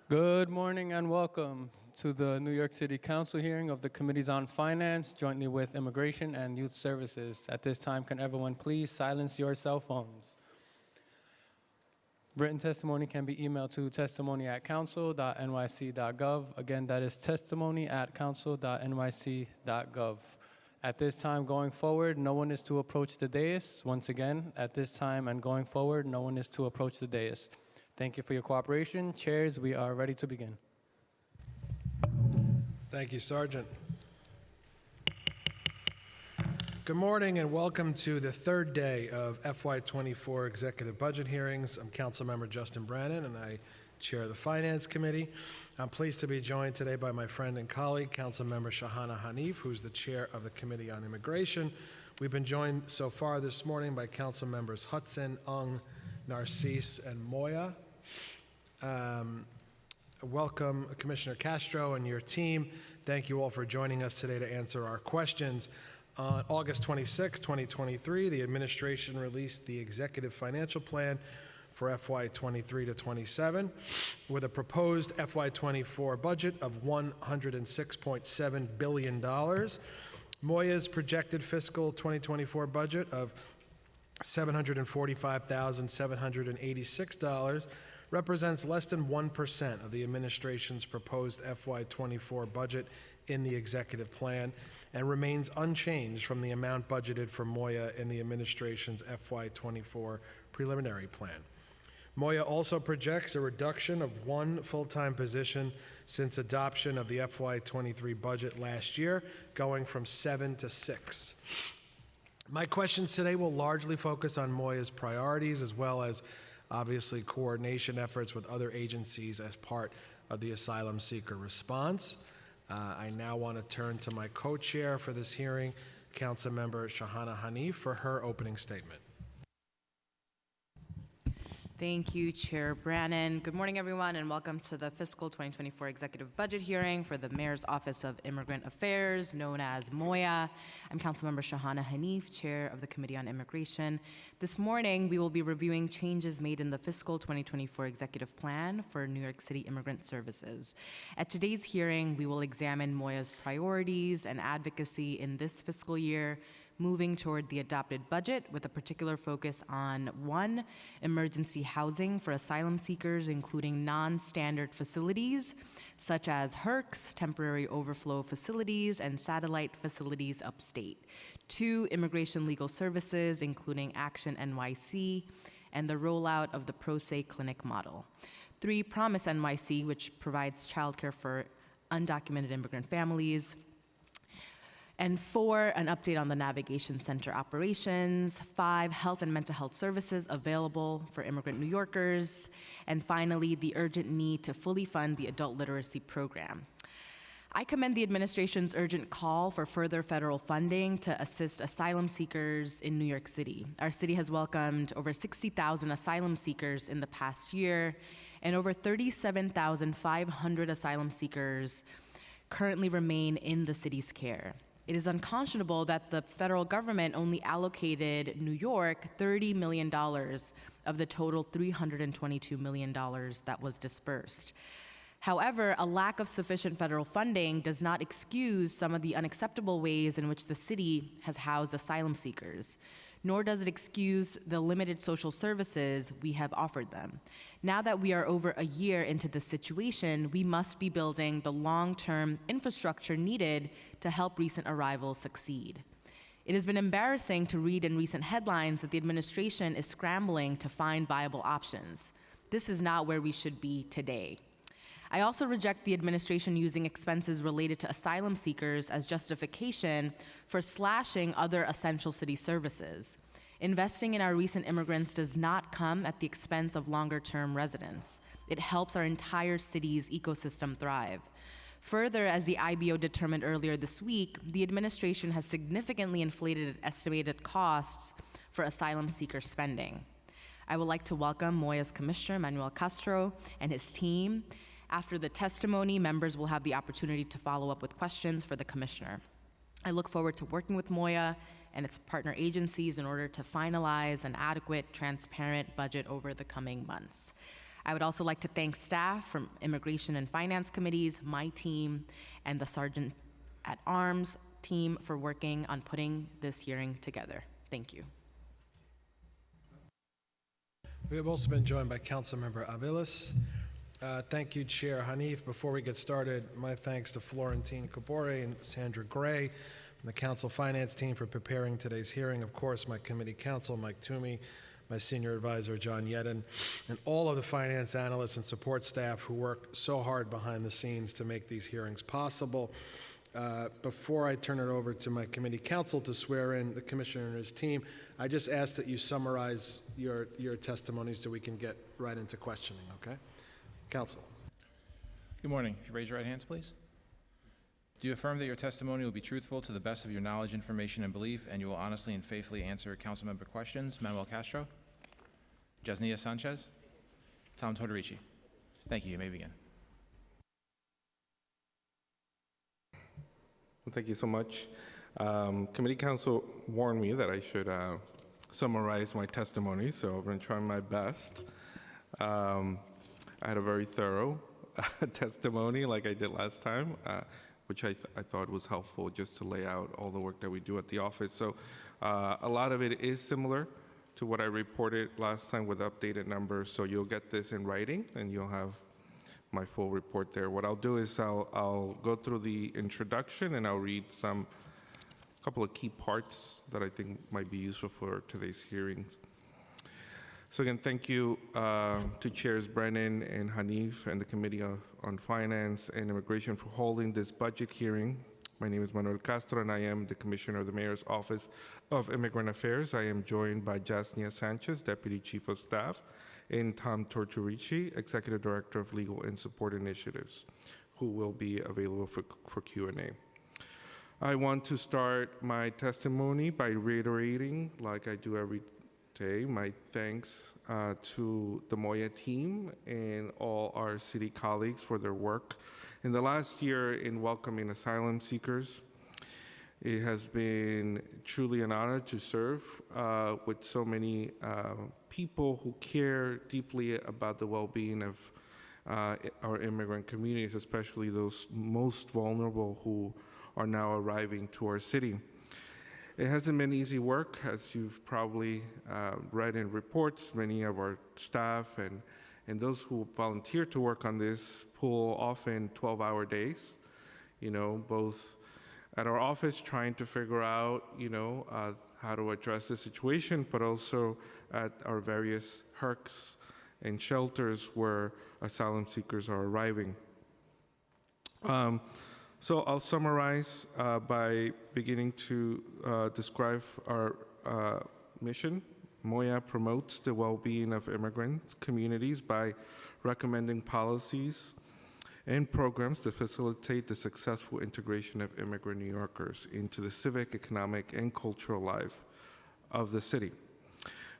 Good morning and welcome to the New York City Council hearing of the Committees on Finance, jointly with Immigration and Youth Services. At this time, can everyone please silence your cell phones? Written testimony can be emailed to testimony@council.nyc.gov. Again, that is testimony@council.nyc.gov. At this time, going forward, no one is to approach the dais. Once again, at this time and going forward, no one is to approach the dais. Thank you for your cooperation. Chairs, we are ready to begin. Thank you, Sergeant. Good morning and welcome to the third day of FY24 executive budget hearings. I'm Councilmember Justin Brannan and I chair the Finance Committee. I'm pleased to be joined today by my friend and colleague, Councilmember Shahana Hanif, who's the chair of the Committee on Immigration. We've been joined so far this morning by Councilmembers Hudson, Ung, Narcisse, and Moya. Welcome, Commissioner Castro and your team. Thank you all for joining us today to answer our questions. On August 26, 2023, the administration released the Executive Financial Plan for FY23 to 27 with a proposed FY24 budget of $106.7 billion. Moya's projected fiscal 2024 budget of $745,786 represents less than 1% of the administration's proposed FY24 budget in the executive plan and remains unchanged from the amount budgeted for Moya in the administration's FY24 preliminary plan. Moya also projects a reduction of one full-time position since adoption of the FY23 budget last year, going from 7 to 6. My questions today will largely focus on Moya's priorities as well as obviously coordination efforts with other agencies as part of the asylum seeker response. I now want to turn to my co-chair for this hearing, Councilmember Shahana Hanif, for her opening statement. Thank you, Chair Brannan. Good morning, everyone, and welcome to the fiscal 2024 executive budget hearing for the Mayor's Office of Immigrant Affairs, known as Moya. I'm Councilmember Shahana Hanif, Chair of the Committee on Immigration. This morning, we will be reviewing changes made in the fiscal 2024 executive plan for New York City Immigrant Services. At today's hearing, we will examine Moya's priorities and advocacy in this fiscal year, moving toward the adopted budget with a particular focus on 1, emergency housing for asylum seekers, including non-standard facilities such as HERCs, temporary overflow facilities, and satellite facilities upstate. 2, immigration legal services, including Action NYC, and the rollout of the Pro Se Clinic model. 3, Promise NYC, which provides childcare for undocumented immigrant families. And 4, an update on the Navigation Center operations. 5, health and mental health services available for immigrant New Yorkers. And finally, the urgent need to fully fund the adult literacy program. I commend the administration's urgent call for further federal funding to assist asylum seekers in New York City. Our city has welcomed over 60,000 asylum seekers in the past year, and over 37,500 asylum seekers currently remain in the city's care. It is unconscionable that the federal government only allocated New York $30 million of the total $322 million that was dispersed. However, a lack of sufficient federal funding does not excuse some of the unacceptable ways in which the city has housed asylum seekers, nor does it excuse the limited social services we have offered them. Now that we are over a year into this situation, we must be building the long-term infrastructure needed to help recent arrivals succeed. It has been embarrassing to read in recent headlines that the administration is scrambling to find viable options. This is not where we should be today. I also reject the administration using expenses related to asylum seekers as justification for slashing other essential city services. Investing in our recent immigrants does not come at the expense of longer-term residents. It helps our entire city's ecosystem thrive. Further, as the IBO determined earlier this week, the administration has significantly inflated estimated costs for asylum seeker spending. I would like to welcome Moya's Commissioner, Manuel Castro, and his team. After the testimony, members will have the opportunity to follow up with questions for the Commissioner. I look forward to working with Moya and its partner agencies in order to finalize an adequate, transparent budget over the coming months. I would also like to thank staff from Immigration and Finance Committees, my team, and the Sergeant at Arms team for working on putting this hearing together. Thank you. We have also been joined by Councilmember Aviles. Thank you, Chair Hanif. Before we get started, my thanks to Florentine Cabore and Sandra Gray from the Council Finance team for preparing today's hearing. Of course, my committee counsel, Mike Toomey, my senior advisor, John Yedden, and all of the finance analysts and support staff who work so hard behind the scenes to make these hearings possible. Before I turn it over to my committee counsel to swear in the commissioner and his team, I just ask that you summarize your testimonies so we can get right into questioning, okay? Counsel. Good morning. If you raise your right hands, please. Do you affirm that your testimony will be truthful to the best of your knowledge, information, and belief, and you will honestly and faithfully answer council member questions? Manuel Castro, Jasnia Sanchez, Tom Tortorici. Thank you. You may begin. Thank you so much. Committee counsel warned me that I should summarize my testimony, so I'm going to try my best. I had a very thorough testimony like I did last time, which I thought was helpful just to lay out all the work that we do at the office. So a lot of it is similar to what I reported last time with updated numbers, so you'll get this in writing and you'll have my full report there. What I'll do is I'll go through the introduction and I'll read a couple of key parts that I think might be useful for today's hearings. So again, thank you to Chairs Brennan and Hanif and the Committee on Finance and Immigration for holding this budget hearing. My name is Manuel Castro and I am the Commissioner of the Mayor's Office of Immigrant Affairs. I am joined by Jasnia Sanchez, Deputy Chief of Staff, and Tom Tortorici, Executive Director of Legal and Support Initiatives, who will be available for Q&A. I want to start my testimony by reiterating, like I do every day, my thanks to the Moya team and all our city colleagues for their work in the last year in welcoming asylum seekers. It has been truly an honor to serve with so many people who care deeply about the well-being of our immigrant communities, especially those most vulnerable who are now arriving to our city. It hasn't been easy work, as you've probably read in reports. Many of our staff and those who volunteer to work on this pull often 12-hour days, both at our office trying to figure out, how to address the situation, but also at our various HERCs and shelters where asylum seekers are arriving. So I'll summarize by beginning to describe our mission. Moya promotes the well-being of immigrant communities by recommending policies and programs to facilitate the successful integration of immigrant New Yorkers into the civic, economic, and cultural life of the city.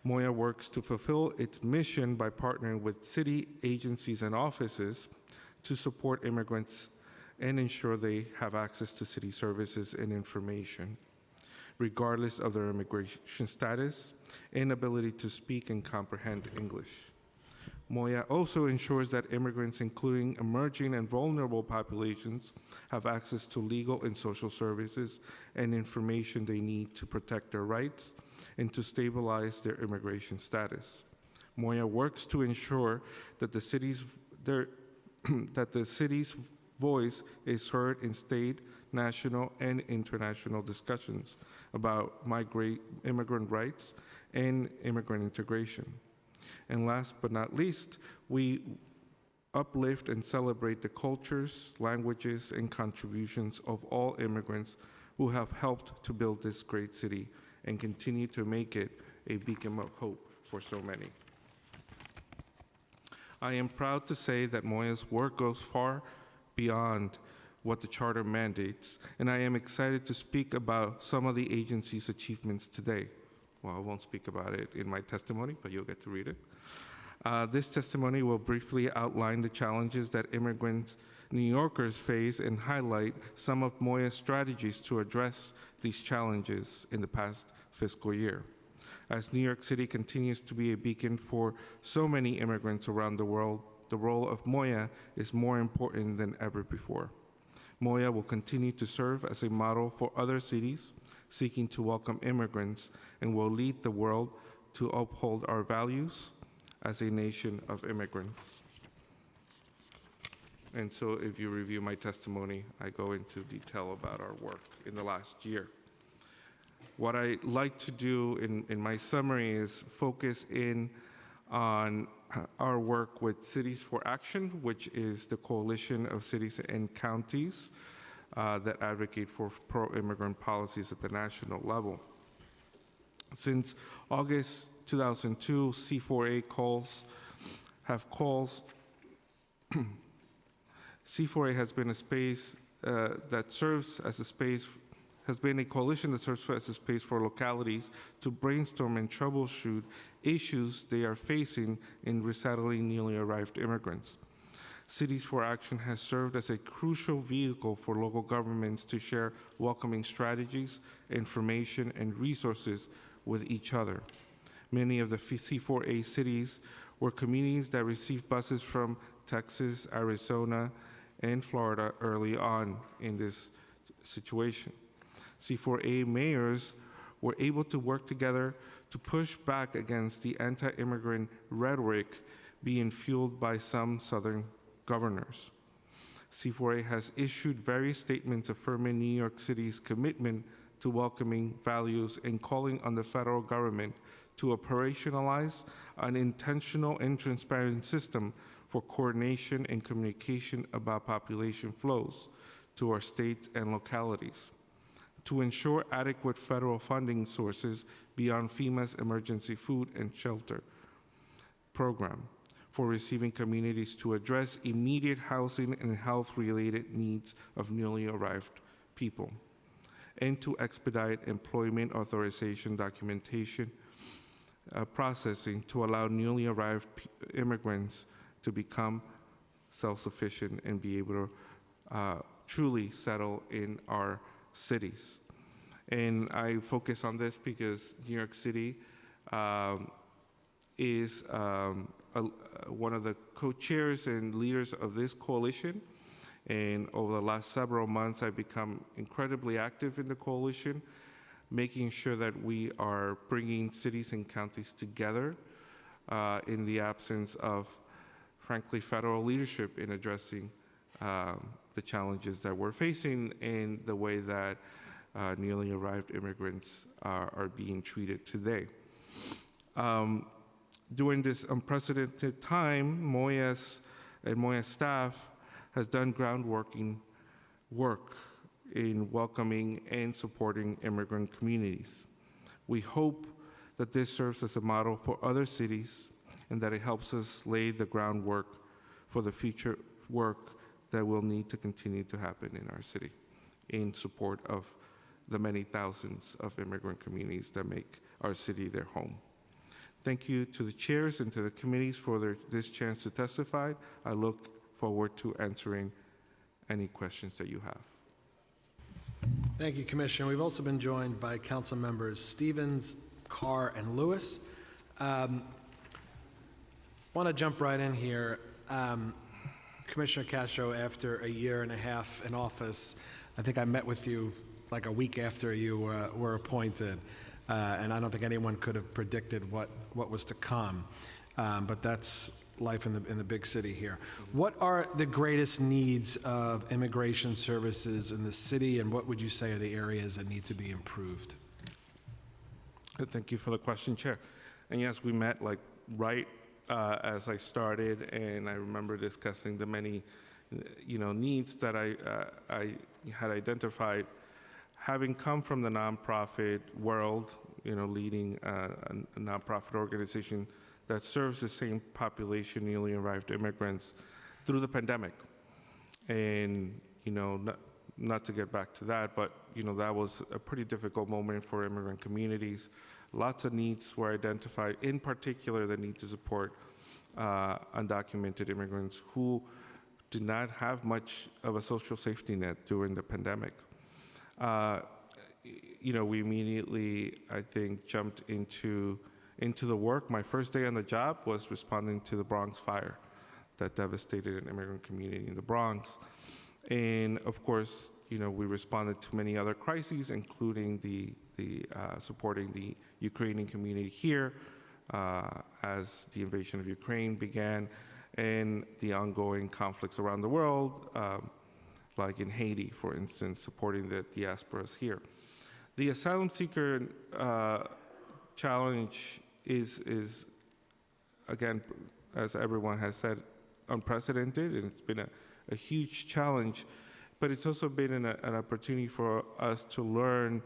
Moya works to fulfill its mission by partnering with city agencies and offices to support immigrants and ensure they have access to city services and information, regardless of their immigration status and ability to speak and comprehend English. Moya also ensures that immigrants, including emerging and vulnerable populations, have access to legal and social services and information they need to protect their rights and to stabilize their immigration status. Moya works to ensure that the city's voice is heard in state, national, and international discussions about immigrant rights and immigrant integration. And last but not least, we uplift and celebrate the cultures, languages, and contributions of all immigrants who have helped to build this great city and continue to make it a beacon of hope for so many. I am proud to say that Moya's work goes far beyond what the charter mandates, and I am excited to speak about some of the agency's achievements today. Well, I won't speak about it in my testimony, but you'll get to read it. This testimony will briefly outline the challenges that immigrant New Yorkers face and highlight some of Moya's strategies to address these challenges in the past fiscal year. As New York City continues to be a beacon for so many immigrants around the world, the role of Moya is more important than ever before. Moya will continue to serve as a model for other cities seeking to welcome immigrants and will lead the world to uphold our values as a nation of immigrants. And so if you review my testimony, I go into detail about our work in the last year. What I like to do in my summary is focus in on our work with Cities for Action, which is the coalition of cities and counties that advocate for pro-immigrant policies at the national level. Since August 2002, C4A C4A has been a space that serves as a space, has been a coalition that serves as a space for localities to brainstorm and troubleshoot issues they are facing in resettling newly arrived immigrants. Cities for Action has served as a crucial vehicle for local governments to share welcoming strategies, information, and resources with each other. Many of the C4A cities were communities that received buses from Texas, Arizona, and Florida early on in this situation. C4A mayors were able to work together to push back against the anti-immigrant rhetoric being fueled by some Southern governors. C4A has issued various statements affirming New York City's commitment to welcoming values and calling on the federal government to operationalize an intentional and transparent system for coordination and communication about population flows to our states and localities, to ensure adequate federal funding sources beyond FEMA's emergency food and shelter program for receiving communities to address immediate housing and health-related needs of newly arrived people, and to expedite employment authorization documentation processing to allow newly arrived immigrants to become self-sufficient and be able to truly settle in our cities. And I focus on this because New York City is one of the co-chairs and leaders of this coalition. And over the last several months, I've become incredibly active in the coalition, making sure that we are bringing cities and counties together in the absence of, frankly, federal leadership in addressing the challenges that we're facing and the way that newly arrived immigrants are being treated today. During this unprecedented time, Moya's staff has done groundwork in welcoming and supporting immigrant communities. We hope that this serves as a model for other cities and that it helps us lay the groundwork for the future work that will need to continue to happen in our city in support of the many thousands of immigrant communities that make our city their home. Thank you to the chairs and to the committees for this chance to testify. I look forward to answering any questions that you have. Thank you, Commissioner. We've also been joined by Council Members Stevens, Carr, and Lewis. Want to jump right in here. Commissioner Castro, after a year and a half in office, I think I met with you like a week after you were appointed, and I don't think anyone could have predicted what was to come, but that's life in the big city here. What are the greatest needs of immigration services in the city, and what would you say are the areas that need to be improved? Thank you for the question, Chair. And yes, we met like right as I started, and I remember discussing the many, needs that I had identified. Having come from the nonprofit world, leading a nonprofit organization that serves the same population, newly arrived immigrants, through the pandemic. And, not to get back to that, but, that was a pretty difficult moment for immigrant communities. Lots of needs were identified, in particular the need to support undocumented immigrants who did not have much of a social safety net during the pandemic. we immediately, I think, jumped into the work. My first day on the job was responding to the Bronx fire that devastated an immigrant community in the Bronx. And of course, we responded to many other crises, including the supporting the Ukrainian community here as the invasion of Ukraine began, and the ongoing conflicts around the world, like in Haiti, for instance, supporting the diasporas here. The asylum seeker challenge is, again, as everyone has said, unprecedented, and it's been a huge challenge, but it's also been an opportunity for us to learn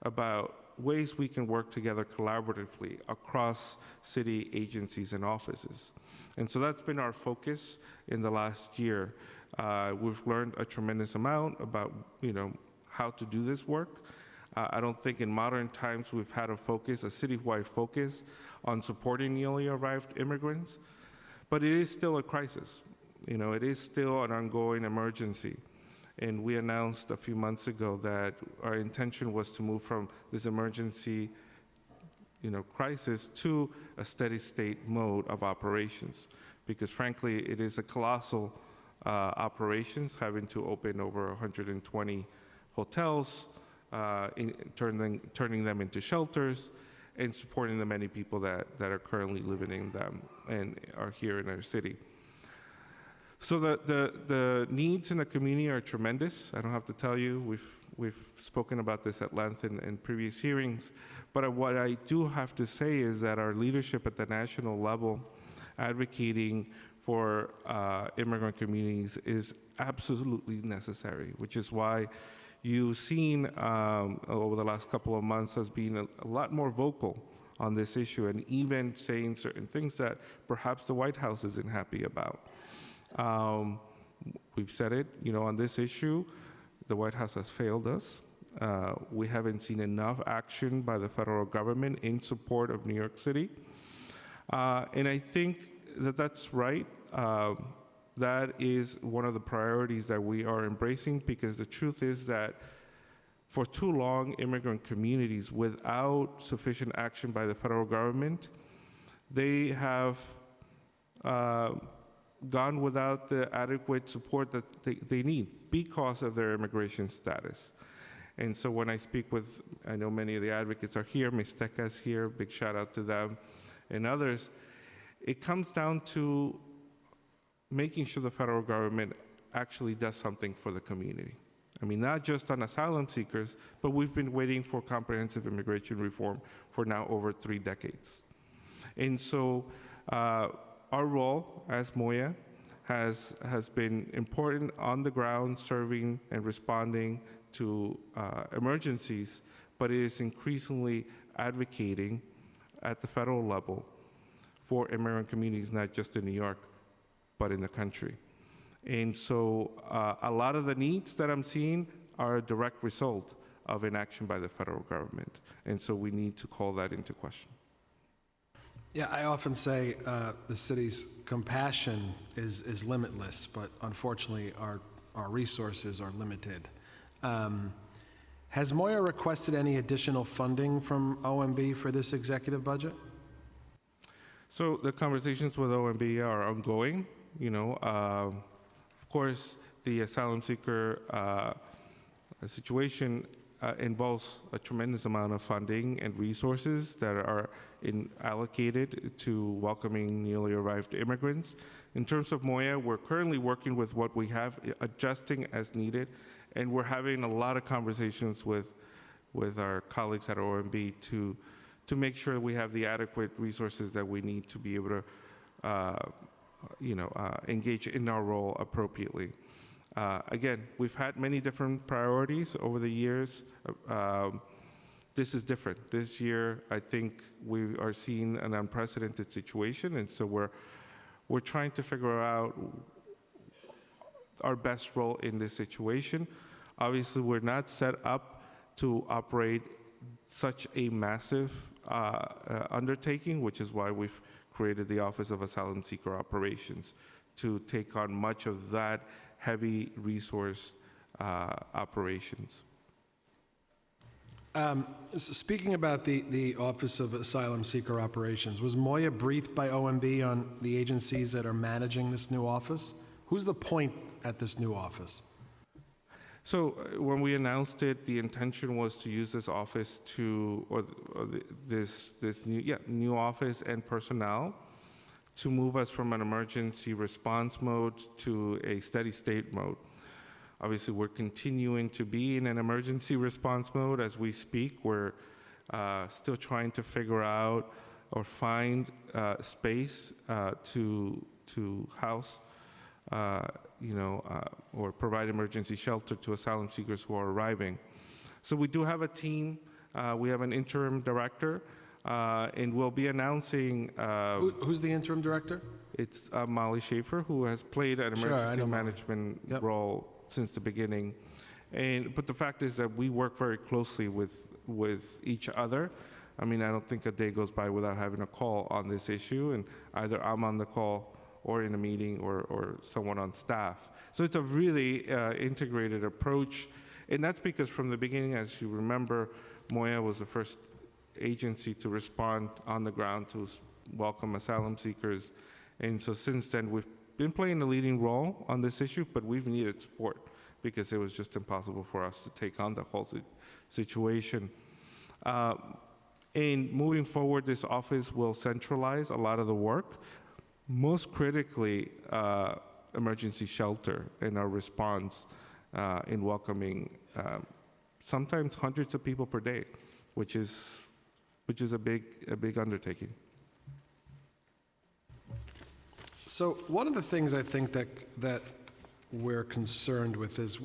about ways we can work together collaboratively across city agencies and offices. And so that's been our focus in the last year. We've learned a tremendous amount about, how to do this work. I don't think in modern times we've had a citywide focus on supporting newly arrived immigrants, but it is still a crisis. It is still an ongoing emergency. And we announced a few months ago that our intention was to move from this emergency, crisis to a steady state mode of operations. Because frankly, it is a colossal operations, having to open over 120 hotels, turning them into shelters, and supporting the many people that are currently living in them and are here in our city. So the needs in the community are tremendous. I don't have to tell you, we've spoken about this at length in previous hearings, but what I do have to say is that our leadership at the national level advocating for immigrant communities is absolutely necessary, which is why you've seen over the last couple of months us being a lot more vocal on this issue, and even saying certain things that perhaps the White House isn't happy about. We've said it, on this issue, the White House has failed us. We haven't seen enough action by the federal government in support of New York City. And I think that that's right. That is one of the priorities that we are embracing, because the truth is that for too long, immigrant communities, without sufficient action by the federal government, they have gone without the adequate support that they need because of their immigration status. And so when I speak with, I know many of the advocates are here, Ms. Teca is here, big shout out to them, and others, it comes down to making sure the federal government actually does something for the community. I mean, not just on asylum seekers, but we've been waiting for comprehensive immigration reform for now over 3 decades. And so our role as MOIA has been important on the ground, serving and responding to emergencies, but it is increasingly advocating at the federal level for immigrant communities, not just in New York, but in the country. And so a lot of the needs that I'm seeing are a direct result of inaction by the federal government. And so we need to call that into question. Yeah, I often say the city's compassion is limitless, but unfortunately our resources are limited. Has MOIA requested any additional funding from OMB for this executive budget? So the conversations with OMB are ongoing. Of course, the asylum seeker situation involves a tremendous amount of funding and resources that are allocated to welcoming newly arrived immigrants. In terms of MOIA, we're currently working with what we have, adjusting as needed, and we're having a lot of conversations with our colleagues at OMB to make sure we have the adequate resources that we need to be able to engage in our role appropriately. Again, we've had many different priorities over the years. This is different. This year, I think we are seeing an unprecedented situation, and so we're trying to figure out our best role in this situation. Obviously, we're not set up to operate such a massive undertaking, which is why we've created the Office of Asylum Seeker Operations to take on much of that heavy resource operations. Speaking about the Office of Asylum Seeker Operations, was Moya briefed by OMB on the agencies that are managing this new office? Who's the point at this new office? So when we announced it, the intention was to use this office this new office and personnel to move us from an emergency response mode to a steady state mode. Obviously, we're continuing to be in an emergency response mode as we speak. We're still trying to figure out or find space to house, or provide emergency shelter to asylum seekers who are arriving. So we do have a team. We have an interim director, and we'll be announcing. Who's the interim director? It's Molly Schaefer, who has played an Sure, I emergency know Molly. management Yep. role since the beginning. But the fact is that we work very closely with each other. I mean, I don't think a day goes by without having a call on this issue, and either I'm on the call or in a meeting or someone on staff. So it's a really integrated approach. And that's because from the beginning, as you remember, Moya was the first agency to respond on the ground to welcome asylum seekers. And so since then, we've been playing a leading role on this issue, but we've needed support because it was just impossible for us to take on the whole situation. And moving forward, this office will centralize a lot of the work, most critically, emergency shelter in our response in welcoming sometimes hundreds of people per day, which is a big undertaking. So one of the things I think that we're concerned with is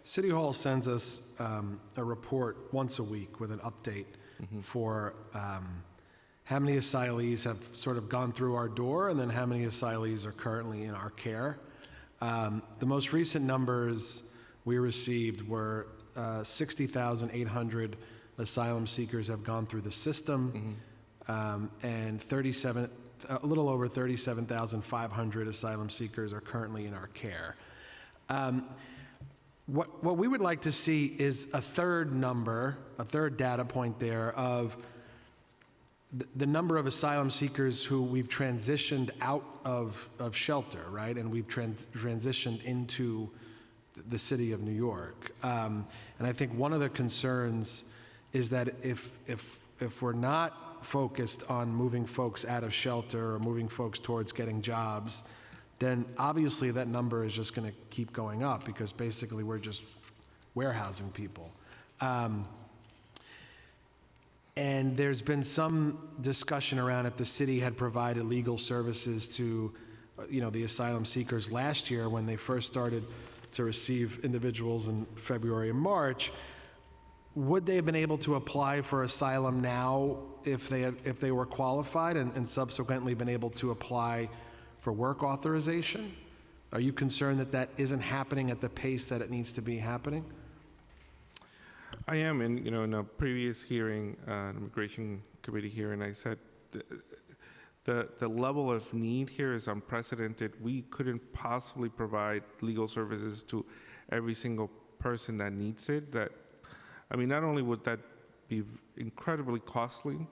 City Hall sends us a report once a week with an update for how many asylees have sort of gone through our door and then how many asylees are currently in our care. The most recent numbers we received were 60,800 asylum seekers have gone through the system, and a little over 37,500 asylum seekers are currently in our care. What we would like to see is a third data point there of the number of asylum seekers who we've transitioned out of shelter, right? And we've transitioned into the city of New York. And I think one of the concerns is that if we're not focused on moving folks out of shelter or moving folks towards getting jobs, then obviously that number is just going to keep going up because basically we're just warehousing people. And there's been some discussion around if the city had provided legal services to, the asylum seekers last year when they first started to receive individuals in February and March. Would they have been able to apply for asylum now if they were qualified and subsequently been able to apply for work authorization? Are you concerned that isn't happening at the pace that it needs to be happening? I am, and in a previous hearing, an immigration committee hearing, I said the level of need here is unprecedented. We couldn't possibly provide legal services to every single person that needs it. Not only would that be incredibly costly,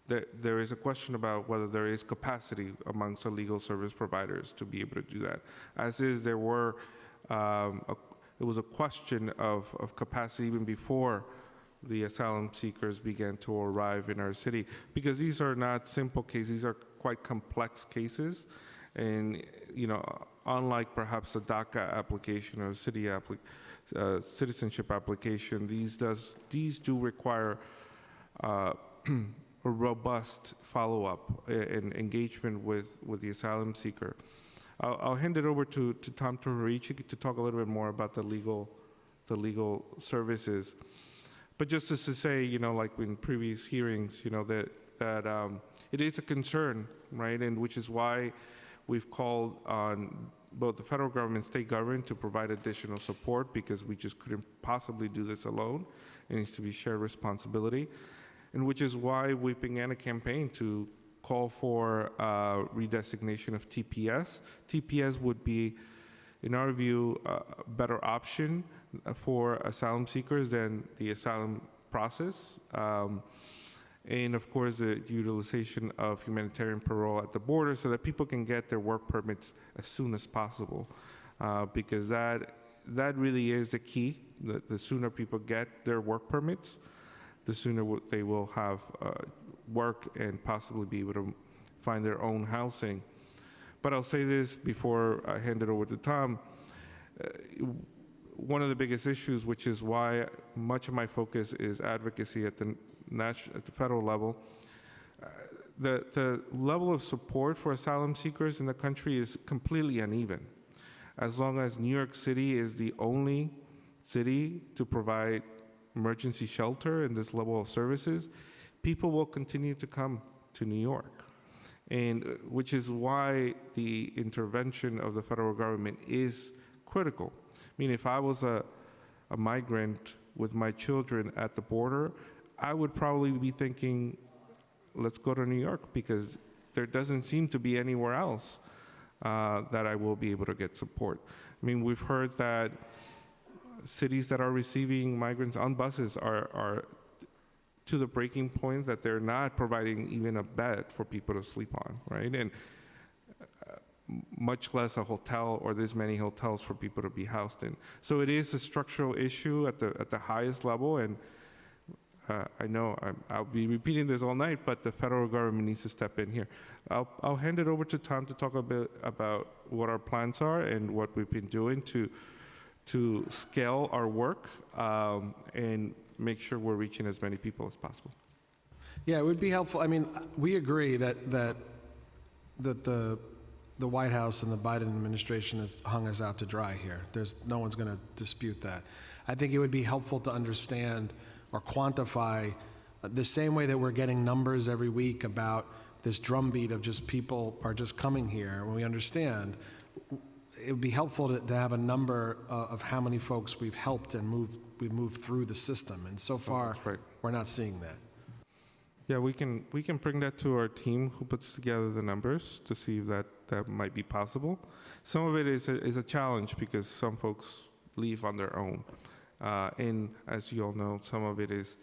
there is a question about whether there is capacity amongst the legal service providers to be able to do that. As is, it was a question of capacity even before the asylum seekers began to arrive in our city, because these are not simple cases, these are quite complex cases. And, unlike perhaps a DACA application or a citizenship application, these do require a robust follow-up and engagement with the asylum seeker. I'll hand it over to Tom Tuharichi to talk a little bit more about the legal services. But just as to say, like in previous hearings, that it is a concern, right? And which is why we've called on both the federal government and state government to provide additional support, because we just couldn't possibly do this alone. It needs to be shared responsibility. And which is why we began a campaign to call for redesignation of TPS. TPS would be, in our view, a better option for asylum seekers than the asylum process. And of course, the utilization of humanitarian parole at the border so that people can get their work permits as soon as possible, because that really is the key. The sooner people get their work permits, the sooner they will have work and possibly be able to find their own housing. But I'll say this before I hand it over to Tom. One of the biggest issues, which is why much of my focus is advocacy at the federal level, the level of support for asylum seekers in the country is completely uneven. As long as New York City is the only city to provide emergency shelter and this level of services, people will continue to come to New York. And which is why the intervention of the federal government is critical. I mean, if I was a migrant with my children at the border, I would probably be thinking, let's go to New York, because there doesn't seem to be anywhere else that I will be able to get support. I mean, we've heard that cities that are receiving migrants on buses are to the breaking point that they're not providing even a bed for people to sleep on, right? And much less a hotel or this many hotels for people to be housed in. So it is a structural issue at the highest level, and I know I'll be repeating this all night, but the federal government needs to step in here. I'll hand it over to Tom to talk a bit about what our plans are and what we've been doing to scale our work and make sure we're reaching as many people as possible. Yeah, it would be helpful. I mean, we agree that the White House and the Biden administration has hung us out to dry here. No one's going to dispute that. I think it would be helpful to understand or quantify the same way that we're getting numbers every week about this drumbeat of just people are just coming here. When we understand, it would be helpful to have a number of how many folks we've helped and we've moved through the system. And so far, right. We're not seeing that. Yeah, we can bring that to our team who puts together the numbers to see if that might be possible. Some of it is a challenge because some folks leave on their own. And as you all know, some of it is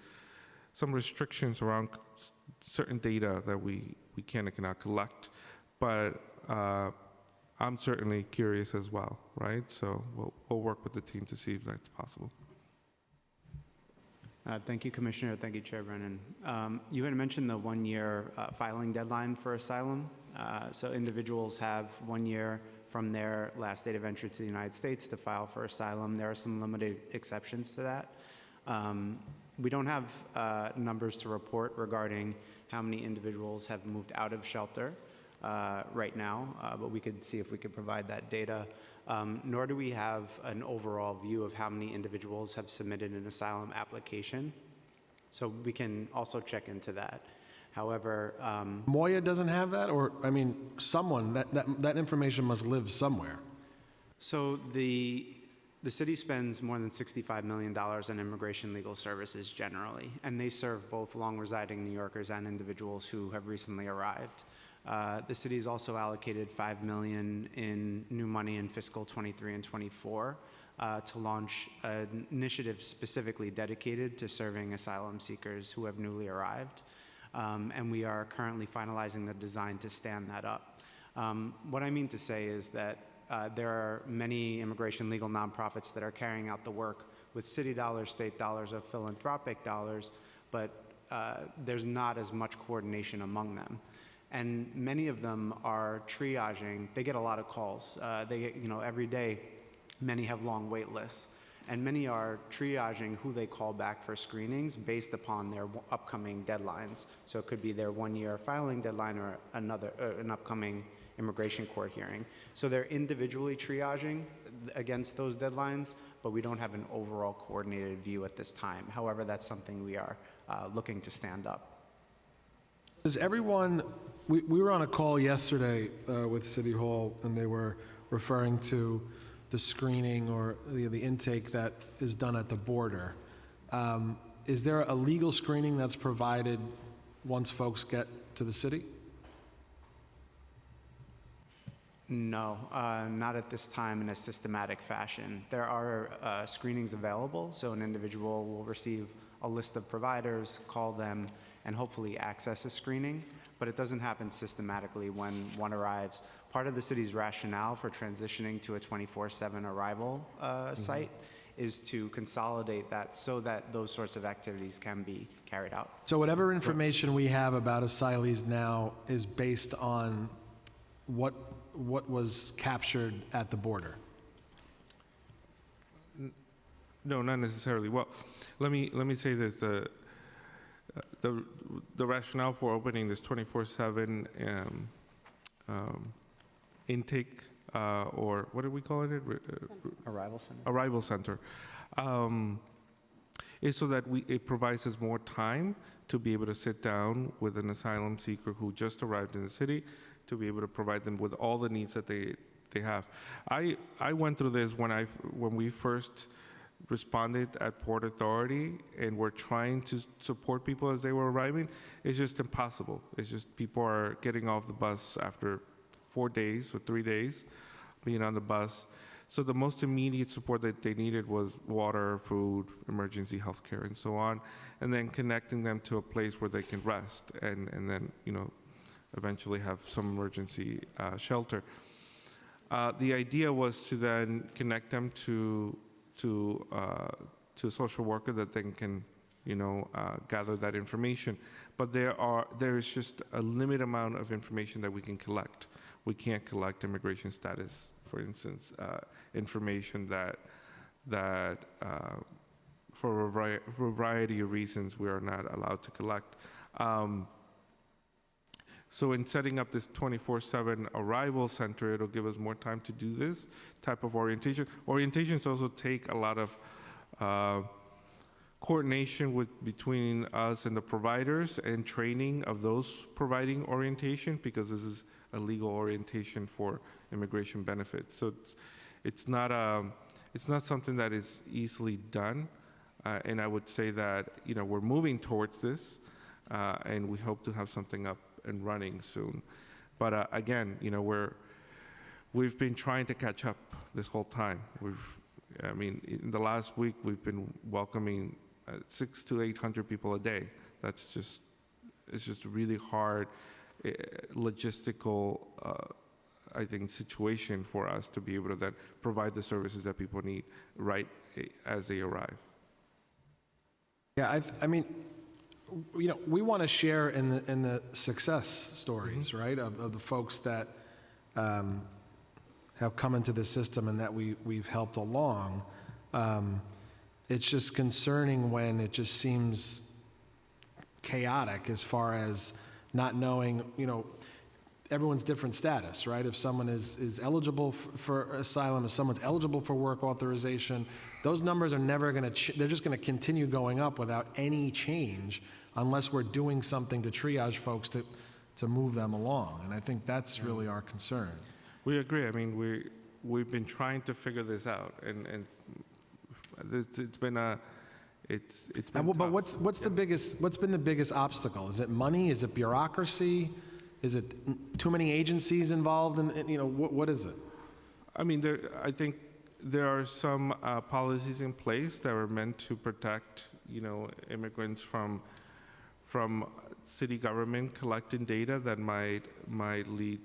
some restrictions around certain data that we can and cannot collect. But I'm certainly curious as well, right? So we'll work with the team to see if that's possible. Thank you, Commissioner. Thank you, Chair Brennan. You had mentioned the one-year filing deadline for asylum. So individuals have 1 year from their last date of entry to the United States to file for asylum. There are some limited exceptions to that. We don't have numbers to report regarding how many individuals have moved out of shelter right now, but we could see if we could provide that data. Nor do we have an overall view of how many individuals have submitted an asylum application. So we can also check into that. However, Moya doesn't have that, or I mean, someone that information must live somewhere. so the city spends more than $65 million on immigration legal services generally, and they serve both long-residing New Yorkers and individuals who have recently arrived. The city has also allocated $5 million in new money in fiscal 23 and 24 to launch an initiative specifically dedicated to serving asylum seekers who have newly arrived. And we are currently finalizing the design to stand that up. What I mean to say is that there are many immigration legal nonprofits that are carrying out the work with city dollars, state dollars, or philanthropic dollars, but there's not as much coordination among them. And many of them are triaging. They get a lot of calls. They get, every day, many have long wait lists. And many are triaging who they call back for screenings based upon their upcoming deadlines. So it could be their 1 year filing deadline or an upcoming immigration court hearing. So they're individually triaging against those deadlines, but we don't have an overall coordinated view at this time. However, that's something we are looking to stand up. Does everyone, we were on a call yesterday with City Hall, and they were referring to the screening or the intake that is done at the border. Is there a legal screening that's provided once folks get to the city? No, not at this time in a systematic fashion. There are screenings available, so an individual will receive a list of providers, call them, and hopefully access a screening, but it doesn't happen systematically when one arrives. Part of the city's rationale for transitioning to a 24/7 arrival site is to consolidate that so that those sorts of activities can be carried out. So whatever information we have about asylees now is based on what was captured at the border? No, not necessarily. Well, let me say this: the rationale for opening this 24/7 intake, or what are we calling it? Arrival center. Arrival center, is so that it provides us more time to be able to sit down with an asylum seeker who just arrived in the city, to be able to provide them with all the needs that they have. I went through this when we first responded at Port Authority and were trying to support people as they were arriving. It's just impossible. It's just people are getting off the bus after 4 days or 3 days being on the bus. So the most immediate support that they needed was water, food, emergency health care, and so on, and then connecting them to a place where they can rest and then, eventually have some emergency shelter. The idea was to then connect them to a social worker that then can, gather that information. But there is just a limited amount of information that we can collect. We can't collect immigration status, for instance, information that for a variety of reasons we are not allowed to collect. So in setting up this 24/7 arrival center, it'll give us more time to do this type of orientation. Orientations also take a lot of coordination between us and the providers and training of those providing orientation, because this is a legal orientation for immigration benefits. So it's not something that is easily done, and I would say that we're moving towards this, and we hope to have something up and running soon. But again, we've been trying to catch up this whole time. In the last week, we've been welcoming 600 to 800 people a day. It's just really hard logistical, I think, situation for us to be able to then provide the services that people need right as they arrive. Yeah, we want to share in the success stories, right, of the folks that have come into the system and that we've helped along. It's just concerning when it just seems chaotic as far as not knowing, everyone's different status, right? If someone is eligible for asylum, if someone's eligible for work authorization, those numbers are never going to, they're just going to continue going up without any change unless we're doing something to triage folks to move them along. And I think that's really our concern. We agree. We've been trying to figure this out, and it's been But tough. what's been the biggest obstacle? Is it money? Is it bureaucracy? Is it too many agencies involved? What is it? I think there are some policies in place that are meant to protect, immigrants from city government collecting data that might lead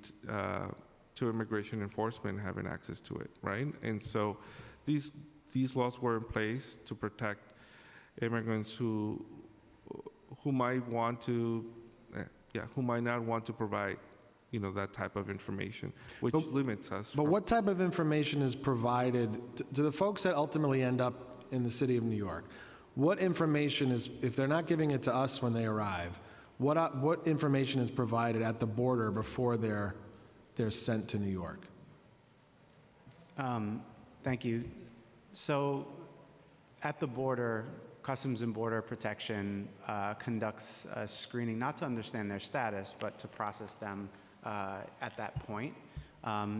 to immigration enforcement having access to it, right? And so these laws were in place to protect immigrants who might not want to provide, that type of information, which limits us. But what type of information is provided to the folks that ultimately end up in the city of New York? What information is, if they're not giving it to us when they arrive, what information is provided at the border before they're sent to New York? Thank you. So at the border, Customs and Border Protection conducts a screening, not to understand their status, but to process them at that point.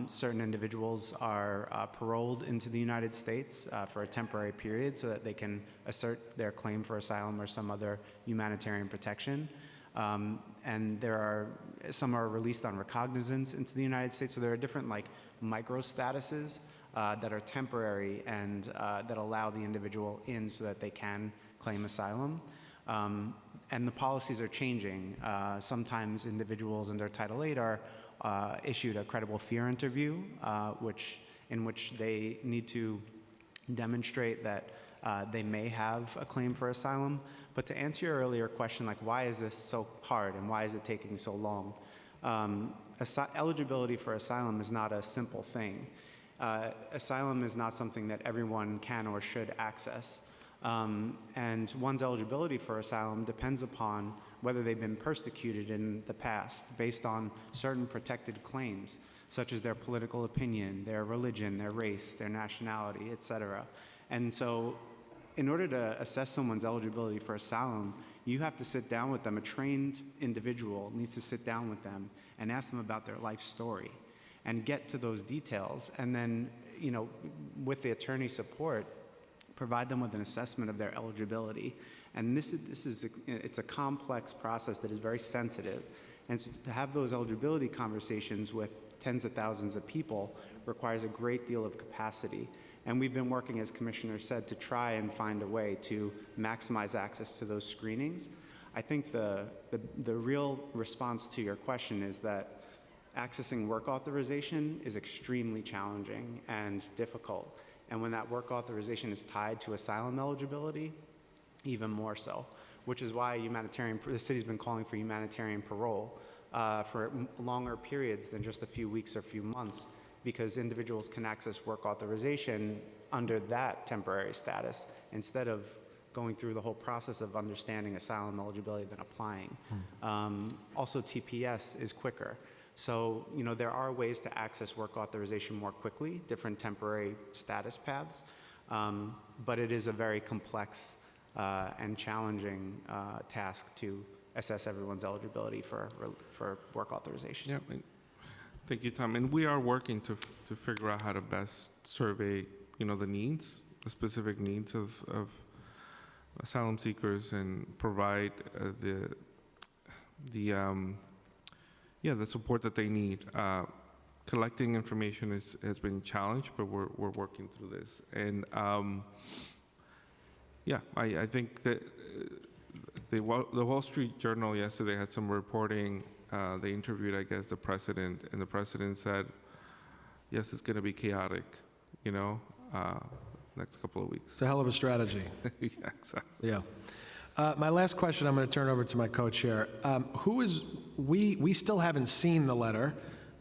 Certain individuals are paroled into the United States for a temporary period so that they can assert their claim for asylum or some other humanitarian protection. And some are released on recognizance into the United States. So there are different micro statuses that are temporary and that allow the individual in so that they can claim asylum. And the policies are changing. Sometimes individuals under Title VIII are issued a credible fear interview, in which they need to demonstrate that they may have a claim for asylum. But to answer your earlier question, like why is this so hard and why is it taking so long? Eligibility for asylum is not a simple thing. Asylum is not something that everyone can or should access. And one's eligibility for asylum depends upon whether they've been persecuted in the past based on certain protected claims, such as their political opinion, their religion, their race, their nationality, etc. And so in order to assess someone's eligibility for asylum, you have to sit down with them. A trained individual needs to sit down with them and ask them about their life story and get to those details. And then, with the attorney support, provide them with an assessment of their eligibility. And it's a complex process that is very sensitive. And so to have those eligibility conversations with tens of thousands of people requires a great deal of capacity. And we've been working, as Commissioner said, to try and find a way to maximize access to those screenings. I think the real response to your question is that accessing work authorization is extremely challenging and difficult. And when that work authorization is tied to asylum eligibility, even more so, which is why the city's been calling for humanitarian parole for longer periods than just a few weeks or a few months, because individuals can access work authorization under that temporary status instead of going through the whole process of understanding asylum eligibility than applying. Also, TPS is quicker. So, there are ways to access work authorization more quickly, different temporary status paths, but it is a very complex and challenging task to assess everyone's eligibility for work authorization. Yeah, thank you, Tom. And we are working to figure out how to best survey, the specific needs of asylum seekers and provide the support that they need. Collecting information has been challenged, but we're working through this. And I think that the Wall Street Journal yesterday had some reporting. They interviewed, I guess, the president, and the president said, yes, it's going to be chaotic, next couple of weeks. It's a hell of a strategy. Yeah, exactly. Yeah. My last question, I'm going to turn over to my co-chair. We still haven't seen the letter.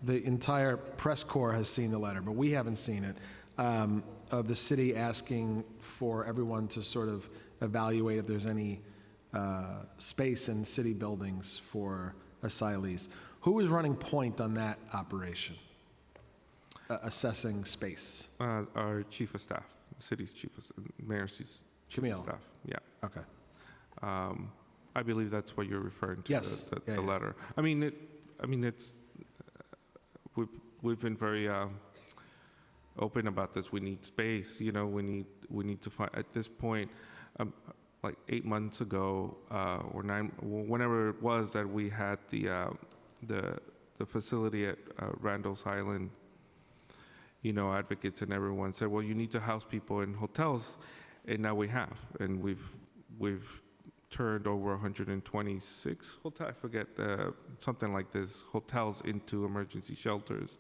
The entire press corps has seen the letter, but we haven't seen it, of the city asking for everyone to sort of evaluate if there's any space in city buildings for asylees. Who is running point on that operation, assessing space? Our chief of staff, city's mayor's chief Camille. of staff. Yeah. Okay. I believe that's what you're referring to. Yes. The letter. I mean, it's we've been very open about this. We need space. We need to find at this point. Like 8 months ago, or 9, whenever it was that we had the facility at Randall's Island, advocates and everyone said, well, you need to house people in hotels, and now we have, and we've turned over 126 hotels, I forget, something like this, hotels into emergency shelters.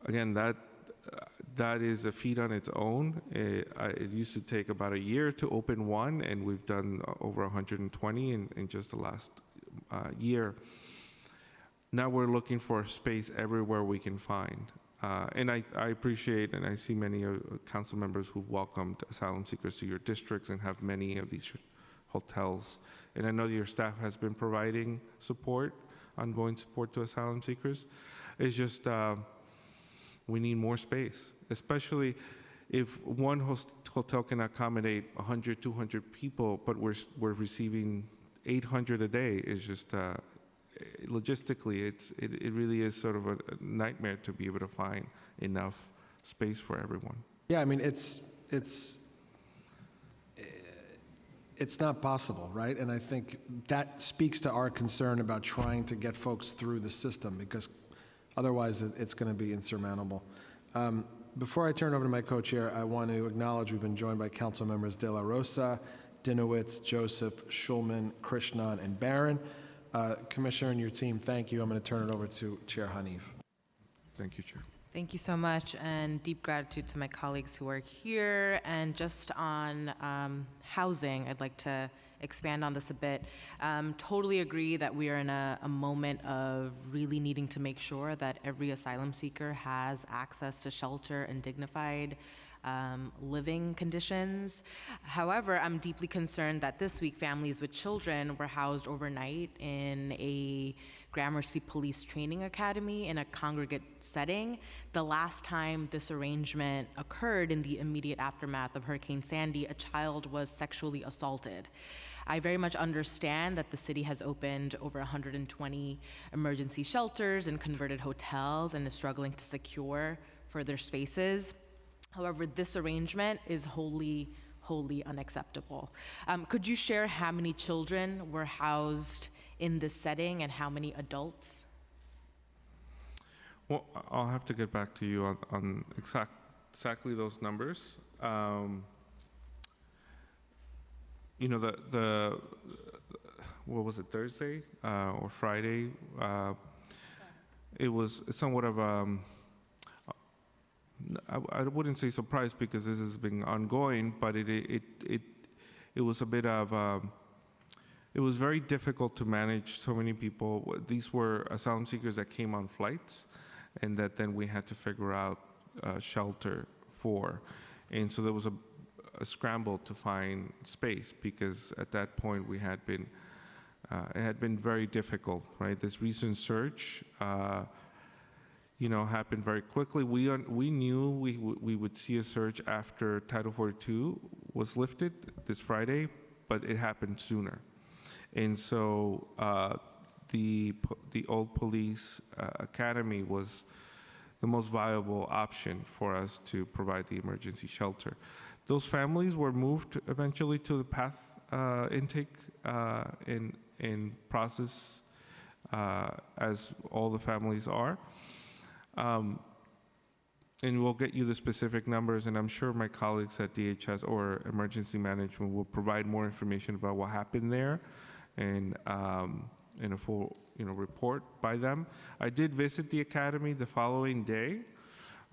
Again, that is a feat on its own. It used to take about a year to open one, and we've done over 120 in just the last year. Now we're looking for space everywhere we can find. And I appreciate, and I see many council members who welcomed asylum seekers to your districts and have many of these hotels. And I know your staff has been providing support, ongoing support to asylum seekers. It's just, we need more space, especially if one hotel can accommodate 100, 200 people, but we're receiving 800 a day. Is just logistically, it really is sort of a nightmare to be able to find enough space for everyone. Yeah, I mean, it's not possible, right? And I think that speaks to our concern about trying to get folks through the system, because otherwise it's going to be insurmountable. Before I turn over to my co-chair, I want to acknowledge we've been joined by council members De La Rosa, Dinowitz, Joseph, Schulman, Krishnan, and Barron. Commissioner and your team, thank you. I'm going to turn it over to Chair Hanif. Thank you, Chair. Thank you so much, and deep gratitude to my colleagues who are here. And just on housing, I'd like to expand on this a bit. Totally agree that we are in a moment of really needing to make sure that every asylum seeker has access to shelter and dignified living conditions. However, I'm deeply concerned that this week families with children were housed overnight in a Gramercy Police Training Academy in a congregate setting. The last time this arrangement occurred in the immediate aftermath of Hurricane Sandy, a child was sexually assaulted. I very much understand that the city has opened over 120 emergency shelters and converted hotels and is struggling to secure further spaces. However, this arrangement is wholly unacceptable. Could you share how many children were housed in this setting and how many adults? Well, I'll have to get back to you on exactly those numbers. You know, the what was it, Thursday or Friday? It was somewhat of I wouldn't say surprise because this has been ongoing, but it was a bit of it was very difficult to manage so many people. These were asylum seekers that came on flights, and that then we had to figure out shelter for, and so there was a scramble to find space because at that point we had been it had been very difficult, right? This recent surge. You know, happened very quickly. We knew we would see a surge after Title 42 was lifted this Friday, but it happened sooner. And so the old police academy was the most viable option for us to provide the emergency shelter. Those families were moved eventually to the PATH intake in process, as all the families are. And we'll get you the specific numbers, and I'm sure my colleagues at DHS or Emergency Management will provide more information about what happened there, and in a full report by them. I did visit the academy the following day.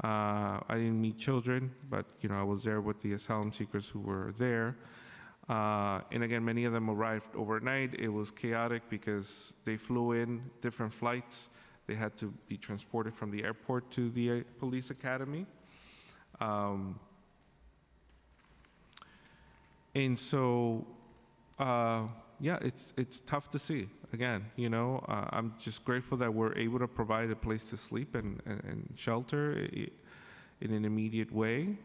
I didn't meet children, but I was there with the asylum seekers who were there. And again, many of them arrived overnight. It was chaotic because they flew in different flights. They had to be transported from the airport to the police academy. And so, yeah, it's tough to see. Again, I'm just grateful that we're able to provide a place to sleep and shelter in an immediate way.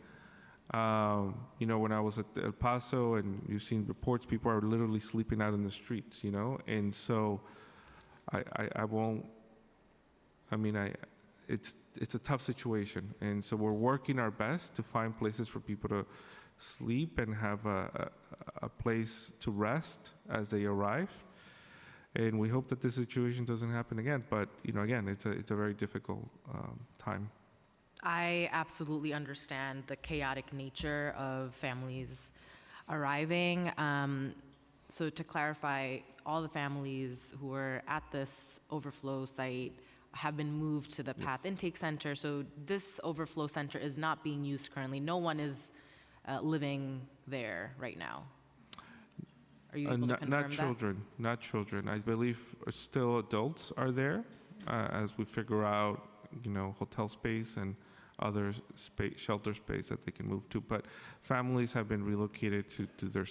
When I was at El Paso, and you've seen reports, people are literally sleeping out in the streets, and so I won't. It's a tough situation, and so we're working our best to find places for people to sleep and have a place to rest as they arrive. And we hope that this situation doesn't happen again. But again, it's a very difficult time. I absolutely understand the chaotic nature of families arriving. So to clarify, all the families who are at this overflow site have been moved to the PATH Intake Center. So this overflow center is not being used currently. No one is living there right now. Are you able to confirm that? Not children. I believe still adults are there as we figure out, hotel space and other shelter space that they can move to. But families have been relocated to their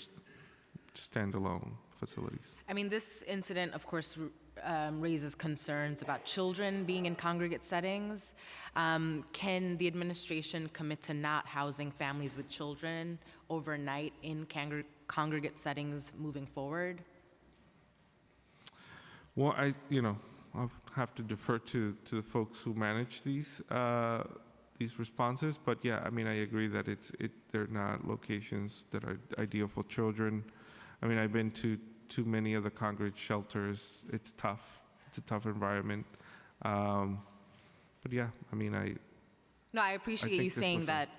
standalone facilities. This incident, of course, raises concerns about children being in congregate settings. Can the administration commit to not housing families with children overnight in congregate settings moving forward? Well, I'll have to defer to the folks who manage these responses, but yeah, I agree that they're not locations that are ideal for children. I've been to too many of the congregate shelters. It's tough. It's a tough environment. But yeah, No, I appreciate think you this saying was that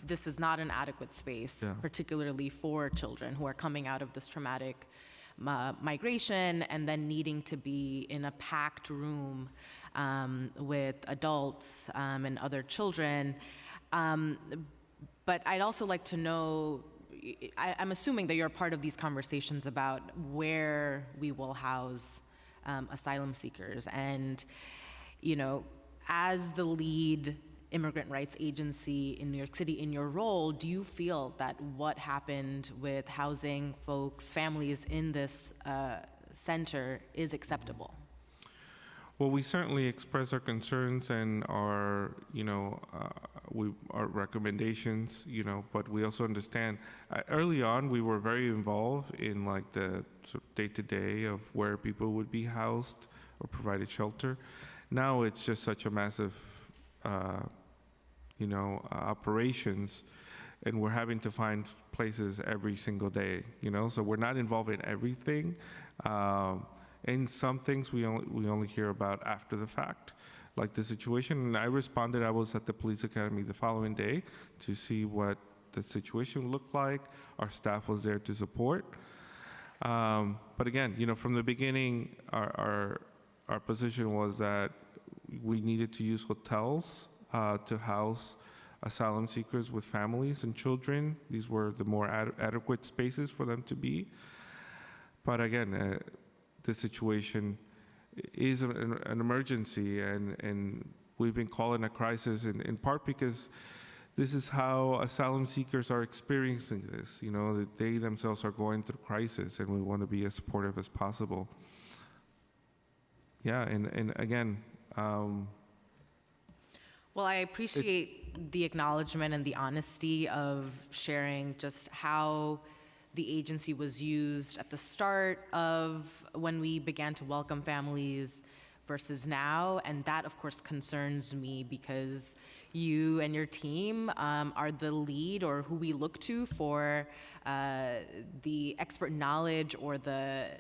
this is not an adequate space, Yeah. particularly for children who are coming out of this traumatic migration and then needing to be in a packed room with adults and other children. But I'd also like to know, I'm assuming that you're part of these conversations about where we will house asylum seekers. And, you know, as the lead immigrant rights agency in New York City, in your role, do you feel that what happened with housing folks, families in this center is acceptable? Well, we certainly express our concerns and our, our recommendations, but we also understand. Early on, we were very involved in like the sort of day-to-day of where people would be housed or provided shelter. Now it's just such a massive, operations, and we're having to find places every single day, so we're not involved in everything. In some things we only hear about after the fact, like the situation. And I responded, I was at the police academy the following day to see what the situation looked like. Our staff was there to support. But again, from the beginning, our position was that we needed to use hotels to house asylum seekers with families and children. These were the more adequate spaces for them to be. But again, the situation is an emergency, and we've been calling a crisis in part because this is how asylum seekers are experiencing this. That they themselves are going through crisis, and we want to be as supportive as possible. Yeah, and again, Well, I appreciate the acknowledgement and the honesty of sharing just how the agency was used at the start of when we began to welcome families versus now. And that, of course, concerns me because you and your team are the lead, or who we look to for the expert knowledge or the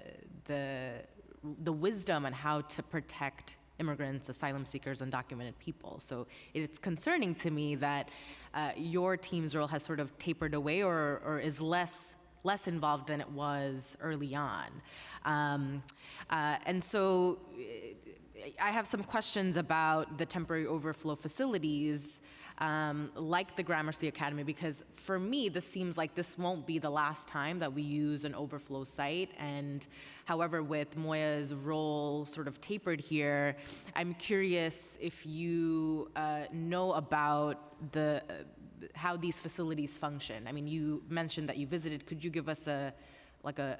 wisdom on how to protect immigrants, asylum seekers, undocumented people. So it's concerning to me that your team's role has sort of tapered away or is less involved than it was early on. And so I have some questions about the temporary overflow facilities, like the Gramercy Academy, because for me, this seems like this won't be the last time that we use an overflow site. And however, with Moya's role sort of tapered here, I'm curious if you know about how these facilities function. I mean, you mentioned that you visited. Could you give us a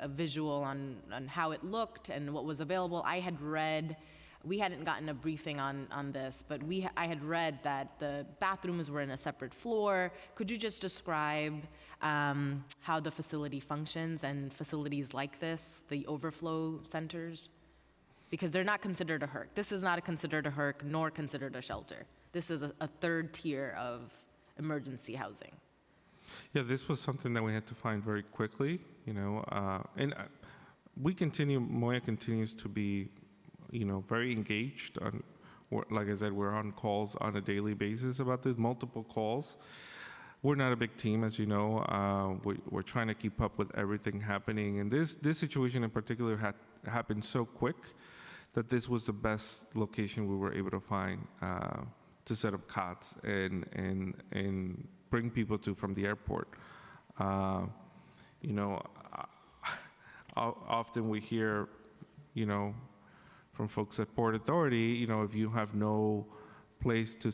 visual on how it looked and what was available? I had read, we hadn't gotten a briefing on this, but I had read that the bathrooms were in a separate floor. Could you just describe how the facility functions and facilities like this, the overflow centers? Because they're not considered a HERC. This is not considered a HERC nor considered a shelter. This is a third tier of emergency housing. yeah, this was something that we had to find very quickly, and Moya continues to be, very engaged on, like I said, we're on calls on a daily basis about this, multiple calls. We're not a big team, as you know. We're trying to keep up with everything happening, and this situation in particular had happened so quick that this was the best location we were able to find to set up cots and bring people to from the airport. Often we hear, from folks at Port Authority, if you have no place to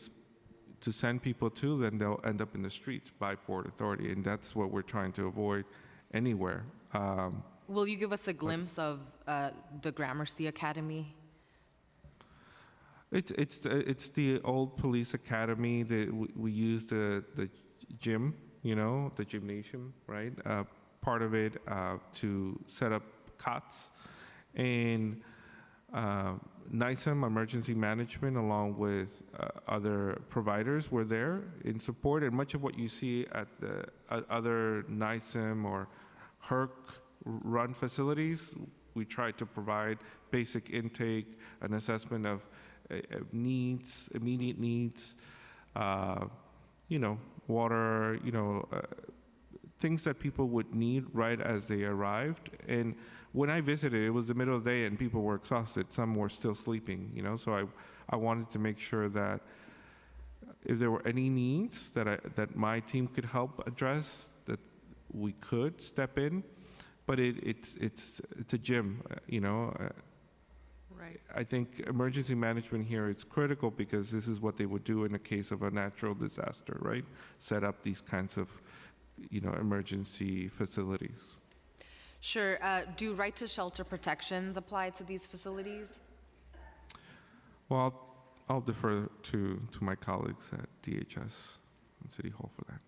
send people to, then they'll end up in the streets by Port Authority, and that's what we're trying to avoid anywhere. Will you give us a glimpse of the Gramercy Academy? It's the old police academy that we use the gym, the gymnasium, right? Part of it to set up cots, and NISM Emergency Management, along with other providers, were there in support. And much of what you see at the other NISM or HERC-run facilities, we try to provide basic intake, an assessment of needs, immediate needs, you know, water, things that people would need right as they arrived. And when I visited, it was the middle of the day and people were exhausted. Some were still sleeping, so I wanted to make sure that if there were any needs that my team could help address, that we could step in. But it's a gym, Right. I think emergency management here is critical because this is what they would do in the case of a natural disaster, right? Set up these kinds of, emergency facilities. Sure. Do right to shelter protections apply to these facilities? Well, I'll defer to my colleagues at DHS and City Hall for that.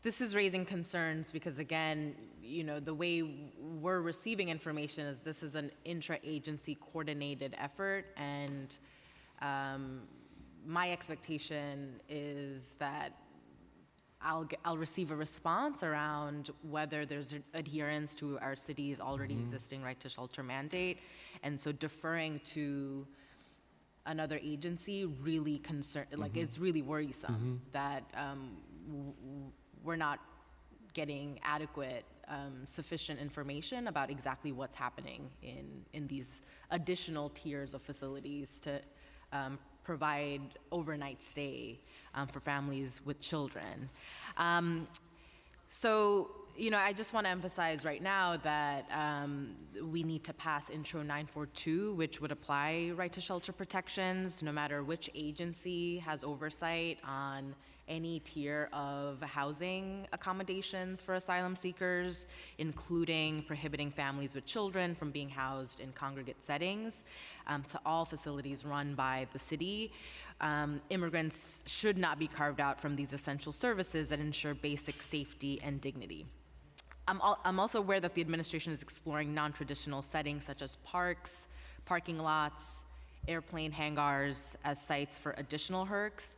This is raising concerns because, again, the way we're receiving information is this is an intra-agency coordinated effort, and my expectation is that I'll receive a response around whether there's adherence to our city's already existing right to shelter mandate, and so deferring to another agency really it's really worrisome that we're not getting adequate, sufficient information about exactly what's happening in these additional tiers of facilities to provide overnight stay for families with children. So, I just want to emphasize right now that we need to pass Intro 942, which would apply right to shelter protections, no matter which agency has oversight on any tier of housing accommodations for asylum seekers, including prohibiting families with children from being housed in congregate settings, to all facilities run by the city. Immigrants should not be carved out from these essential services that ensure basic safety and dignity. I'm also aware that the administration is exploring non-traditional settings such as parks, parking lots, airplane hangars as sites for additional HERCs.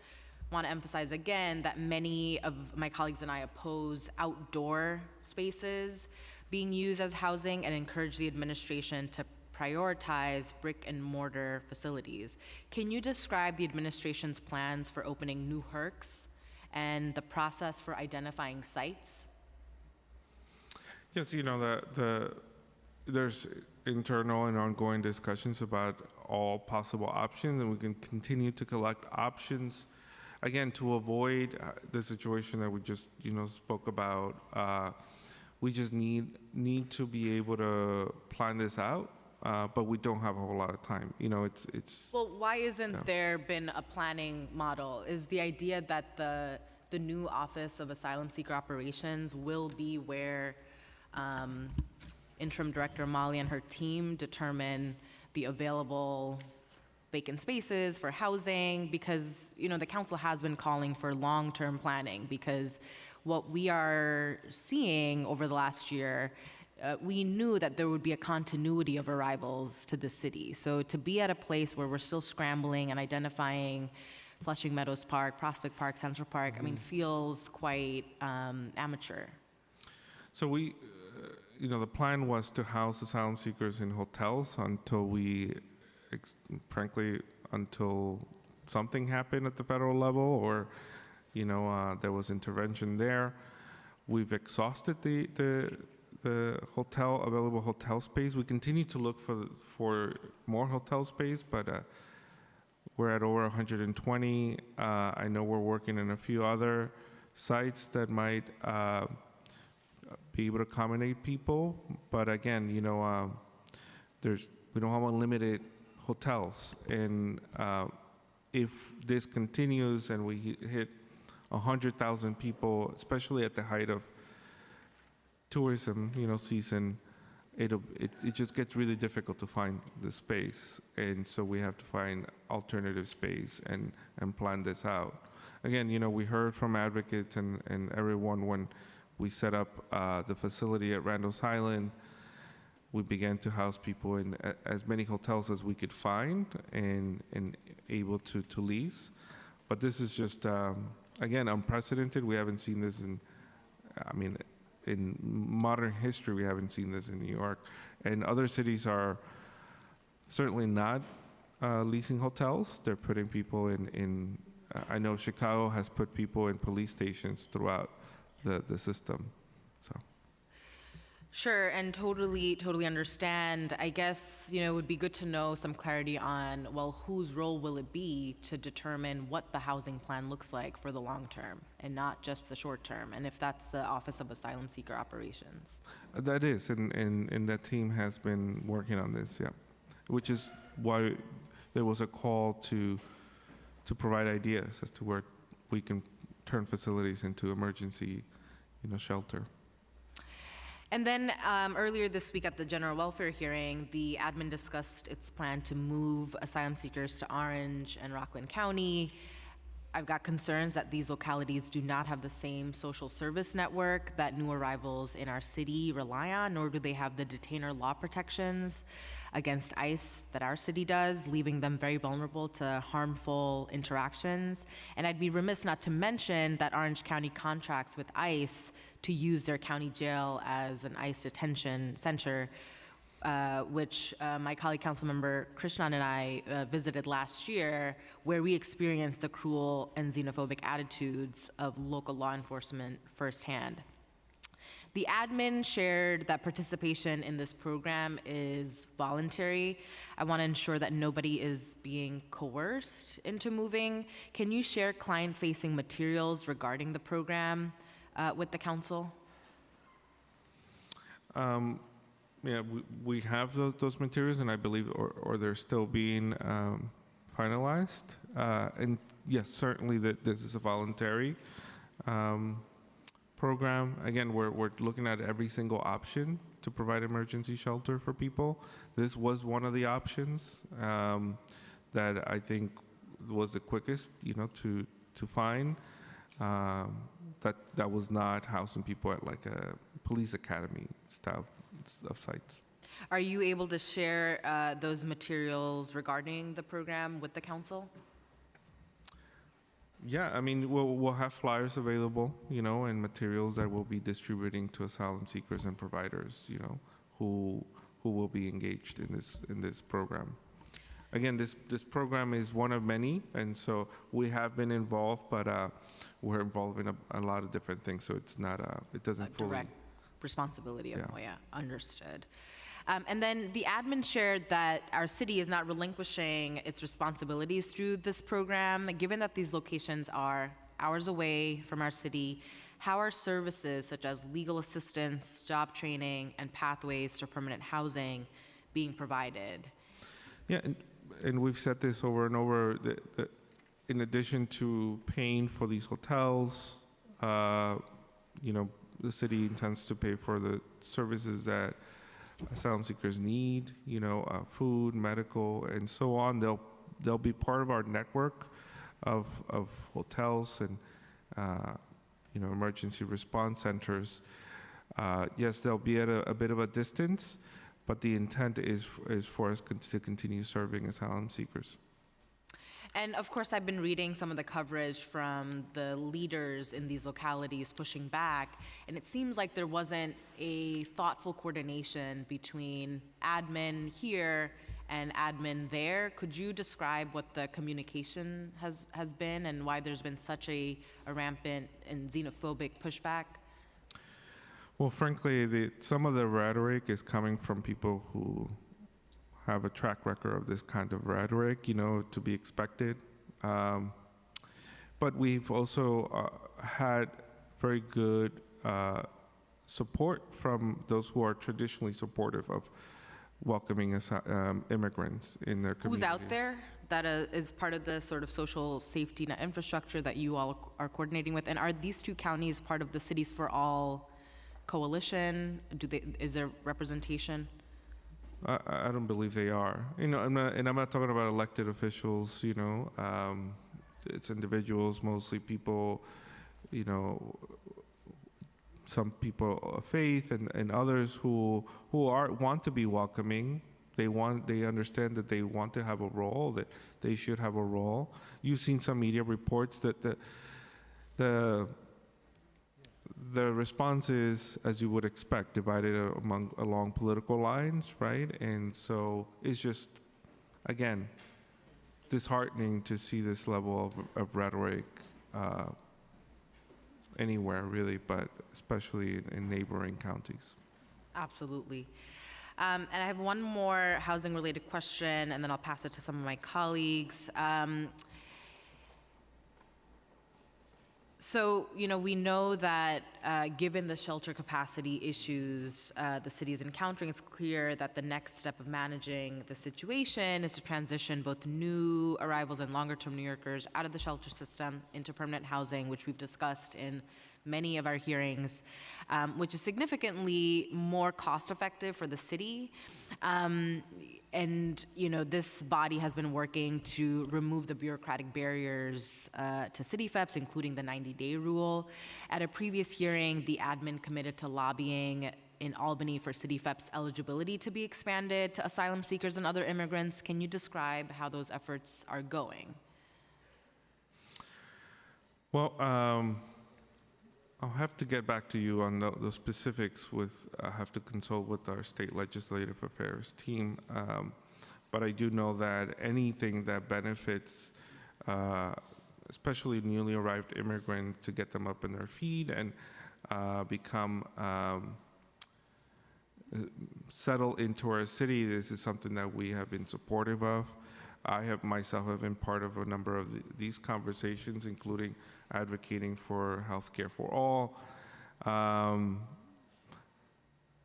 Want to emphasize again that many of my colleagues and I oppose outdoor spaces being used as housing and encourage the administration to prioritize brick and mortar facilities. Can you describe the administration's plans for opening new HERCs and the process for identifying sites? Yes, there's internal and ongoing discussions about all possible options, and we can continue to collect options. Again, to avoid the situation that we just, spoke about, we just need to be able to plan this out, but we don't have a whole lot of time. It's. Well, why isn't there been a planning model? Is the idea that the new Office of Asylum Seeker Operations will be where Interim Director Molly and her team determine the available vacant spaces for housing? Because, the council has been calling for long-term planning, because what we are seeing over the last year, we knew that there would be a continuity of arrivals to the city. So to be at a place where we're still scrambling and identifying Flushing Meadows Park, Prospect Park, Central Park, feels quite amateur. So we, the plan was to house asylum seekers in hotels until frankly, until something happened at the federal level, or, there was intervention there. We've exhausted the available hotel space. We continue to look for more hotel space, but we're at over 120. I know we're working in a few other sites that might be able to accommodate people, but again, we don't have unlimited hotels, and if this continues and we hit 100,000 people, especially at the height of tourism, season, it just gets really difficult to find the space, and so we have to find alternative space and plan this out. Again, we heard from advocates and everyone when we set up the facility at Randall's Island. We began to house people in as many hotels as we could find and able to lease. But this is just, again, unprecedented. We haven't seen this in modern history, we haven't seen this in New York. And other cities are certainly not leasing hotels. They're putting people in I know Chicago has put people in police stations throughout the system. So. Sure, and totally understand. I guess, it would be good to know some clarity on, well, whose role will it be to determine what the housing plan looks like for the long term and not just the short term, and if that's the Office of Asylum Seeker Operations. That is, and that team has been working on this, yeah. Which is why there was a call to provide ideas as to where we can turn facilities into emergency, shelter. And then earlier this week at the general welfare hearing, the admin discussed its plan to move asylum seekers to Orange and Rockland County. I've got concerns that these localities do not have the same social service network that new arrivals in our city rely on, nor do they have the detainer law protections against ICE that our city does, leaving them very vulnerable to harmful interactions. And I'd be remiss not to mention that Orange County contracts with ICE to use their county jail as an ICE detention center, which my colleague Councilmember Krishnan and I visited last year, where we experienced the cruel and xenophobic attitudes of local law enforcement firsthand. The admin shared that participation in this program is voluntary. I want to ensure that nobody is being coerced into moving. Can you share client-facing materials regarding the program with the council? Yeah, we have those materials, and I believe, or they're still being finalized. And yes, certainly that this is a voluntary program. Again, we're looking at every single option to provide emergency shelter for people. This was one of the options that I think was the quickest, to find. That was not housing people at like a police academy style of sites. Are you able to share those materials regarding the program with the council? Yeah, I mean, we'll have flyers available, and materials that we'll be distributing to asylum seekers and providers, who will be engaged in this program. Again, this program is one of many, and so we have been involved, but we're involved in a lot of different things, so it's not it doesn't fully Direct responsibility of Yeah. Moya. Understood. And then the admin shared that our city is not relinquishing its responsibilities through this program. Given that these locations are hours away from our city, how are services such as legal assistance, job training, and pathways to permanent housing being provided? Yeah, and we've said this over and over, that in addition to paying for these hotels, the city intends to pay for the services that asylum seekers need, food, medical, and so on. They'll be part of our network of hotels and, emergency response centers. Yes, they'll be at a bit of a distance, but the intent is for us to continue serving asylum seekers. And of course, I've been reading some of the coverage from the leaders in these localities pushing back, and it seems like there wasn't a thoughtful coordination between admin here and admin there. Could you describe what the communication has been and why there's been such a rampant and xenophobic pushback? Well, frankly, some of the rhetoric is coming from people who have a track record of this kind of rhetoric, to be expected. But we've also had very good support from those who are traditionally supportive of welcoming immigrants in their community. Who's out there that is part of the sort of social safety net infrastructure that you all are coordinating with? And are these two counties part of the Cities for All coalition? Is there representation? I don't believe they are. I'm not talking about elected officials. It's individuals, mostly people. Some people of faith and others who want to be welcoming. They understand that they want to have a role. That they should have a role. You've seen some media reports that the response is, as you would expect, divided along political lines, right? And so it's just, again, disheartening to see this level of rhetoric anywhere, really, but especially in neighboring counties. Absolutely. And I have one more housing-related question, and then I'll pass it to some of my colleagues. So, we know that given the shelter capacity issues the city is encountering, it's clear that the next step of managing the situation is to transition both new arrivals and longer-term New Yorkers out of the shelter system into permanent housing, which we've discussed in many of our hearings, which is significantly more cost-effective for the city. And, this body has been working to remove the bureaucratic barriers to city FEPs, including the 90-day rule. At a previous hearing, the admin committed to lobbying in Albany for city FEPs eligibility to be expanded to asylum seekers and other immigrants. Can you describe how those efforts are going? Well, I'll have to get back to you on the specifics I have to consult with our state legislative affairs team. But I do know that anything that benefits, especially newly arrived immigrants, to get them up in their feet and become settle into our city, this is something that we have been supportive of. I myself have been part of a number of these conversations, including advocating for healthcare for all.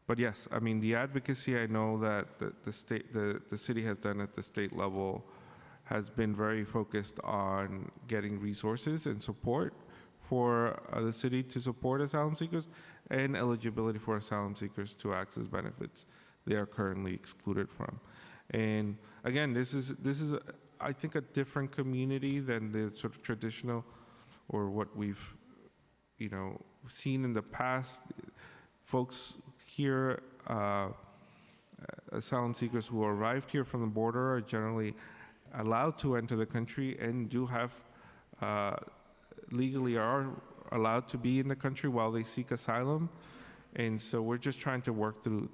But yes, I mean, the advocacy I know that the city has done at the state level has been very focused on getting resources and support for the city to support asylum seekers and eligibility for asylum seekers to access benefits they are currently excluded from. And again, this is I think a different community than the sort of traditional or what we've seen in the past. Folks here, asylum seekers who arrived here from the border are generally allowed to enter the country and do have legally are allowed to be in the country while they seek asylum. And so we're just trying to work through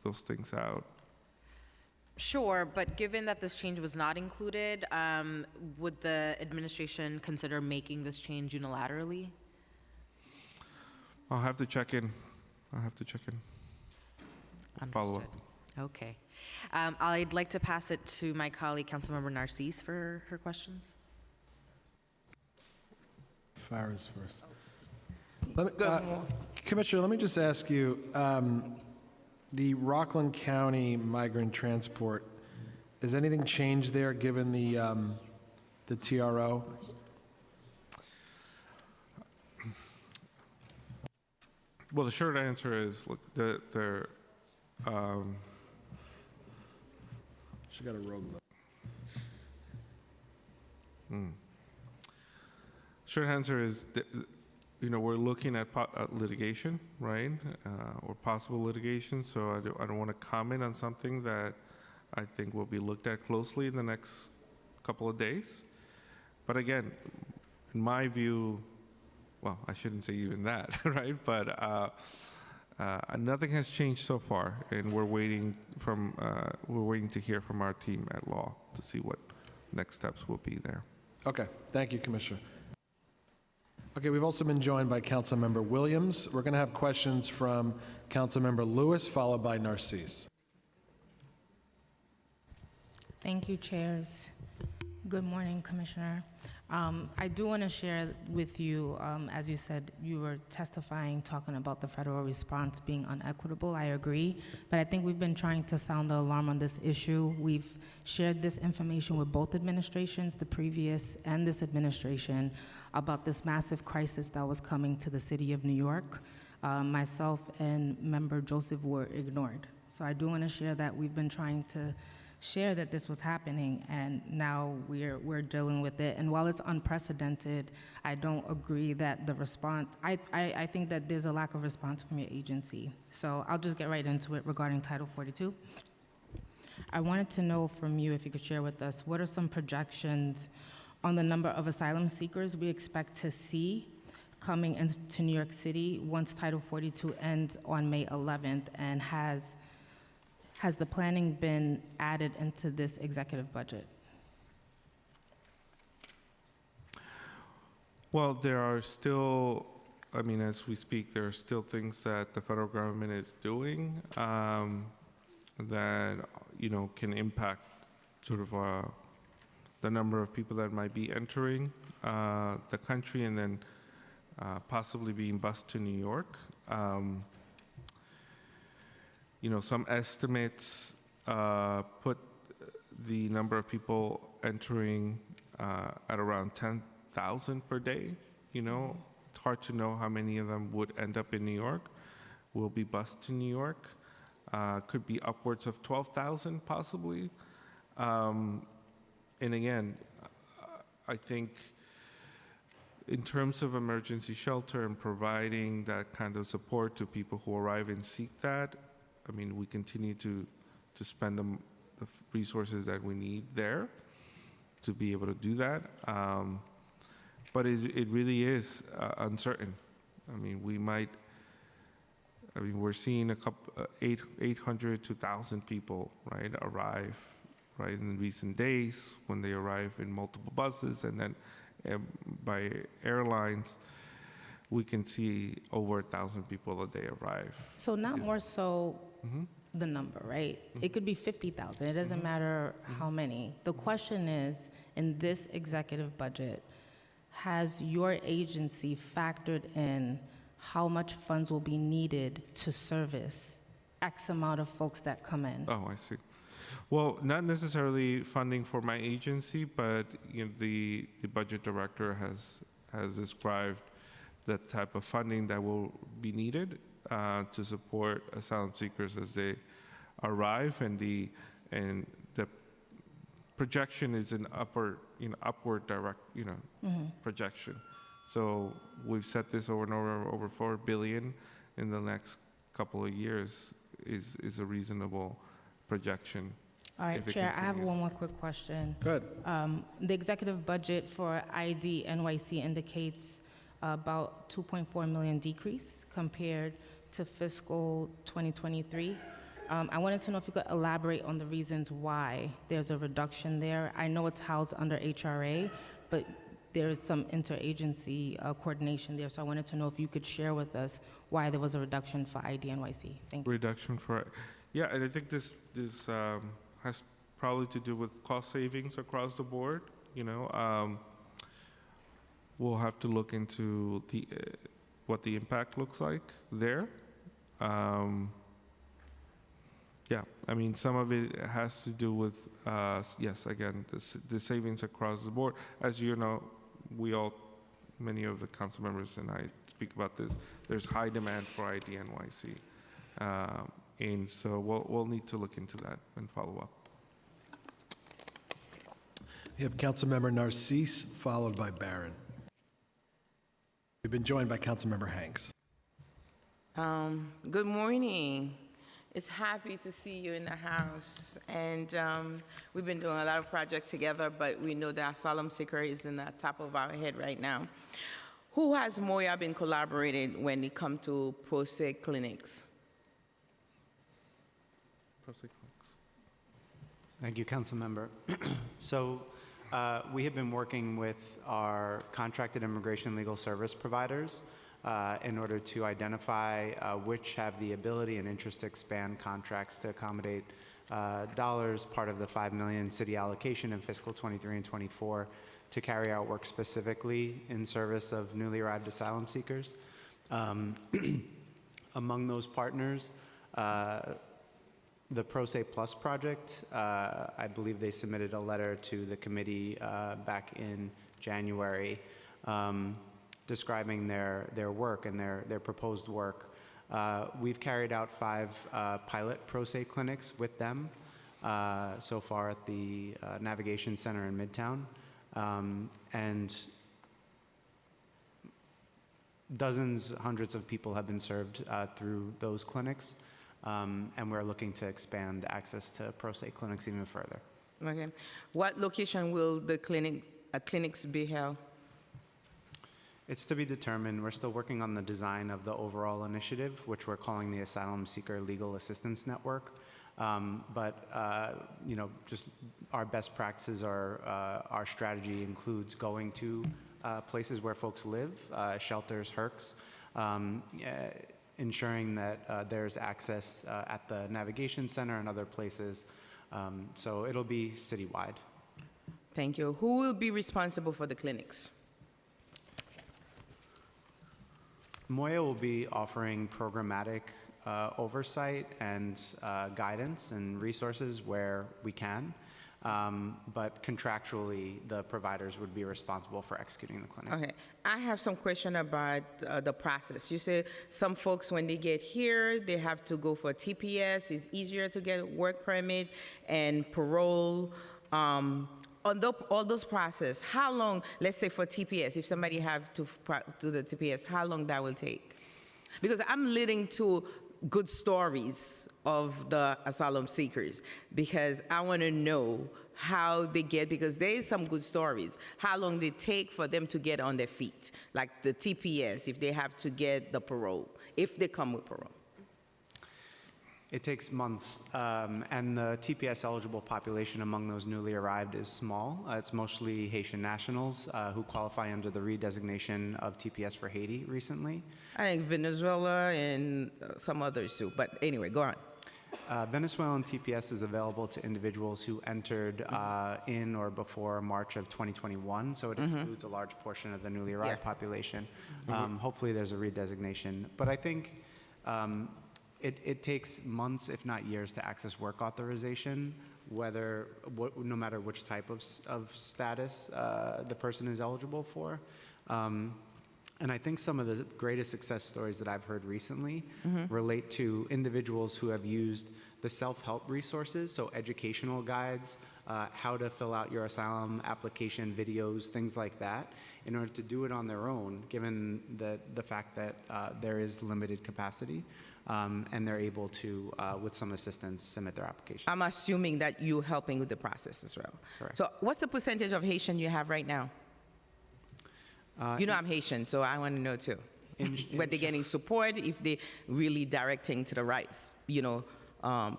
those things out. Sure, but given that this change was not included, would the administration consider making this change unilaterally? I'll have to check in. Follow up. Understood. Okay. I'd like to pass it to my colleague, Councilmember Narcisse, for her questions. Farah's first. Commissioner, let me just ask you, the Rockland County migrant transport, has anything changed there given the TRO? Well, the short answer is, look, She got a rogue. Short answer is, we're looking at litigation, right, or possible litigation. So I don't want to comment on something that I think will be looked at closely in the next couple of days. But again, in my view, well, I shouldn't say even that, right? But nothing has changed so far, and we're waiting to hear from our team at law to see what next steps will be there. Okay, thank you, Commissioner. Okay, we've also been joined by Councilmember Williams. We're going to have questions from Councilmember Lewis, followed by Narcisse. Thank you, chairs. Good morning, Commissioner. I do want to share with you, as you said, you were testifying, talking about the federal response being unequitable. I agree, but I think we've been trying to sound the alarm on this issue. We've shared this information with both administrations, the previous and this administration, about this massive crisis that was coming to the city of New York. Myself and member Joseph were ignored. So I do want to share that we've been trying to share that this was happening, and now we're dealing with it. And while it's unprecedented, I don't agree that the response, I think that there's a lack of response from your agency. So I'll just get right into it regarding Title 42. I wanted to know from you, if you could share with us, what are some projections on the number of asylum seekers we expect to see coming into New York City once Title 42 ends on May 11th, and has the planning been added into this executive budget? Well, there are still, I mean, as we speak, there are still things that the federal government is doing that, you know, can impact sort of the number of people that might be entering the country and then possibly being bused to New York. You know, some estimates put the number of people entering at around 10,000 per day. You know, it's hard to know how many of them would end up in New York, will be bused to New York. Could be upwards of 12,000 possibly. And again, I think in terms of emergency shelter and providing that kind of support to people who arrive and seek that, I mean, we continue to spend the resources that we need there to be able to do that. But it really is uncertain. I mean, we're seeing a couple, 800 to 1,000 people, right, arrive, right, in recent days when they arrive in multiple buses, and then by airlines, we can see over 1,000 people a day arrive. So not more so the number, right? It could be 50,000. It doesn't matter how many. The question is, in this executive budget, has your agency factored in how much funds will be needed to service X amount of folks that come in? Oh, I see. Well, not necessarily funding for my agency, but you know, the budget director has described the type of funding that will be needed to support asylum seekers as they arrive, and the projection is an upward direct projection. So we've set this over and over $4 billion in the next couple of years is a reasonable projection. All right, if it Chair, I have continues. one more quick question. Good. The executive budget for ID NYC indicates about 2.4 million decrease compared to fiscal 2023. I wanted to know if you could elaborate on the reasons why there's a reduction there. I know it's housed under HRA, but there's some interagency coordination there, so I wanted to know if you could share with us why there was a reduction for ID NYC. Thank you. Reduction for, yeah, and I think this has probably to do with cost savings across the board. You know, we'll have to look into the what the impact looks like there. Yeah, I mean, some of it has to do with, yes, again, the savings across the board. As you know, many of the council members and I speak about this, there's high demand for ID NYC. And so we'll need to look into that and follow up. We have Councilmember Narcisse, followed by Barron. We've been joined by Councilmember Hanks. Good morning. It's happy to see you in the House. And we've been doing a lot of projects together, but we know that asylum seeker is in the top of our head right now. Who has Moya been collaborating when it comes to prostate clinics? Thank you, Councilmember. So we have been working with our contracted immigration legal service providers in order to identify which have the ability and interest to expand contracts to accommodate dollars, part of the $5 million city allocation in fiscal 23 and 24, to carry out work specifically in service of newly arrived asylum seekers. Among those partners, the ProSe Plus project, I believe they submitted a letter to the committee back in January describing their work and their proposed work. We've carried out 5 pilot ProSe clinics with them so far at the Navigation Center in Midtown. And dozens, hundreds of people have been served through those clinics. And we're looking to expand access to ProSe clinics even further. Okay. What location will the clinics be held? It's to be determined. We're still working on the design of the overall initiative, which we're calling the Asylum Seeker Legal Assistance Network. You know, just our best practices are our strategy includes going to places where folks live, shelters, HERCs, ensuring that there's access at the navigation center and other places. So it'll be citywide. Thank you. Who will be responsible for the clinics? Moya will be offering programmatic oversight and guidance and resources where we can, but contractually, the providers would be responsible for executing the clinic. Okay, I have some question about the process. You say some folks, when they get here, they have to go for TPS. It's easier to get work permit and parole. All those process, how long, let's say for TPS, if somebody have to do the TPS, how long that will take? Because I'm leading to good stories of the asylum seekers, because I want to know how they get, because there is some good stories, how long they take for them to get on their feet, like the TPS, if they have to get the parole, if they come with parole. It takes months, and the TPS eligible population among those newly arrived is small. It's mostly Haitian nationals who qualify under the redesignation of TPS for Haiti recently. I think Venezuela and some others too, but anyway, go on. Venezuelan TPS is available to individuals who entered in or before March of 2021, so it excludes a large portion of the newly arrived population. Hopefully there's a redesignation, but I think it takes months, if not years, to access work authorization, no matter which type of status the person is eligible for. And I think some of the greatest success stories that I've heard recently relate to individuals who have used the self-help resources, so educational guides, how to fill out your asylum application, videos, things like that, in order to do it on their own, given the fact that there is limited capacity. And they're able to, with some assistance, submit their application. I'm assuming that you're helping with the process as well. Correct. So what's the percentage of Haitian you have right now? You know I'm Haitian, so I want to know too. Whether they're getting support, if they're really directing to the right,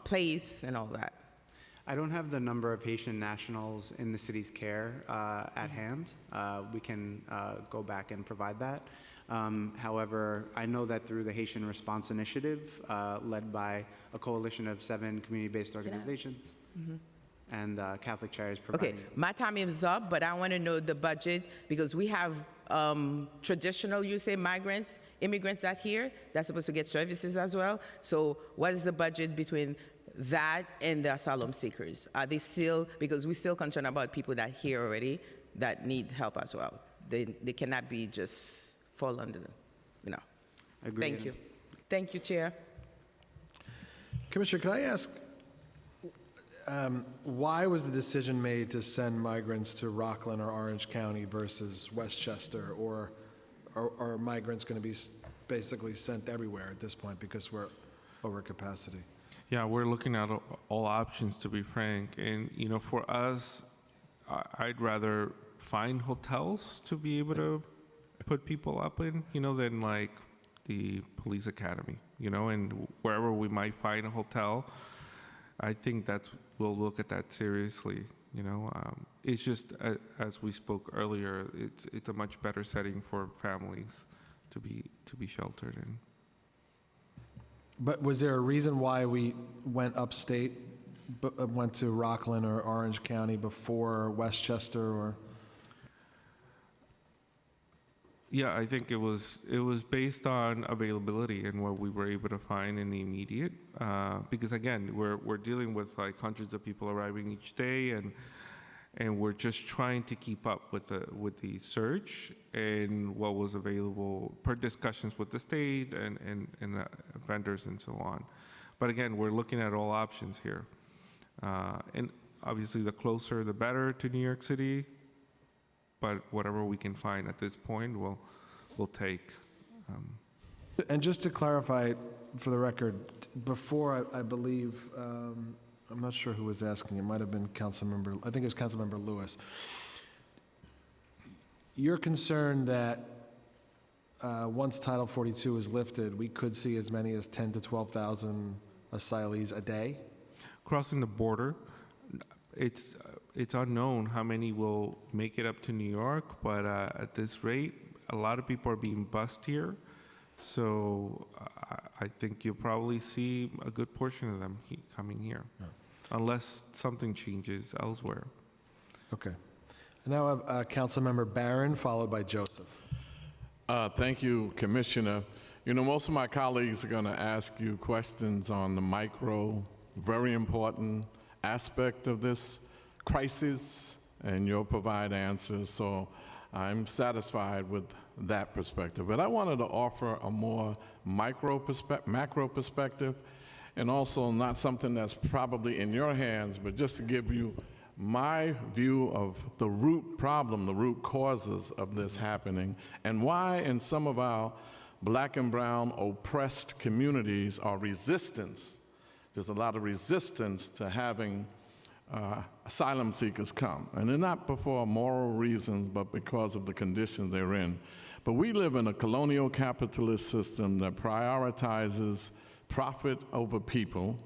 place and all that. I don't have the number of Haitian nationals in the city's care at hand. We can go back and provide that. However, I know that through the Haitian Response Initiative, led by a coalition of 7 community-based organizations, and Catholic Charities providing. Okay, my time is up, but I want to know the budget, because we have traditional, you say, migrants, immigrants that here, that's supposed to get services as well. So what is the budget between that and the asylum seekers? Are they still, because we're still concerned about people that here already that need help as well. They cannot be just fall under the, Agreed. Thank you. Thank you, Chair. Commissioner, could I ask, why was the decision made to send migrants to Rockland or Orange County versus Westchester, or are migrants going to be basically sent everywhere at this point because we're over capacity? Yeah, we're looking at all options, to be frank. And, for us, I'd rather find hotels to be able to put people up in, than like the police academy, and wherever we might find a hotel, I think we'll look at that seriously. It's just, as we spoke earlier, it's a much better setting for families to be sheltered in. But was there a reason why we went upstate, went to Rockland or Orange County before Westchester or? Yeah, I think it was based on availability and what we were able to find in the immediate. Because again, we're dealing with like hundreds of people arriving each day, and we're just trying to keep up with the surge and what was available per discussions with the state and vendors and so on. But again, we're looking at all options here, and obviously the closer the better to New York City. But whatever we can find at this point, we'll take. And just to clarify, for the record, before I believe, I'm not sure who was asking. It might have been Councilmember. I think it was Councilmember Lewis. You're concerned that once Title 42 is lifted, we could see as many as 10 to 12,000 asylees a day? Crossing the border, it's unknown how many will make it up to New York, but at this rate, a lot of people are being bused here. So I think you'll probably see a good portion of them coming here, unless something changes elsewhere. Okay. I now have Councilmember Barron, followed by Joseph. Thank you, Commissioner. You know, most of my colleagues are going to ask you questions on the micro, very important aspect of this crisis, and you'll provide answers. So I'm satisfied with that perspective. But I wanted to offer a more macro perspective, and also not something that's probably in your hands, but just to give you my view of the root problem, the root causes of this happening, and why in some of our black and brown oppressed communities are resistance. There's a lot of resistance to having asylum seekers come. And they're not for moral reasons, but because of the conditions they're in. But we live in a colonial capitalist system that prioritizes profit over people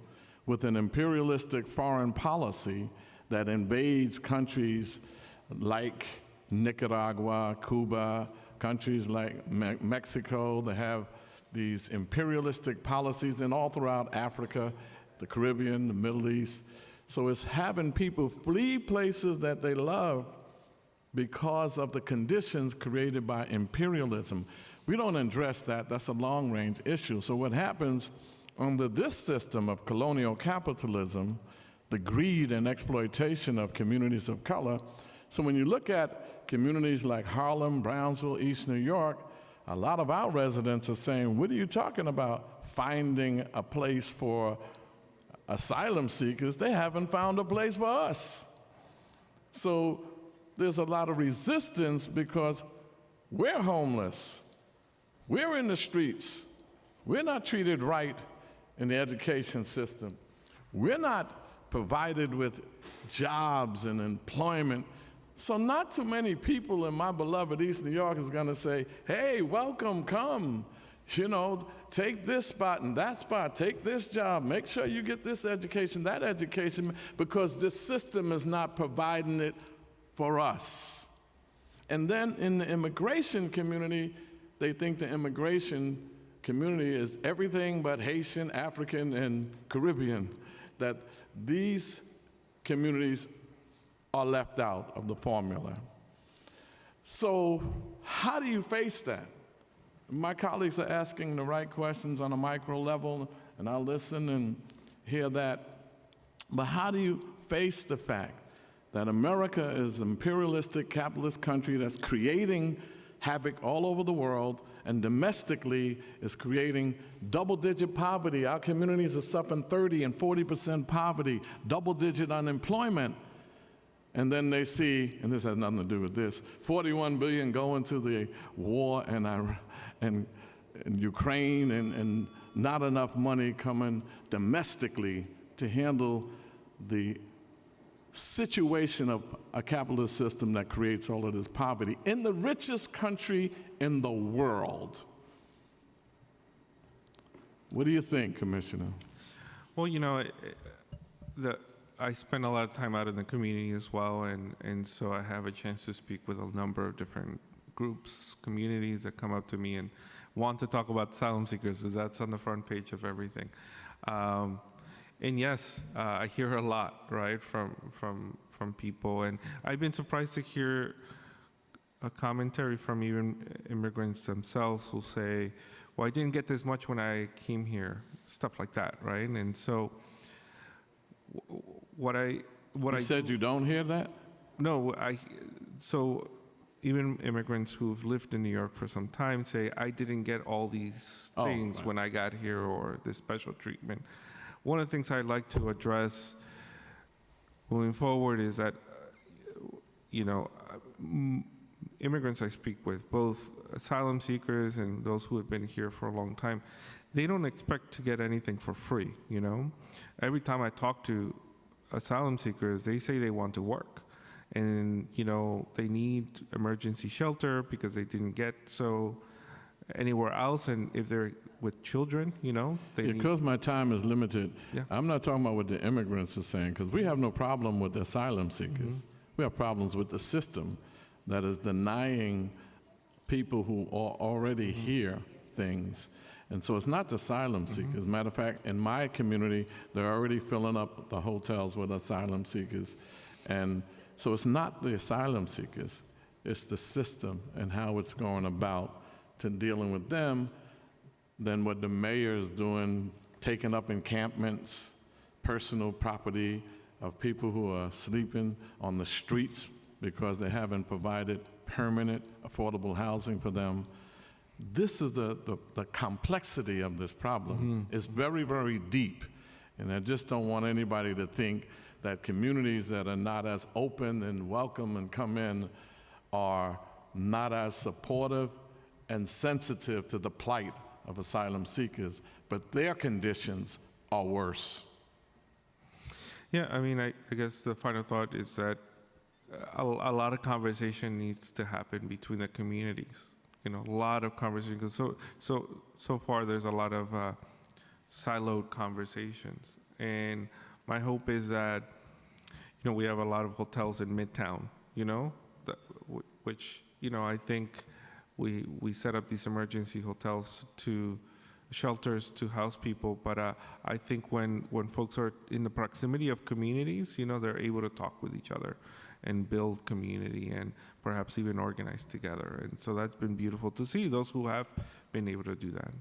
with an imperialistic foreign policy that invades countries like Nicaragua, Cuba, countries like Mexico. They have these imperialistic policies, and all throughout Africa, the Caribbean, the Middle East. So it's having people flee places that they love because of the conditions created by imperialism. We don't address that. That's a long-range issue. So what happens under this system of colonial capitalism, the greed and exploitation of communities of color. So when you look at communities like Harlem, Brownsville, East New York, a lot of our residents are saying, what are you talking about finding a place for asylum seekers? They haven't found a place for us. So there's a lot of resistance because we're homeless. We're in the streets. We're not treated right in the education system. We're not provided with jobs and employment. So not too many people in my beloved East New York is gonna say, hey, welcome, come. You know, take this spot and that spot, take this job, make sure you get this education, that education, because this system is not providing it for us. And then in the immigration community, they think the immigration community is everything but Haitian, African, and Caribbean, that these communities are left out of the formula. So how do you face that? My colleagues are asking the right questions on a micro level, and I'll listen and hear that. But how do you face the fact that America is an imperialistic capitalist country that's creating havoc all over the world, and domestically is creating double-digit poverty? Our communities are suffering 30% and 40% poverty, double-digit unemployment. And then they see, and this has nothing to do with this, $41 billion going to the war in Ukraine, and not enough money coming domestically to handle the situation of a capitalist system that creates all of this poverty in the richest country in the world. What do you think, Commissioner? Well, you know, I spend a lot of time out in the community as well, and so I have a chance to speak with a number of different groups, communities that come up to me and want to talk about asylum seekers, because that's on the front page of everything. And yes, I hear a lot, right, from people, and I've been surprised to hear a commentary from even immigrants themselves who say, well, I didn't get this much when I came here, stuff like that, right? And so You said you don't hear that? No, so even immigrants who've lived in New York for some time say, I didn't get all these things right. when I got here, or this special treatment. One of the things I'd like to address moving forward is that, you know, immigrants I speak with, both asylum seekers and those who have been here for a long time, they don't expect to get anything for free, you know? Every time I talk to asylum seekers, they say they want to work. And, you know, they need emergency shelter because they didn't get so, anywhere else, and if they're with children, you know, they need. Because my time is limited, Yeah. I'm not talking about what the immigrants are saying, because we have no problem with asylum seekers. We have problems with the system that is denying people who are already here things. And so it's not the asylum seekers. Matter of fact, in my community, they're already filling up the hotels with asylum seekers. And so it's not the asylum seekers, it's the system and how it's going about to dealing with them than what the mayor is doing, taking up encampments, personal property of people who are sleeping on the streets because they haven't provided permanent, affordable housing for them. This is the complexity of this problem. It's very, very deep. And I just don't want anybody to think that communities that are not as open and welcome and come in are not as supportive and sensitive to the plight of asylum seekers, but their conditions are worse. Yeah, I mean, I guess the final thought is that a lot of conversation needs to happen between the communities. You know, a lot of conversation, because so far there's a lot of siloed conversations. And my hope is that, you know, we have a lot of hotels in Midtown, you know, which, you know, I think we set up these emergency hotels to shelters to house people, but I think when folks are in the proximity of communities, you know, they're able to talk with each other and build community and perhaps even organize together. And so that's been beautiful to see, those who have been able to do that.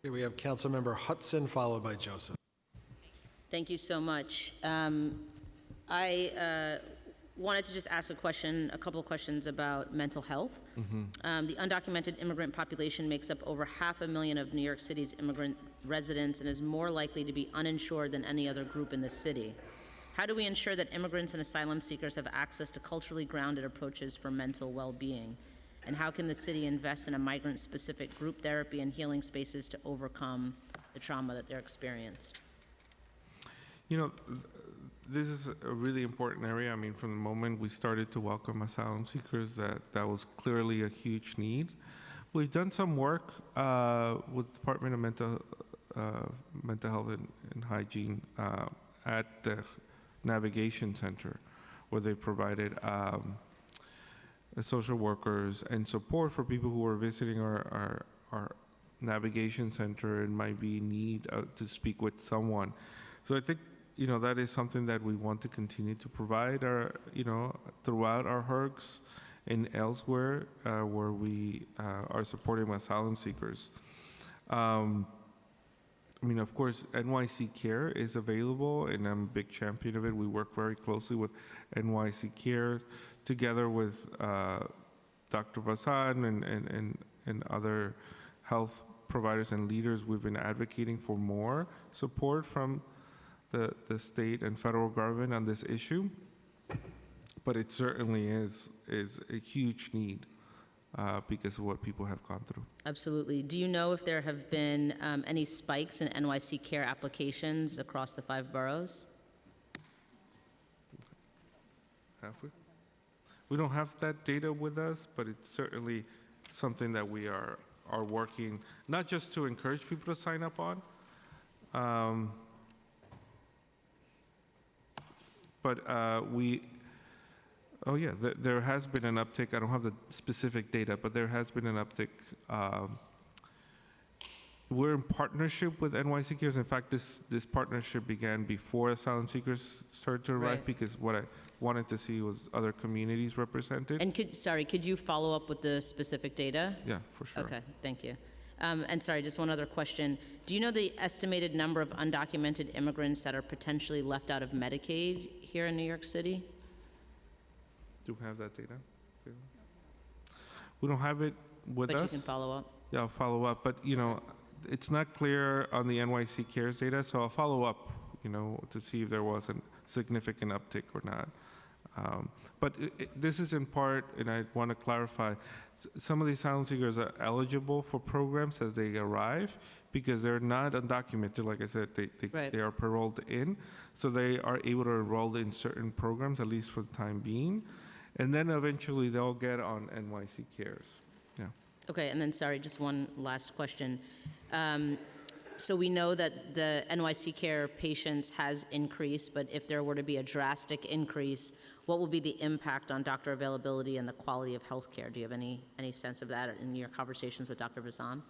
Here we have Councilmember Hudson, followed by Joseph. Thank you so much. I wanted to just ask a couple of questions about mental health. The undocumented immigrant population makes up over 500,000 of New York City's immigrant residents and is more likely to be uninsured than any other group in the city. How do we ensure that immigrants and asylum seekers have access to culturally grounded approaches for mental well-being? And how can the city invest in a migrant-specific group therapy and healing spaces to overcome the trauma that they're experienced? You know, this is a really important area. I mean, from the moment we started to welcome asylum seekers, that was clearly a huge need. We've done some work with Department of Mental Health and Hygiene at the Navigation Center, where they provided social workers and support for people who are visiting our Navigation Center and might be in need to speak with someone. So I think, you know, that is something that we want to continue to provide throughout our HERGs and elsewhere where we are supporting asylum seekers. I mean, of course, NYC Care is available, and I'm a big champion of it. We work very closely with NYC Care, together with Dr. Vasan and other health providers and leaders. We've been advocating for more support from the state and federal government on this issue, but it certainly is a huge need because of what people have gone through. Absolutely. Do you know if there have been any spikes in NYC Care applications across the 5 boroughs? Have we? We don't have that data with us, but it's certainly something that we are working, not just to encourage people to sign up on, but there has been an uptick. I don't have the specific data, but there has been an uptick. We're in partnership with NYC Cares. In fact, this partnership began before asylum seekers started to arrive, Right. because what I wanted to see was other communities represented. And could you follow up with the specific data? Yeah, for sure. Okay, thank you. And sorry, just one other question. Do you know the estimated number of undocumented immigrants that are potentially left out of Medicaid here in New York City? Do we have that data? We don't have it with us. But you can follow up? Yeah, I'll follow up. But, you know, it's not clear on the NYC Cares data, so I'll follow up, you know, to see if there was a significant uptick or not. But this is in part, and I want to clarify, some of these asylum seekers are eligible for programs as they arrive because they're not undocumented. Like I said, Right. they are paroled in, so they are able to enroll in certain programs, at least for the time being. And then eventually they'll get on NYC Cares. Yeah. Okay, and then, sorry, just one last question. So we know that the NYC Care patients has increased, but if there were to be a drastic increase, what will be the impact on doctor availability and the quality of health care? Do you have any sense of that in your conversations with Dr. Bazan?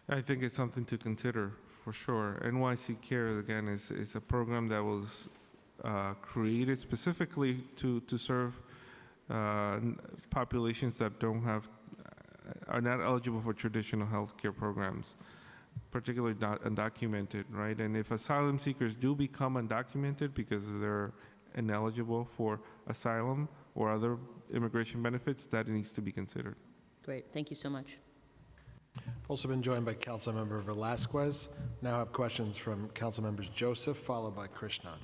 I think it's something to consider for sure. NYC Care, again, is a program that was created specifically to serve populations that are not eligible for traditional healthcare programs, particularly undocumented, right? And if asylum seekers do become undocumented because they're ineligible for asylum or other immigration benefits, that needs to be considered. Great, thank you so much. Also been joined by Councilmember Velasquez. Now have questions from Councilmembers Joseph, followed by Krishnan.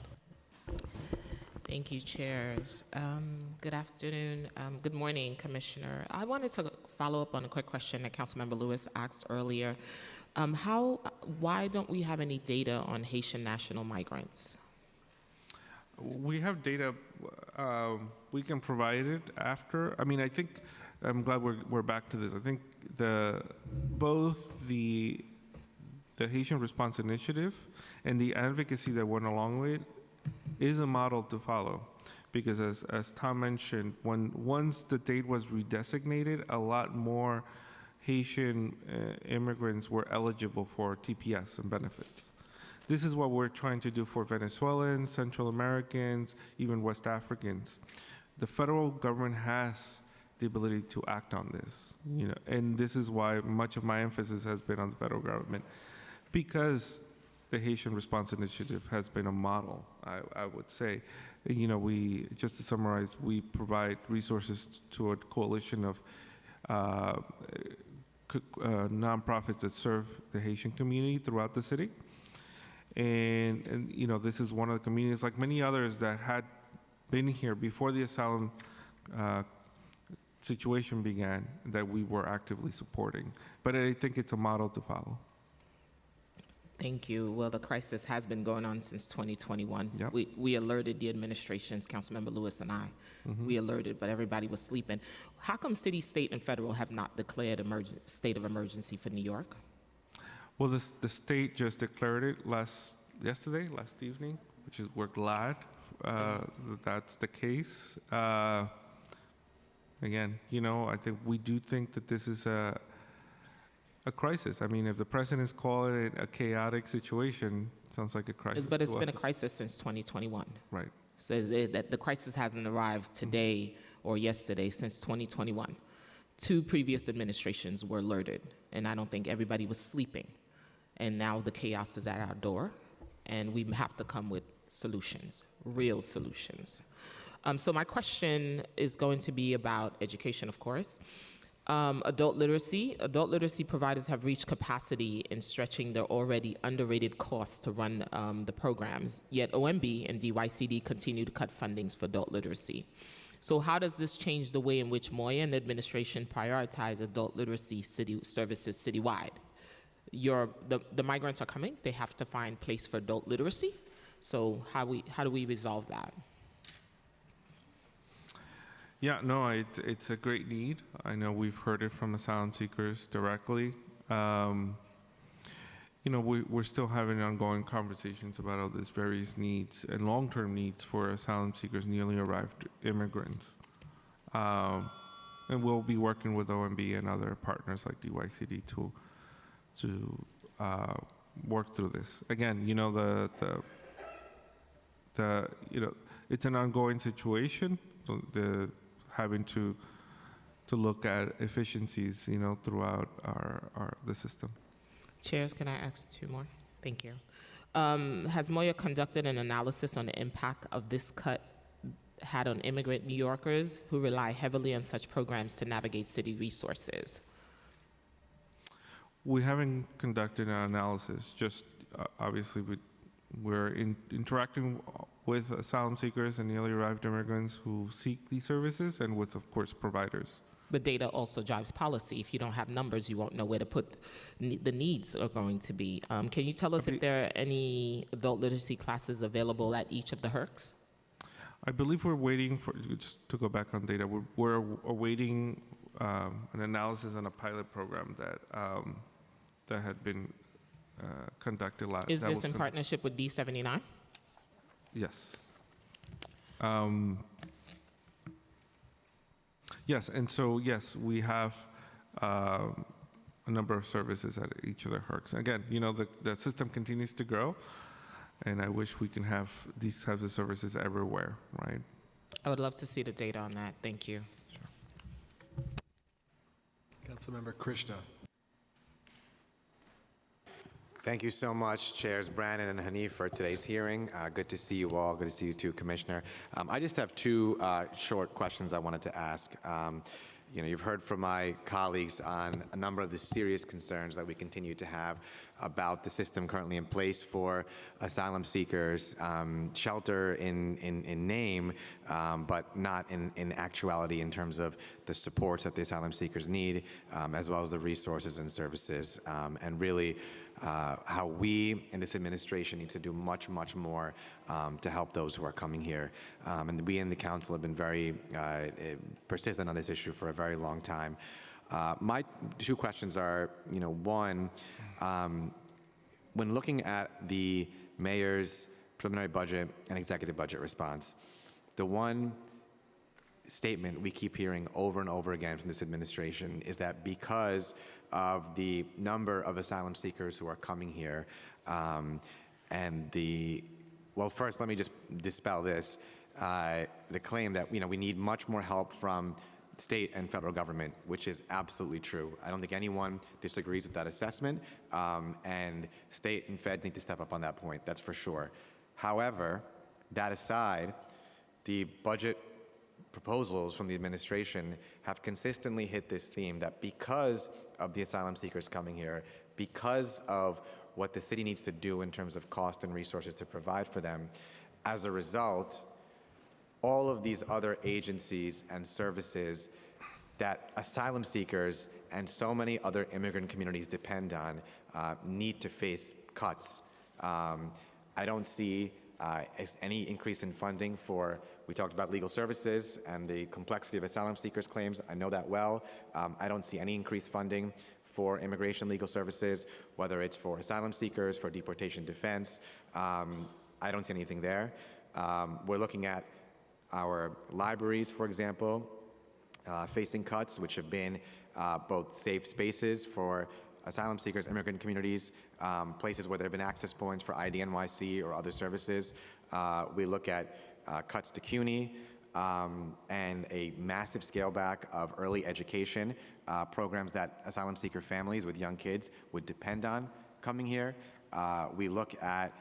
Thank you, chairs. Good afternoon. Good morning, Commissioner. I wanted to follow up on a quick question that Councilmember Lewis asked earlier. Why don't we have any data on Haitian national migrants? We have data. We can provide it after. I mean, I think I'm glad we're back to this. I think both the Haitian Response Initiative and the advocacy that went along with it is a model to follow, because as Tom mentioned, once the date was redesignated, a lot more Haitian immigrants were eligible for TPS and benefits. This is what we're trying to do for Venezuelans, Central Americans, even West Africans. The federal government has the ability to act on this, and this is why much of my emphasis has been on the federal government, because the Haitian Response Initiative has been a model, I would say. Just to summarize, we provide resources to a coalition of nonprofits that serve the Haitian community throughout the city. And this is one of the communities, like many others, that had been here before the asylum situation began, that we were actively supporting. But I think it's a model to follow. Thank you. Well, the crisis has been going on since 2021. Yep. We alerted the administrations, Councilmember Lewis and I. We alerted, but everybody was sleeping. How come city, state, and federal have not declared state of emergency for New York? Well, the state just declared it last evening, we're glad that's the case. Again, I think we do think that this is a crisis. I mean, if the president's calling it a chaotic situation, it sounds like a crisis. But it's been a crisis since 2021. Right. Says that the crisis hasn't arrived today or yesterday, since 2021. 2 previous administrations were alerted, and I don't think everybody was sleeping. And now the chaos is at our door, and we have to come with solutions, real solutions. So my question is going to be about education, of course. Adult literacy providers have reached capacity in stretching their already underrated costs to run the programs, yet OMB and DYCD continue to cut fundings for adult literacy. So how does this change the way in which Moya and the administration prioritize adult literacy services citywide? The migrants are coming, they have to find place for adult literacy. So how do we resolve that? Yeah, no, it's a great need. I know we've heard it from asylum seekers directly. We're still having ongoing conversations about all these various needs and long-term needs for asylum seekers, newly arrived immigrants. And we'll be working with OMB and other partners like DYCD to work through this. Again, it's an ongoing situation. Having to look at efficiencies, throughout the system. Chairs, can I ask 2 more? Thank you. Has Moya conducted an analysis on the impact of this cut had on immigrant New Yorkers who rely heavily on such programs to navigate city resources? We haven't conducted an analysis, just obviously we're interacting with asylum seekers and newly arrived immigrants who seek these services, and with, of course, providers. But data also drives policy. If you don't have numbers, you won't know where to put the needs are going to be. Can you tell us if there are any adult literacy classes available at each of the HERCs? I believe we're waiting for, just to go back on data, we're awaiting an analysis on a pilot program that had been conducted last. Is this in partnership with D79? Yes. Yes, and so yes, we have a number of services at each of the HERCs. Again, the system continues to grow, and I wish we can have these types of services everywhere, right? I would love to see the data on that. Thank you. Councilmember Krishna. Thank you so much, Chairs Brannon and Hanif, for today's hearing. Good to see you all. Good to see you too, Commissioner. I just have two short questions I wanted to ask. You've heard from my colleagues on a number of the serious concerns that we continue to have about the system currently in place for asylum seekers, shelter in name, but not in actuality in terms of the supports that the asylum seekers need, as well as the resources and services, and really how we in this administration need to do much, much more to help those who are coming here. And we in the council have been very persistent on this issue for a very long time. My two questions are, one, when looking at the mayor's preliminary budget and executive budget response, the one statement we keep hearing over and over again from this administration is that because of the number of asylum seekers who are coming here, well, first let me just dispel this, the claim that we need much more help from state and federal government, which is absolutely true. I don't think anyone disagrees with that assessment, and state and feds need to step up on that point, that's for sure. However, that aside, the budget proposals from the administration have consistently hit this theme that because of the asylum seekers coming here, because of what the city needs to do in terms of cost and resources to provide for them, as a result, all of these other agencies and services that asylum seekers and so many other immigrant communities depend on need to face cuts. I don't see any increase in funding for, we talked about legal services and the complexity of asylum seekers' claims. I know that well. I don't see any increased funding for immigration legal services, whether it's for asylum seekers, for deportation defense. I don't see anything there. We're looking at our libraries, for example, facing cuts, which have been both safe spaces for asylum seekers, immigrant communities, places where there have been access points for IDNYC or other services. We look at cuts to CUNY and a massive scale back of early education programs that asylum seeker families with young kids would depend on coming here. We look at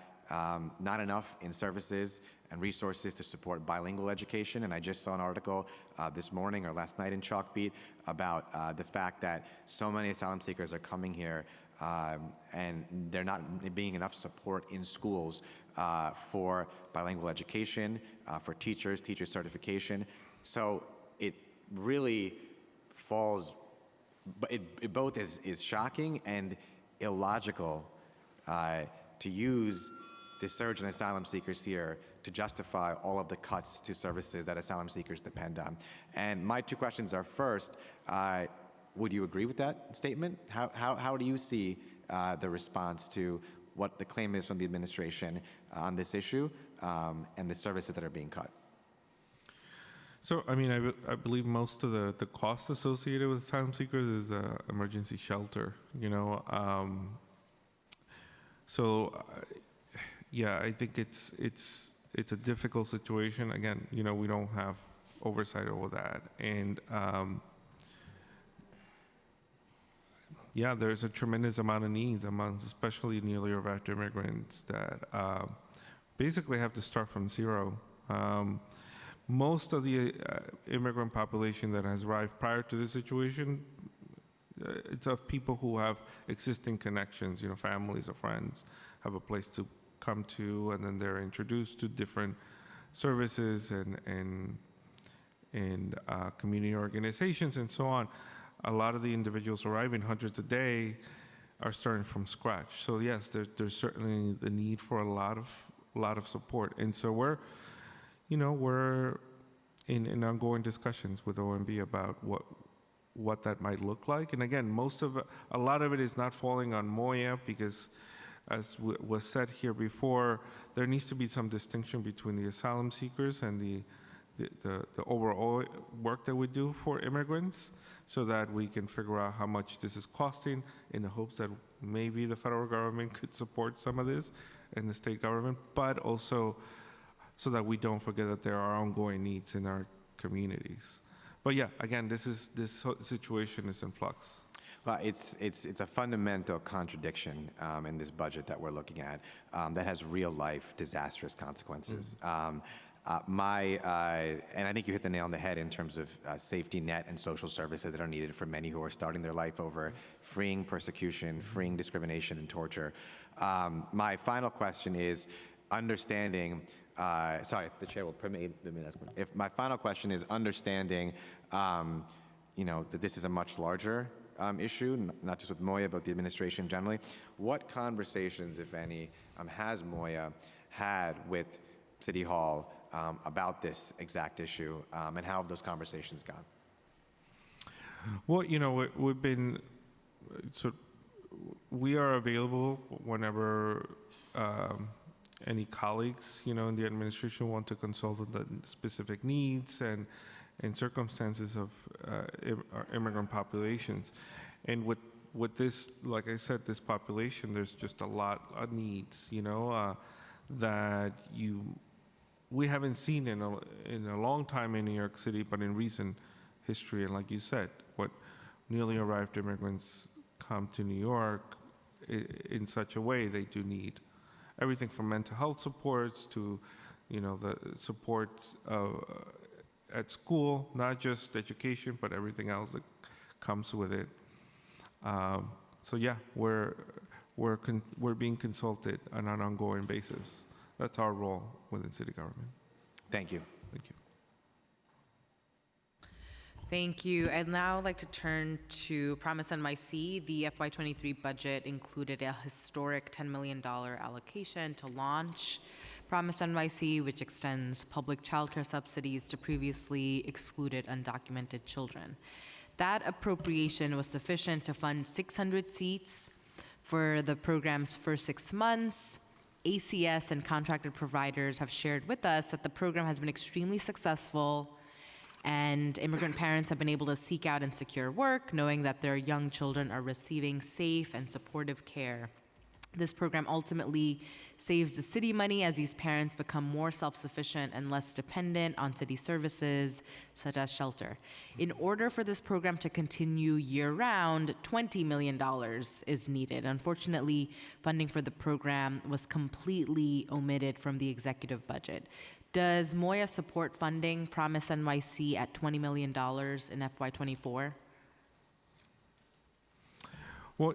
not enough in services and resources to support bilingual education. And I just saw an article this morning or last night in Chalkbeat about the fact that so many asylum seekers are coming here and there not being enough support in schools for bilingual education, for teachers, teacher certification. So it really falls, it both is shocking and illogical to use the surge in asylum seekers here to justify all of the cuts to services that asylum seekers depend on. And my two questions are, first, would you agree with that statement? How do you see the response to what the claim is from the administration on this issue and the services that are being cut? So, I mean, I believe most of the cost associated with asylum seekers is emergency shelter, yeah, I think it's a difficult situation. Again, we don't have oversight over that. And yeah, there's a tremendous amount of needs amongst especially newly arrived immigrants that basically have to start from zero. Most of the immigrant population that has arrived prior to this situation, it's of people who have existing connections, families or friends, have a place to come to, and then they're introduced to different services and community organizations and so on. A lot of the individuals arriving, hundreds a day, are starting from scratch. So yes, there's certainly the need for a lot of support, and so we're in ongoing discussions with OMB about what that might look like. And again, a lot of it is not falling on Moya because, as was said here before, there needs to be some distinction between the asylum seekers and the overall work that we do for immigrants, so that we can figure out how much this is costing, in the hopes that maybe the federal government could support some of this and the state government, but also so that we don't forget that there are ongoing needs in our communities. But yeah, again, this situation is in flux. Well, it's a fundamental contradiction in this budget that we're looking at that has real-life disastrous consequences. And I think you hit the nail on the head in terms of safety net and social services that are needed for many who are starting their life over, freeing persecution, freeing discrimination and torture. My final question is understanding. Sorry, the chair will permit me to ask one. If my final question is understanding, that this is a much larger issue, not just with Moya, but the administration generally. What conversations, if any, has Moya had with City Hall about this exact issue, and how have those conversations gone? Well, we've been we are available whenever any colleagues, in the administration want to consult on the specific needs and circumstances of our immigrant populations. And with this, like I said, this population, there's just a lot of needs, that we haven't seen in a long time in New York City, but in recent history. And like you said, what newly arrived immigrants come to New York in such a way, they do need everything from mental health supports to, the supports at school, not just education, but everything else that comes with it. So yeah, we're being consulted on an ongoing basis. That's our role within city government. Thank you. Thank you. Thank you. I'd now like to turn to Promise NYC. The FY23 budget included a historic $10 million allocation to launch Promise NYC, which extends public childcare subsidies to previously excluded undocumented children. That appropriation was sufficient to fund 600 seats for the program's first 6 months. ACS and contracted providers have shared with us that the program has been extremely successful, and immigrant parents have been able to seek out and secure work, knowing that their young children are receiving safe and supportive care. This program ultimately saves the city money as these parents become more self-sufficient and less dependent on city services, such as shelter. In order for this program to continue year-round, $20 million is needed. Unfortunately, funding for the program was completely omitted from the executive budget. Does Moya support funding Promise NYC at $20 million in FY24? Well,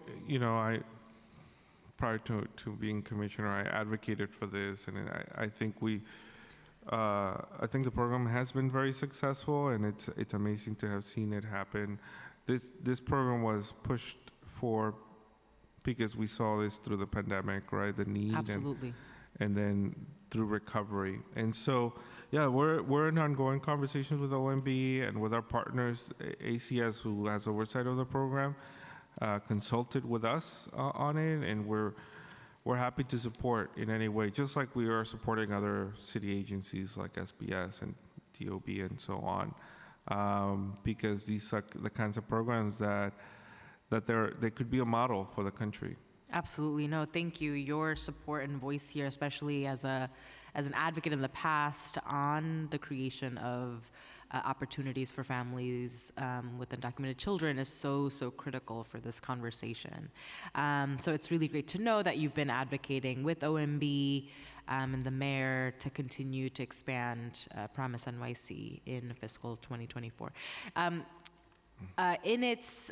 prior to being commissioner, I advocated for this, and I think I think the program has been very successful, and it's amazing to have seen it happen. This program was pushed for because we saw this through the pandemic, right? The need. Absolutely. And then through recovery. And so, yeah, we're in ongoing conversations with OMB and with our partners, ACS, who has oversight of the program, consulted with us on it, and we're happy to support in any way, just like we are supporting other city agencies like SBS and DOB and so on, because these are the kinds of programs that they could be a model for the country. Absolutely. No, thank you. Your support and voice here, especially as an advocate in the past on the creation of opportunities for families with undocumented children, is so critical for this conversation. So it's really great to know that you've been advocating with OMB and the mayor to continue to expand Promise NYC in fiscal 2024. In its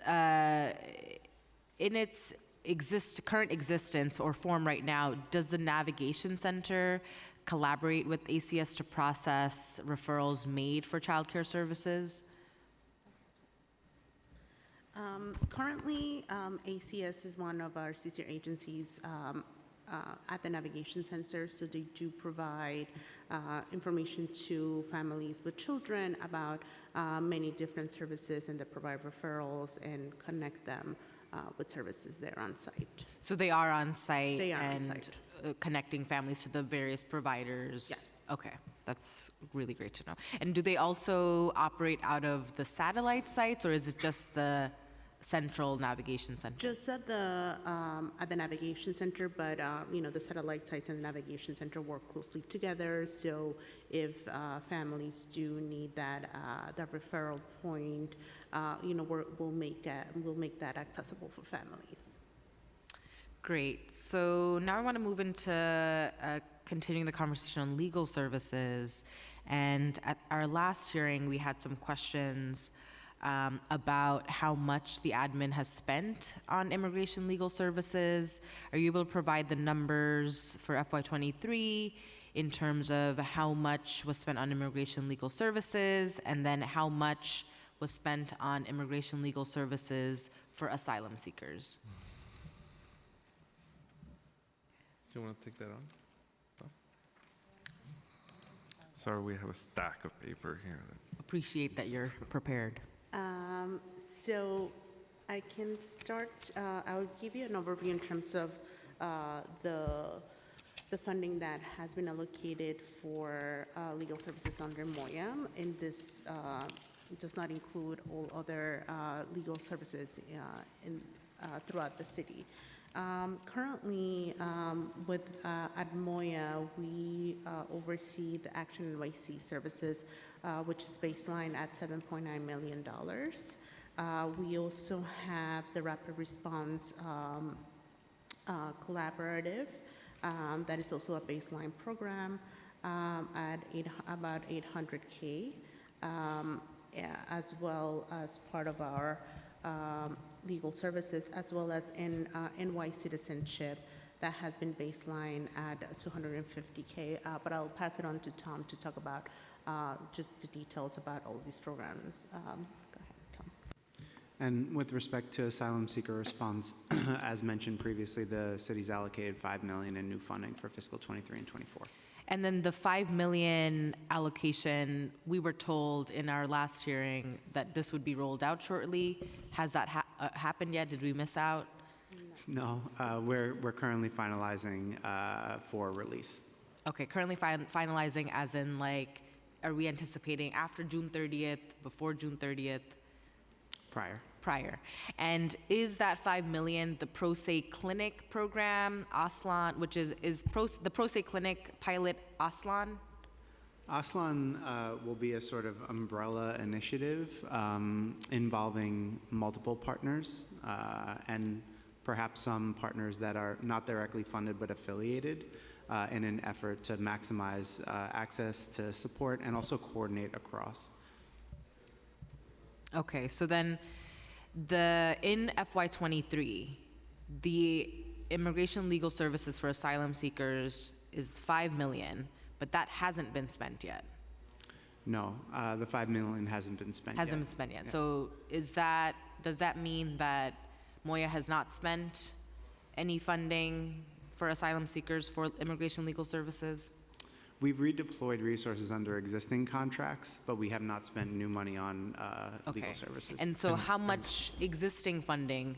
current existence or form right now, does the Navigation Center collaborate with ACS to process referrals made for childcare services? Currently, ACS is one of our sister agencies at the Navigation Center. So they do provide information to families with children about many different services, and they provide referrals and connect them with services there on site. So they are on site They are on and site. connecting families to the various providers? Yes. Okay, that's really great to know. And do they also operate out of the satellite sites, or is it just the central navigation center? Just at the Navigation Center, but the satellite sites and the Navigation Center work closely together. So if families do need that referral point, we'll make that accessible for families. Great. So now I want to move into continuing the conversation on legal services. And at our last hearing, we had some questions about how much the admin has spent on immigration legal services. Are you able to provide the numbers for FY23 in terms of how much was spent on immigration legal services, and then how much was spent on immigration legal services for asylum seekers? Do you want to take that on? No? Sorry, we have a stack of paper here. Appreciate that you're prepared. So I can start, I'll give you an overview in terms of the funding that has been allocated for legal services under MOYA, and this does not include all other legal services throughout the city. Currently, at MOYA, we oversee the Action NYC services, which is baseline at $7.9 million. We also have the Rapid Response Collaborative, that is also a baseline program at about $800K, as well as part of our legal services, as well as in NY citizenship that has been baseline at $250K. But I'll pass it on to Tom to talk about just the details about all these programs. Go ahead, Tom. And with respect to asylum seeker response, as mentioned previously, the city's allocated $5 million in new funding for fiscal 23 and 24. And then the $5 million allocation, we were told in our last hearing that this would be rolled out shortly. Has that happened yet? Did we miss out? No, we're currently finalizing for release. Okay, currently finalizing as in like, are we anticipating after June 30th, before June 30th? Prior. And is that $5 million the Pro Se Clinic program, Aslan, which is the Pro Se Clinic pilot Aslan? Aslan will be a sort of umbrella initiative involving multiple partners and perhaps some partners that are not directly funded but affiliated in an effort to maximize access to support and also coordinate across. Okay, so then in FY23, the immigration legal services for asylum seekers is $5 million, but that hasn't been spent yet. No, the $5 million hasn't been spent yet. Hasn't been spent yet. Yeah. So does that mean that MOYA has not spent any funding for asylum seekers for immigration legal services? We've redeployed resources under existing contracts, but we have not spent new money on legal services. And so how much existing funding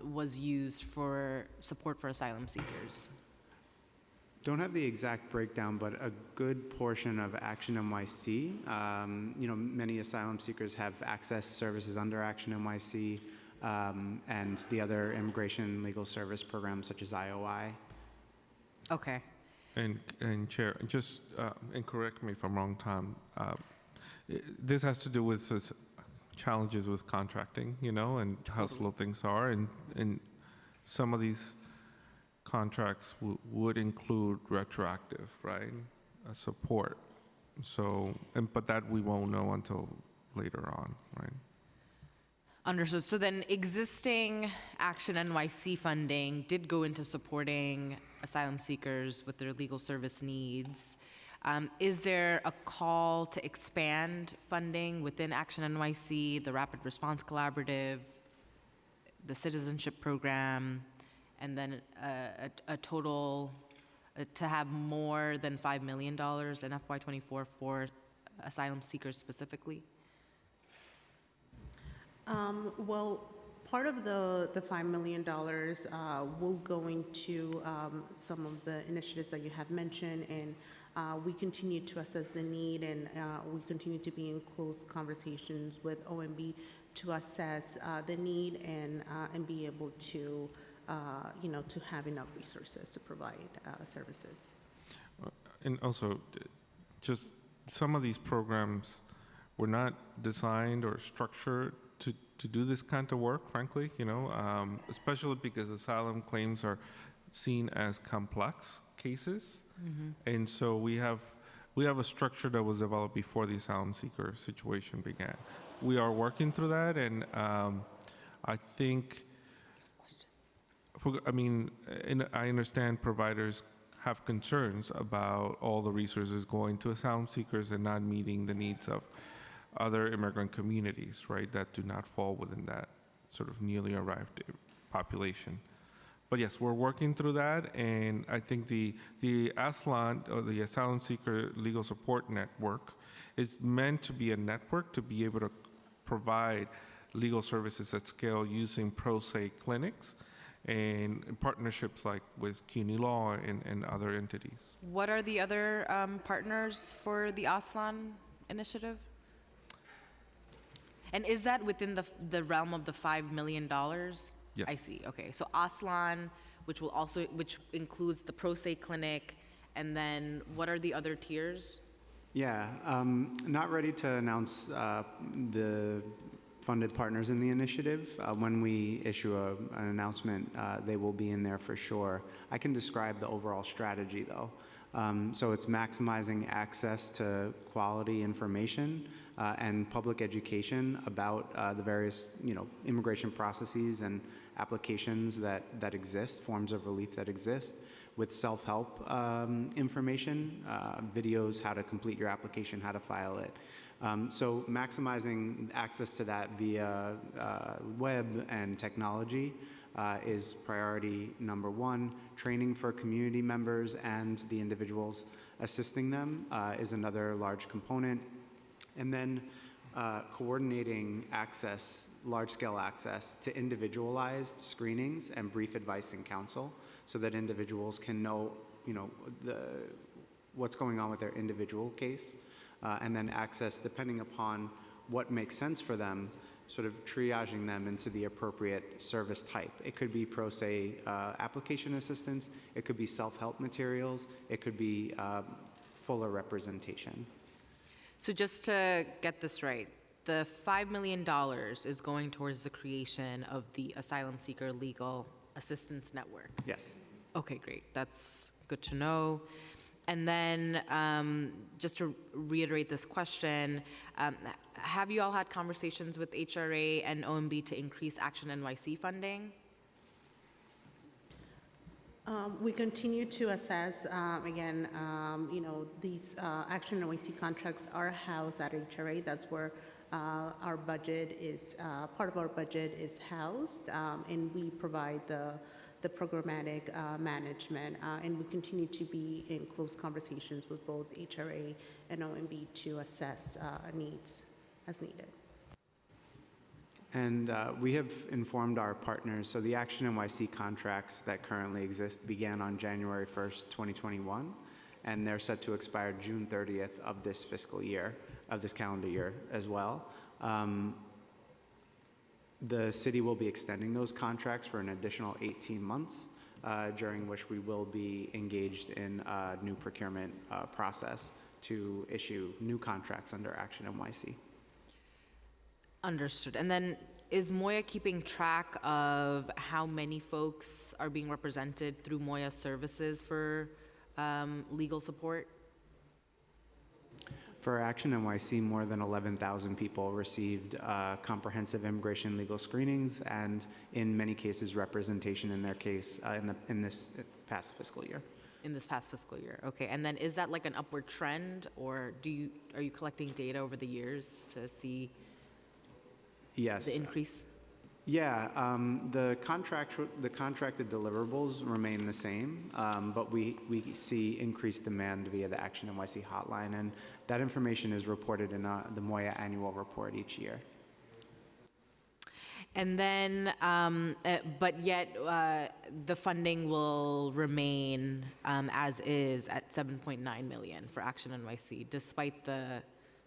was used for support for asylum seekers? Don't have the exact breakdown, but a good portion of Action NYC, many asylum seekers have access services under Action NYC and the other immigration legal service programs such as IOI. Okay. And Chair, just, and correct me if I'm wrong, Tom, this has to do with this challenges with contracting, and how slow things are, and some of these contracts would include retroactive, right, support. So, but that we won't know until later on, right? Understood. So then existing Action NYC funding did go into supporting asylum seekers with their legal service needs. Is there a call to expand funding within Action NYC, the Rapid Response Collaborative, the citizenship program, and then a total to have more than $5 million in FY24 for asylum seekers specifically? Well, part of the $5 million will go into some of the initiatives that you have mentioned, and we continue to assess the need, and we continue to be in close conversations with OMB to assess the need and be able to, to have enough resources to provide services. And also, just some of these programs were not designed or structured to do this kind of work, frankly, especially because asylum claims are seen as complex cases. And so we have a structure that was developed before the asylum seeker situation began. We are working through that, and I think, I understand providers have concerns about all the resources going to asylum seekers and not meeting the needs of other immigrant communities, right, that do not fall within that sort of newly arrived population. But yes, we're working through that, and I think the ASLAN, or the Asylum Seeker Legal Support Network, is meant to be a network to be able to provide legal services at scale using pro se clinics and partnerships like with CUNY Law and other entities. What are the other partners for the ASLAN initiative? And is that within the realm of the $5 million? Yes. I see. Okay. So ASLAN, which includes the Pro Se Clinic, and then what are the other tiers? Yeah, not ready to announce the funded partners in the initiative. When we issue an announcement, they will be in there for sure. I can describe the overall strategy though. So it's maximizing access to quality information and public education about the various, immigration processes and applications that exist, forms of relief that exist, with self-help information, videos, how to complete your application, how to file it. So maximizing access to that via web and technology is priority number one. Training for community members and the individuals assisting them is another large component. And then coordinating access, large-scale access to individualized screenings and brief advice and counsel so that individuals can know, what's going on with their individual case. And then access, depending upon what makes sense for them, sort of triaging them into the appropriate service type. It could be pro se application assistance, it could be self-help materials, it could be fuller representation. So just to get this right, the $5 million is going towards the creation of the Asylum Seeker Legal Assistance Network? Yes. Okay, great. That's good to know. And then just to reiterate this question, have you all had conversations with HRA and OMB to increase Action NYC funding? We continue to assess, again, these Action NYC contracts are housed at HRA. That's where our budget is, part of our budget is housed, and we provide the programmatic management, and we continue to be in close conversations with both HRA and OMB to assess needs as needed. And we have informed our partners, so the Action NYC contracts that currently exist began on January 1st, 2021, and they're set to expire June 30th of this fiscal year, of this calendar year as well. The city will be extending those contracts for an additional 18 months, during which we will be engaged in a new procurement process to issue new contracts under Action NYC. Understood. And then is Moya keeping track of how many folks are being represented through Moya services for legal support? For Action NYC, more than 11,000 people received comprehensive immigration legal screenings and, in many cases, representation in their case in this past fiscal year. In this past fiscal year, okay. And then is that like an upward trend, or are you collecting data over the years to see Yes. the increase? Yeah, the contracted deliverables remain the same, but we see increased demand via the Action NYC hotline, and that information is reported in the Moya annual report each year. And then, but yet the funding will remain as is at 7.9 million for Action NYC, despite the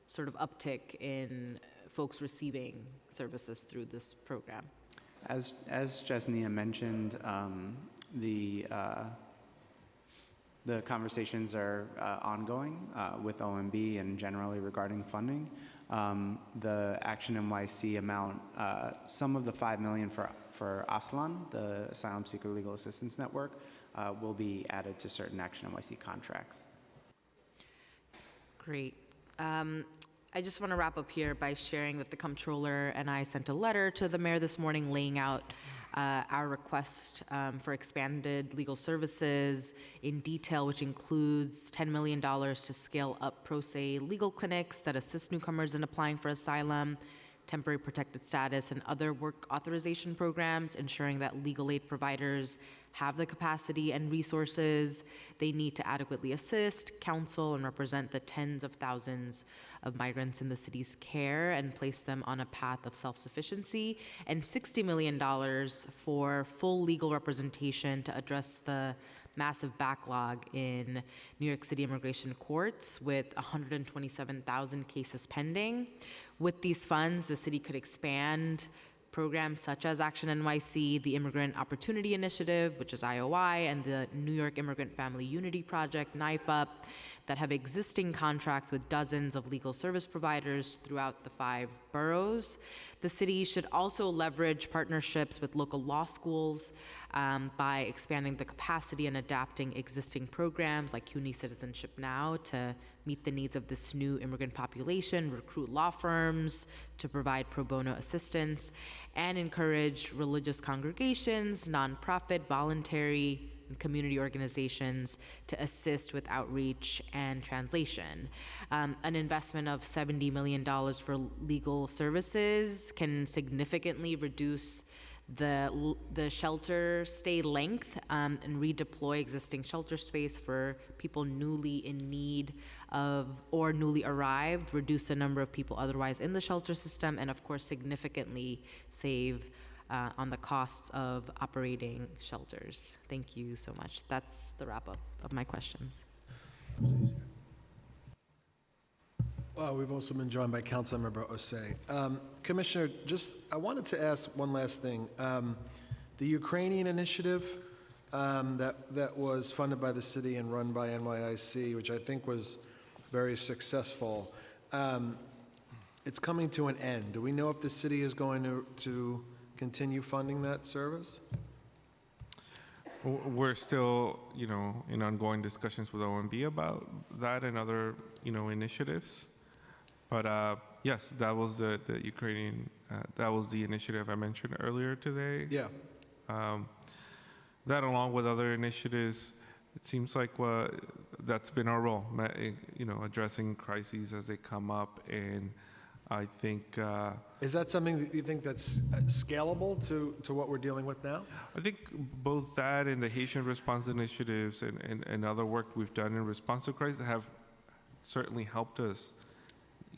sort of uptick in folks receiving services through this program. As Jesnia mentioned, the conversations are ongoing with OMB and generally regarding funding. The Action NYC amount, some of the $5 million for ASLAN, the Asylum Seeker Legal Assistance Network, will be added to certain Action NYC contracts. Great. I just want to wrap up here by sharing that the comptroller and I sent a letter to the mayor this morning laying out our request for expanded legal services in detail, which includes $10 million to scale up pro se legal clinics that assist newcomers in applying for asylum, temporary protected status, and other work authorization programs, ensuring that legal aid providers have the capacity and resources they need to adequately assist, counsel, and represent the tens of thousands of migrants in the city's care and place them on a path of self-sufficiency, and $60 million for full legal representation to address the massive backlog in New York City immigration courts with 127,000 cases pending. With these funds, the city could expand programs such as Action NYC, the Immigrant Opportunity Initiative, which is IOI, and the New York Immigrant Family Unity Project, NYFUP, that have existing contracts with dozens of legal service providers throughout the 5 boroughs. The city should also leverage partnerships with local law schools by expanding the capacity and adapting existing programs like CUNY Citizenship Now to meet the needs of this new immigrant population, recruit law firms to provide pro bono assistance, and encourage religious congregations, nonprofit, voluntary, and community organizations to assist with outreach and translation. An investment of $70 million for legal services can significantly reduce the shelter stay length and redeploy existing shelter space for people newly in need of or newly arrived, reduce the number of people otherwise in the shelter system, and of course significantly save on the costs of operating shelters. Thank you so much. That's the wrap up of my questions. Well, we've also been joined by Councilmember Osei. Commissioner, I wanted to ask one last thing. The Ukrainian initiative that was funded by the city and run by NYIC, which I think was very successful, it's coming to an end. Do we know if the city is going to continue funding that service? We're still, in ongoing discussions with OMB about that and other, initiatives. But yes, that was the Ukrainian, that was the initiative I mentioned earlier today. Yeah. That along with other initiatives, it seems like that's been our role, addressing crises as they come up. And I think... Is that something that you think that's scalable to what we're dealing with now? I think both that and the Haitian response initiatives and other work we've done in response to crisis have certainly helped us,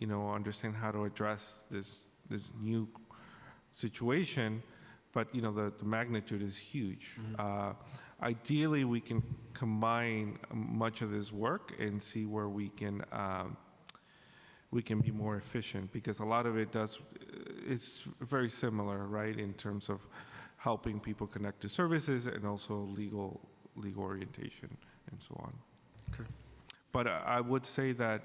understand how to address this new situation. But, the magnitude is huge. Mm-hmm. Ideally, we can combine much of this work and see where we can be more efficient, because a lot of it's very similar, right, in terms of helping people connect to services and also legal orientation and so on. Okay. But I would say that,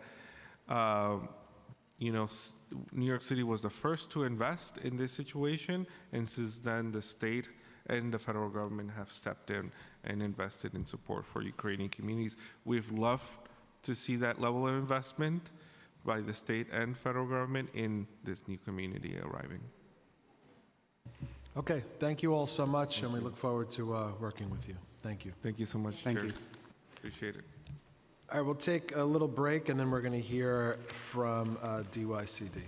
New York City was the first to invest in this situation, and since then the state and the federal government have stepped in and invested in support for Ukrainian communities. We've loved to see that level of investment by the state and federal government in this new community arriving. Okay, thank you all so much, and we look forward to working with you. Thank you. Thank you so much, Thank Chair. you. Appreciate it. All right, we'll take a little break, and then we're going to hear from DYCD.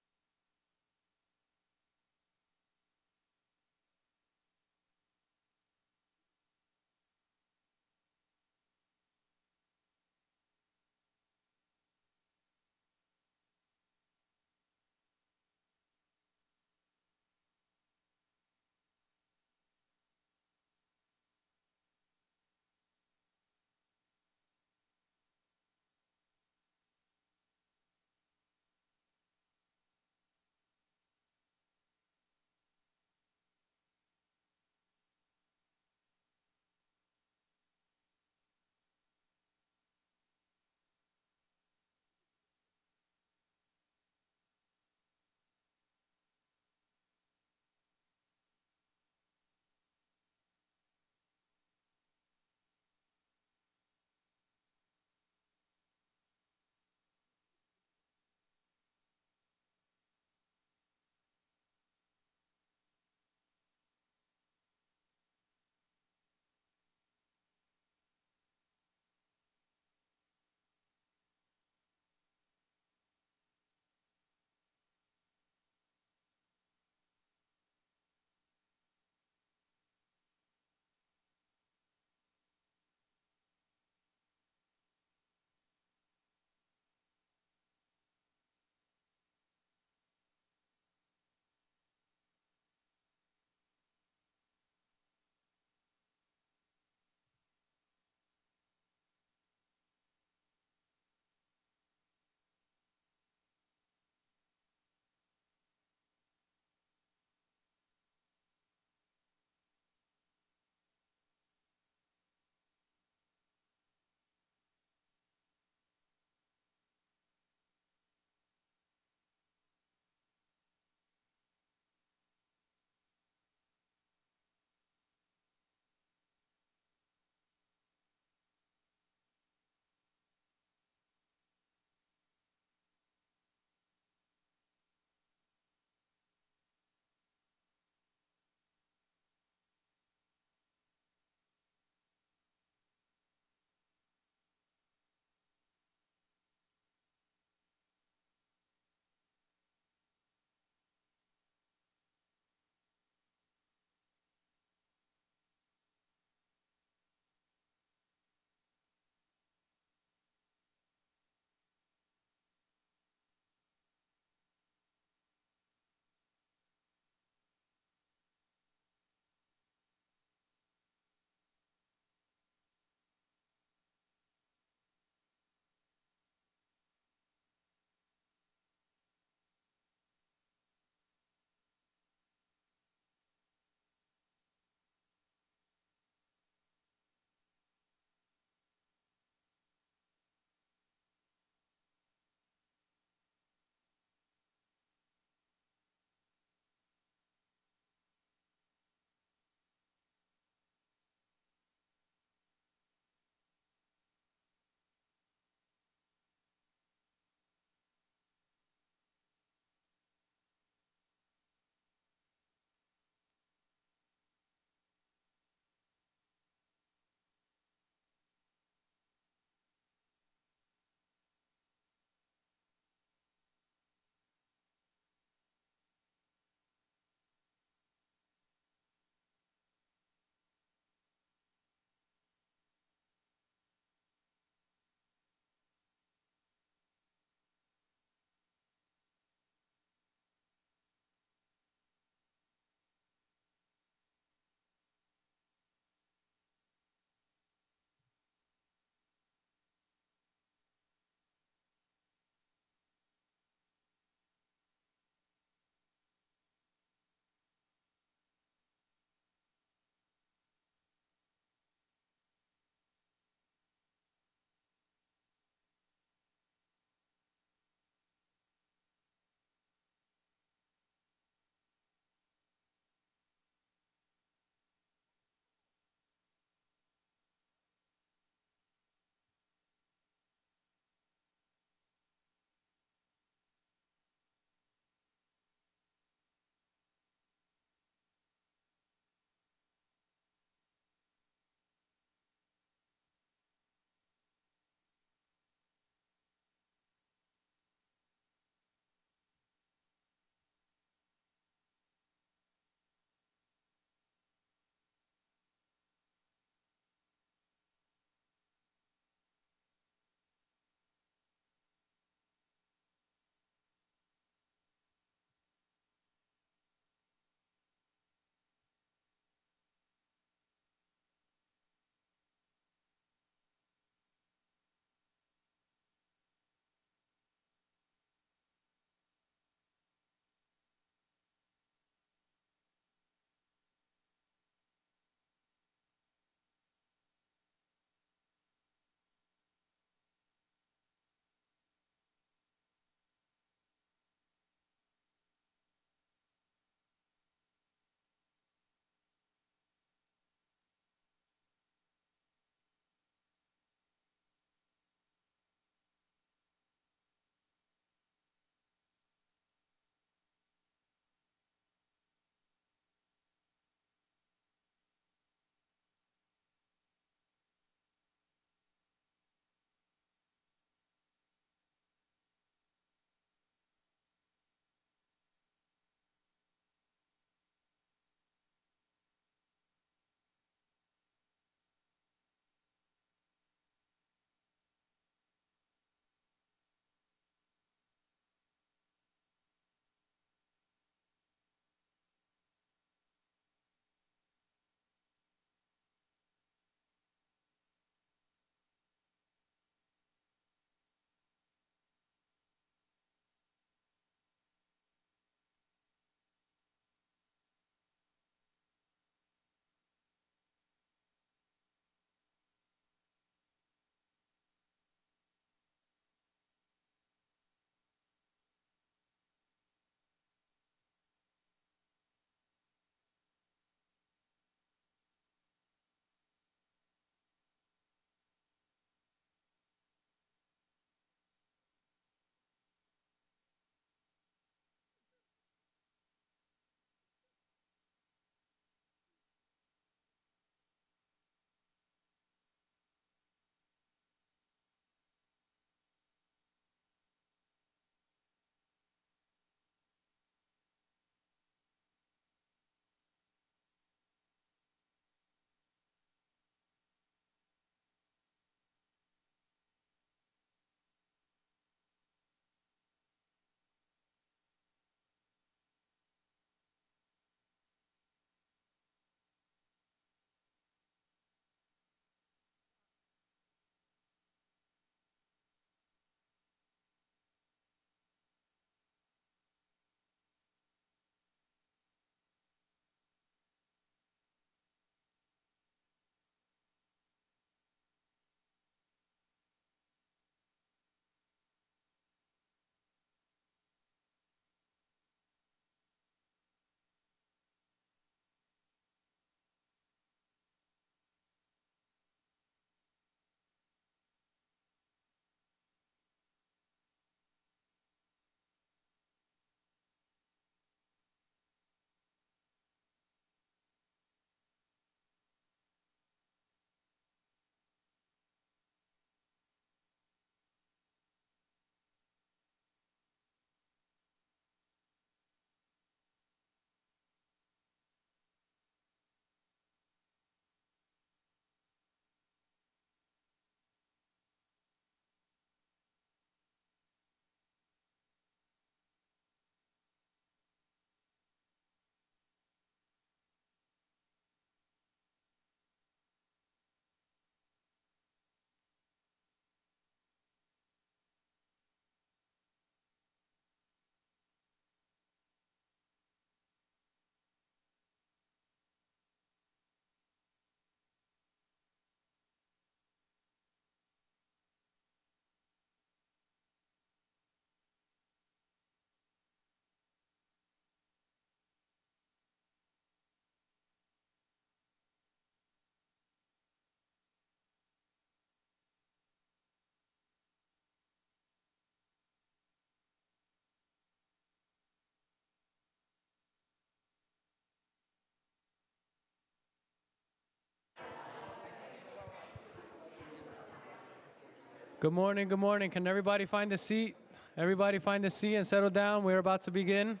Good morning, good morning. Can everybody find a seat? Everybody find a seat and settle down. We're about to begin.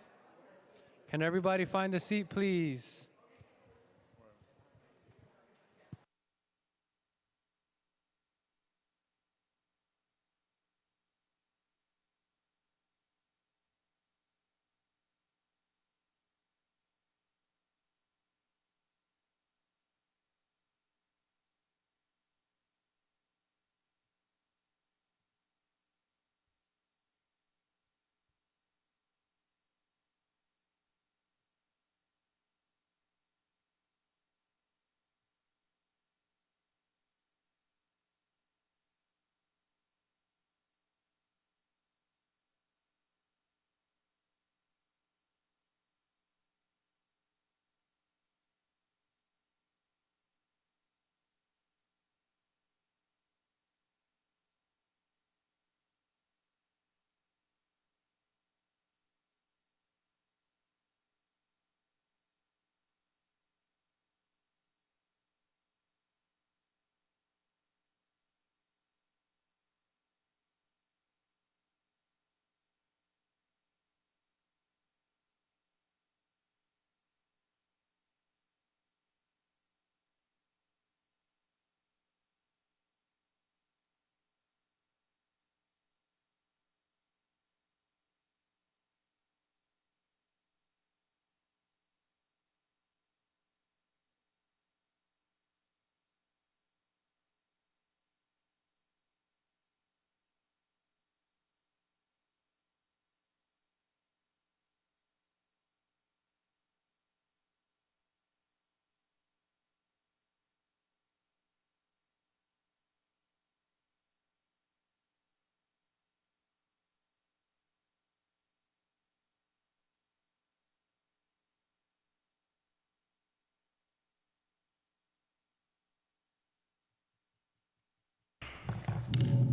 Can everybody find a seat, please?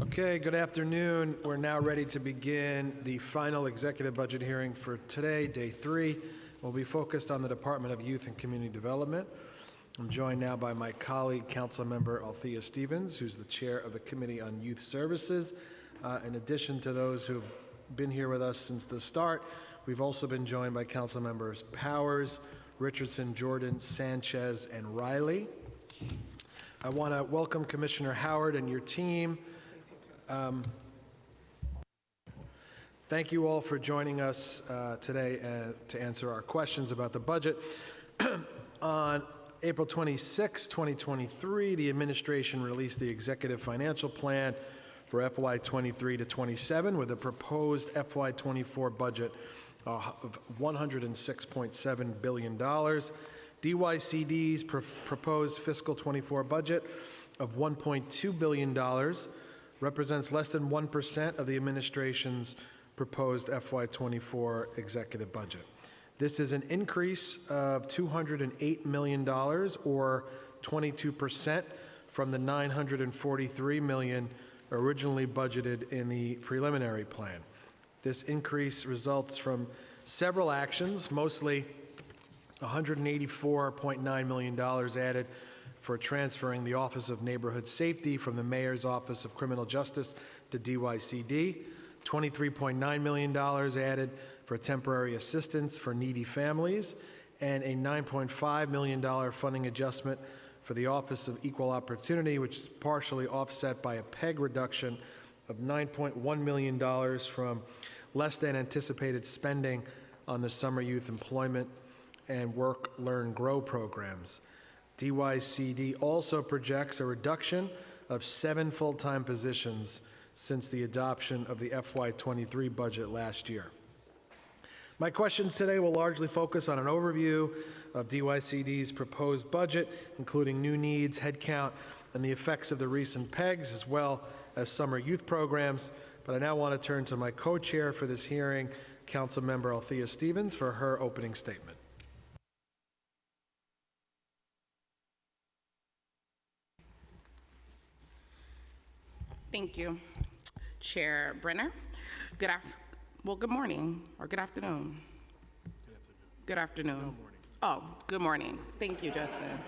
Okay, good afternoon. We're now ready to begin the final executive budget hearing for today, day 3. We'll be focused on the Department of Youth and Community Development. I'm joined now by my colleague, Councilmember Althea Stevens, who's the chair of the Committee on Youth Services. In addition to those who've been here with us since the start, we've also been joined by Councilmembers Powers, Richardson, Jordan, Sanchez, and Riley. I want to welcome Commissioner Howard and your team. Thank you all for joining us today to answer our questions about the budget. On April 26, 2023, the administration released the Executive Financial Plan for FY 23 to 27 with a proposed FY 24 budget of $106.7 billion. DYCD's proposed fiscal 24 budget of $1.2 billion represents less than 1% of the administration's proposed FY24 executive budget. This is an increase of $208 million, or 22%, from the $943 million originally budgeted in the preliminary plan. This increase results from several actions, mostly $184.9 million added for transferring the Office of Neighborhood Safety from the Mayor's Office of Criminal Justice to DYCD, $23.9 million added for temporary assistance for needy families, and a $9.5 million funding adjustment for the Office of Equal Opportunity, which is partially offset by a PEG reduction of $9.1 million from less than anticipated spending on the summer youth employment and Work, Learn, Grow programs. DYCD also projects a reduction of 7 full-time positions since the adoption of the FY23 budget last year. My questions today will largely focus on an overview of DYCD's proposed budget, including new needs, headcount, and the effects of the recent PEGs, as well as summer youth programs. But I now want to turn to my co-chair for this hearing, Councilmember Althea Stevens, for her opening statement. Thank you, Chair Brenner. Good morning or good afternoon. Good afternoon. No, morning. Oh, good morning. Thank you, Justin.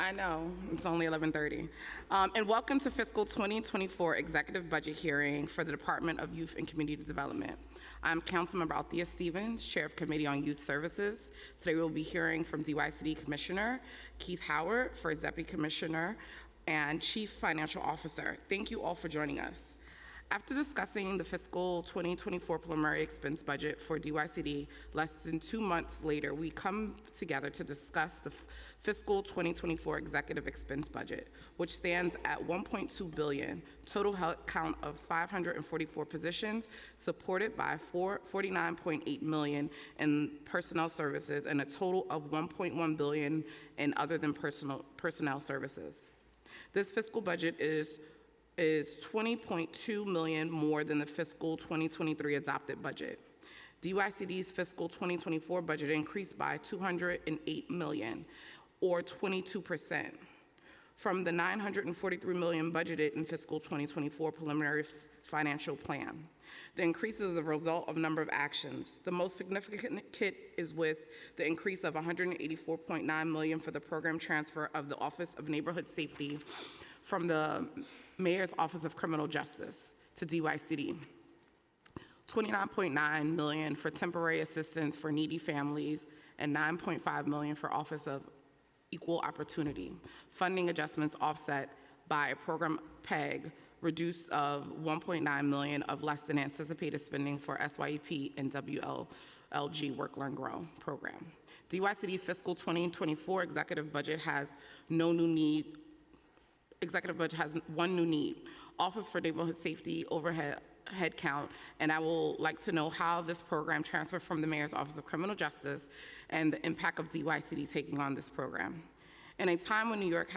I know, it's only 11:30. And welcome to fiscal 2024 executive budget hearing for the Department of Youth and Community Development. I'm Councilmember Althea Stevens, Chair of Committee on Youth Services. Today we'll be hearing from DYCD Commissioner Keith Howard, First Deputy Commissioner, and Chief Financial Officer. Thank you all for joining us. After discussing the fiscal 2024 preliminary expense budget for DYCD, less than 2 months later, we come together to discuss the fiscal 2024 executive expense budget, which stands at $1.2 billion, total head count of 544 positions, supported by $49.8 million in personnel services, and a total of $1.1 billion in other than personnel services. This fiscal budget is $20.2 million more than the fiscal 2023 adopted budget. DYCD's fiscal 2024 budget increased by $208 million, or 22%, from the $943 million budgeted in fiscal 2024 preliminary financial plan. The increase is a result of a number of actions. The most significant is with the increase of $184.9 million for the program transfer of the Office of Neighborhood Safety from the Mayor's Office of Criminal Justice to DYCD. $29.9 million for temporary assistance for needy families, and $9.5 million for Office of Equal Opportunity. Funding adjustments offset by a program PEG reduced of $1.9 million of less than anticipated spending for SYEP and WLG Work, Learn, Grow program. DYCD fiscal 2024 executive budget has one new need, Office for Neighborhood Safety overhead headcount, and I will like to know how this program transferred from the Mayor's Office of Criminal Justice and the impact of DYCD taking on this program. In a time when New York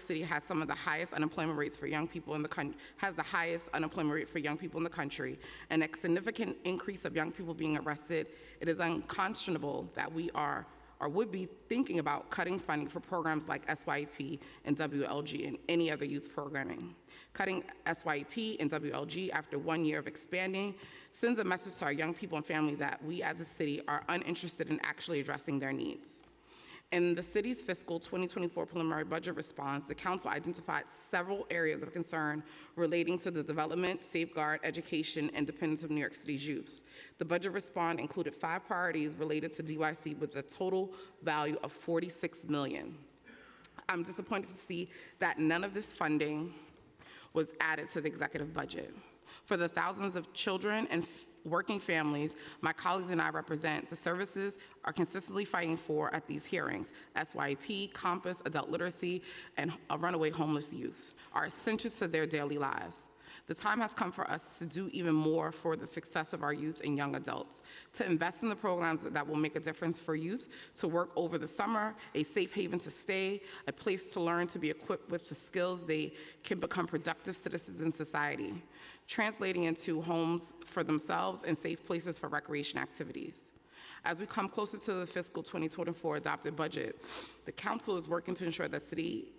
City has some of the highest unemployment rates for young people in the country, has the highest unemployment rate for young people in the country, and a significant increase of young people being arrested, it is unconscionable that we are or would be thinking about cutting funding for programs like SYEP and WLG and any other youth programming. Cutting SYEP and WLG after 1 year of expanding sends a message to our young people and family that we as a city are uninterested in actually addressing their needs. In the city's fiscal 2024 preliminary budget response, the council identified several areas of concern relating to the development, safeguard, education, and dependence of New York City's youth. The budget response included 5 priorities related to DYC with a total value of $46 million. I'm disappointed to see that none of this funding was added to the executive budget. For the thousands of children and working families my colleagues and I represent, the services are consistently fighting for at these hearings, SYEP, Compass, adult literacy, and runaway homeless youth, are essential to their daily lives. The time has come for us to do even more for the success of our youth and young adults, to invest in the programs that will make a difference for youth, to work over the summer, a safe haven to stay, a place to learn, to be equipped with the skills they can become productive citizens in society, translating into homes for themselves and safe places for recreation activities. As we come closer to the fiscal 2024 adopted budget, the council is working to ensure that city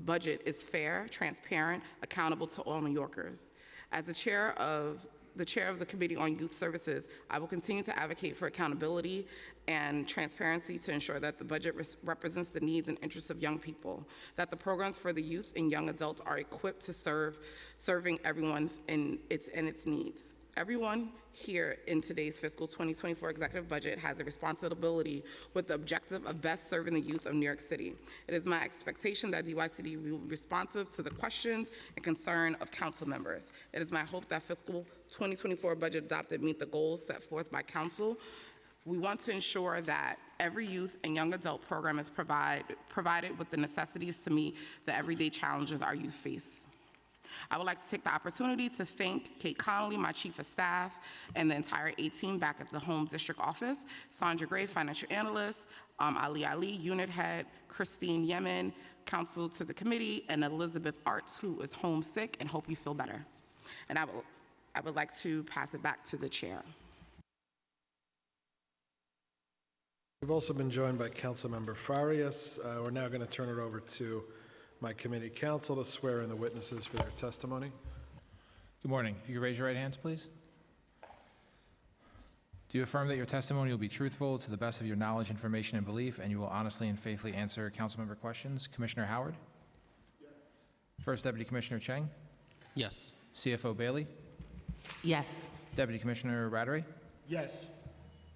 budget is fair, transparent, accountable to all New Yorkers. As the chair of the Committee on Youth Services, I will continue to advocate for accountability and transparency to ensure that the budget represents the needs and interests of young people, that the programs for the youth and young adults are equipped to serving everyone's in its needs. Everyone here in today's fiscal 2024 executive budget has a responsibility with the objective of best serving the youth of New York City. It is my expectation that DYCD will be responsive to the questions and concern of council members. It is my hope that fiscal 2024 budget adopted meet the goals set forth by council. We want to ensure that every youth and young adult program is provided with the necessities to meet the everyday challenges our youth face. I would like to take the opportunity to thank Kate Connolly, my Chief of Staff, and the entire A team back at the Home District Office, Sandra Gray, Financial Analyst, Ali, Unit Head, Christine Yemen, Counsel to the Committee, and Elizabeth Arts, who is homesick, and hope you feel better. And I would like to pass it back to the Chair. We've also been joined by Councilmember Farias. We're now going to turn it over to my committee counsel to swear in the witnesses for their testimony. Good morning. If you could raise your right hands, please. Do Do you affirm that your testimony will be truthful to the best of your knowledge, information, and belief, and you will honestly and faithfully answer councilmember questions? Commissioner Howard? Yes. First Deputy Commissioner Cheng? Yes. CFO Bailey? Yes. Deputy Commissioner Rattery? Yes.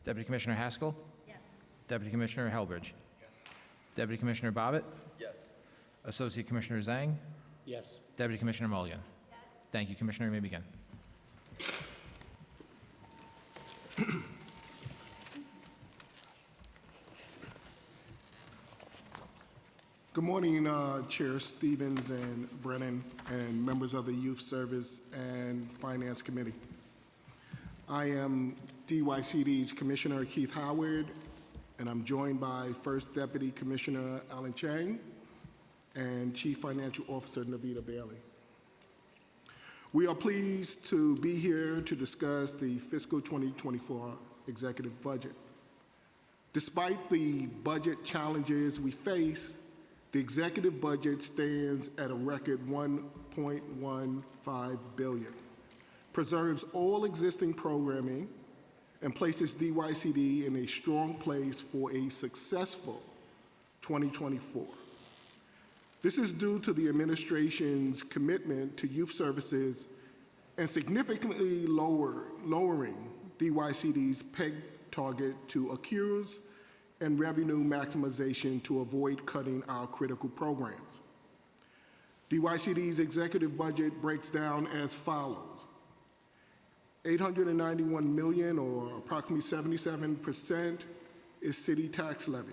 Deputy Commissioner Haskell? Yes. Deputy Commissioner Helbridge? Yes. Deputy Commissioner Bobbitt? Yes. Associate Commissioner Zhang? Yes. Deputy Commissioner Mulligan? Yes. Thank you. Commissioner, you may begin. Good morning, Chair Stevens and Brennan and members of the Youth Service and Finance Committee. I am DYCD's Commissioner Keith Howard, and I'm joined by First Deputy Commissioner Alan Chang and Chief Financial Officer Navita Bailey. We are pleased to be here to discuss the fiscal 2024 executive budget. Despite the budget challenges we face, the executive budget stands at a record $1.15 billion, preserves all existing programming, and places DYCD in a strong place for a successful 2024. This is due to the administration's commitment to youth services and significantly lowering DYCD's PEG target to accrues and revenue maximization to avoid cutting our critical programs. DYCD's executive budget breaks down as follows. $891 million, or approximately 77%, is city tax levy.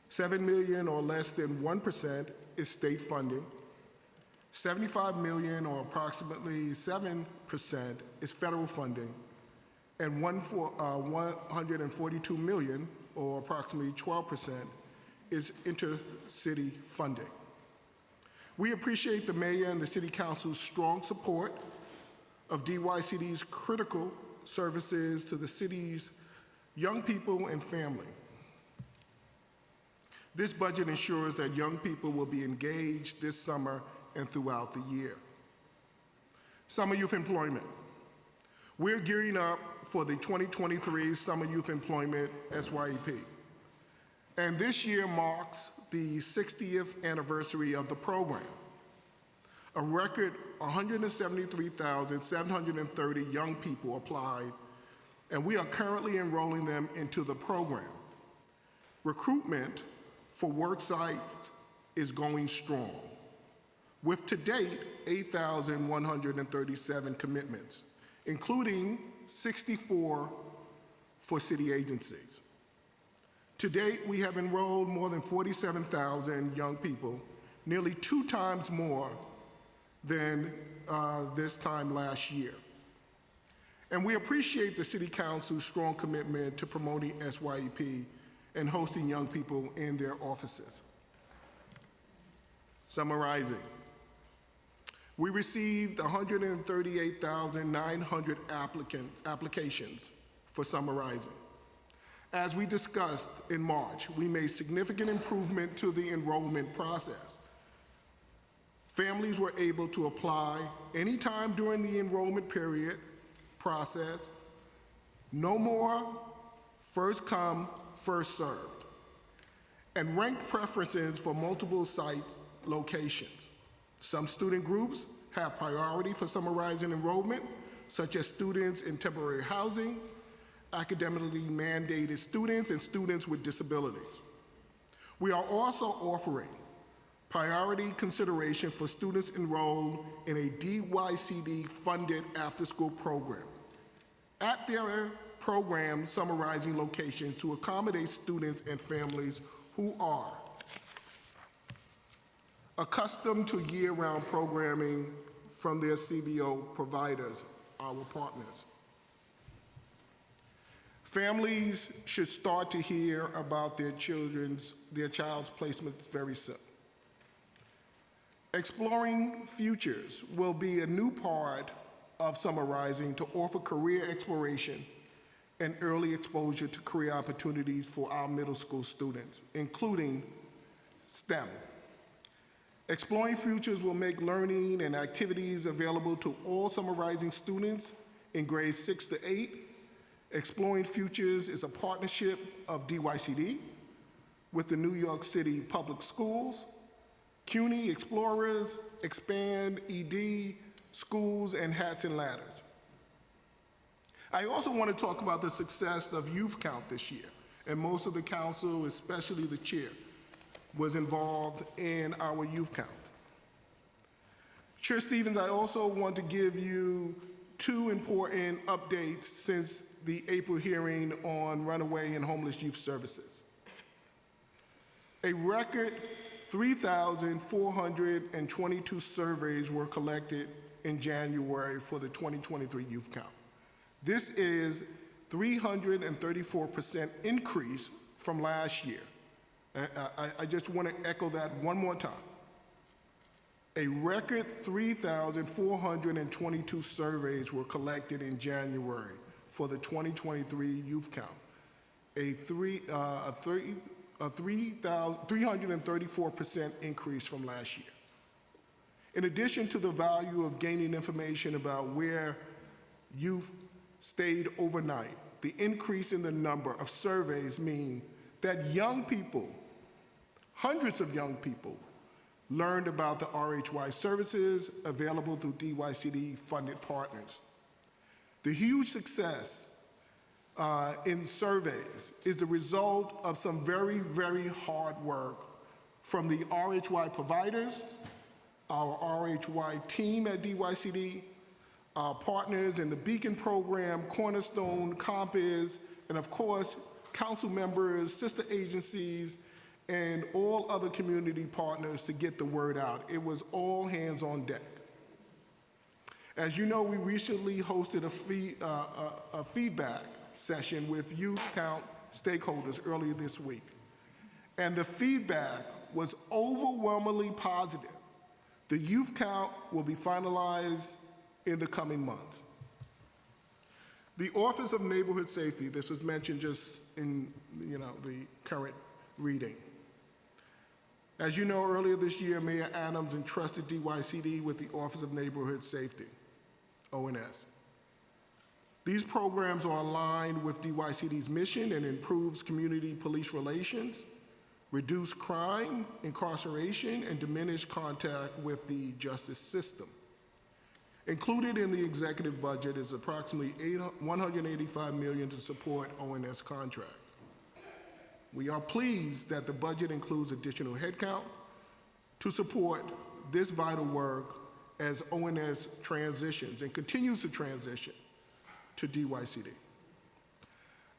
$7 million, or less than 1%, is state funding. $75 million, or approximately 7%, is federal funding. And $142 million, or approximately 12%, is intercity funding. We appreciate the Mayor and the City Council's strong support of DYCD's critical services to the city's young people and family. This budget ensures that young people will be engaged this summer and throughout the year. Summer youth employment. We're gearing up for the 2023 Summer Youth Employment SYEP. And this year marks the 60th anniversary of the program. A record 173,730 young people applied, and we are currently enrolling them into the program. Recruitment for work sites is going strong, with to date 8,137 commitments, including 64 for city agencies. To date, we have enrolled more than 47,000 young people, nearly 2 times more than this time last year. And we appreciate the City Council's strong commitment to promoting SYEP and hosting young people in their offices. Summarizing, we received 138,900 applications for Summarizing. As we discussed in March, we made significant improvement to the enrollment process. Families were able to apply anytime during the enrollment period process, no more first come, first served, and ranked preferences for multiple site locations. Some student groups have priority for Summarizing enrollment, such as students in temporary housing, academically mandated students, and students with disabilities. We are also offering priority consideration for students enrolled in a DYCD-funded after-school program at their program Summarizing location to accommodate students and families who are accustomed to year-round programming from their CBO providers, our partners. Families should start to hear about their child's placements very soon. Exploring Futures will be a new part of Summarizing to offer career exploration and early exposure to career opportunities for our middle school students, including STEM. Exploring Futures will make learning and activities available to all Summarizing students in grades 6 to 8 Exploring Futures is a partnership of DYCD with the New York City Public Schools, CUNY Explorers, Expand ED, Schools, and Hats and Ladders. I also want to talk about the success of Youth Count this year, and most of the council, especially the chair, was involved in our Youth Count. Chair Stevens, I also want to give you two important updates since the April hearing on runaway and homeless youth services. A record 3,422 surveys were collected in January for the 2023 Youth Count. This is 334% increase from last year. I just want to echo that one more time. A record 3,422 surveys were collected in January for the 2023 Youth Count, a 334% increase from last year. In addition to the value of gaining information about where youth stayed overnight, the increase in the number of surveys mean that young people, hundreds of young people, learned about the RHY services available through DYCD-funded partners. The huge success in surveys is the result of some very, very hard work from the RHY providers, our RHY team at DYCD, our partners in the Beacon program, Cornerstone, CompIS, and of course, council members, sister agencies, and all other community partners to get the word out. It was all hands on deck. As you know, we recently hosted a feedback session with Youth Count stakeholders earlier this week, and the feedback was overwhelmingly positive. The Youth Count will be finalized in the coming months. The Office of Neighborhood Safety, this was mentioned just in the current reading. As you know, earlier this year, Mayor Adams entrusted DYCD with the Office of Neighborhood Safety, ONS. These programs are aligned with DYCD's mission and improves community police relations, reduce crime, incarceration, and diminish contact with the justice system. Included in the executive budget is approximately $185 million to support ONS contracts. We are pleased that the budget includes additional headcount to support this vital work as ONS transitions and continues to transition to DYCD.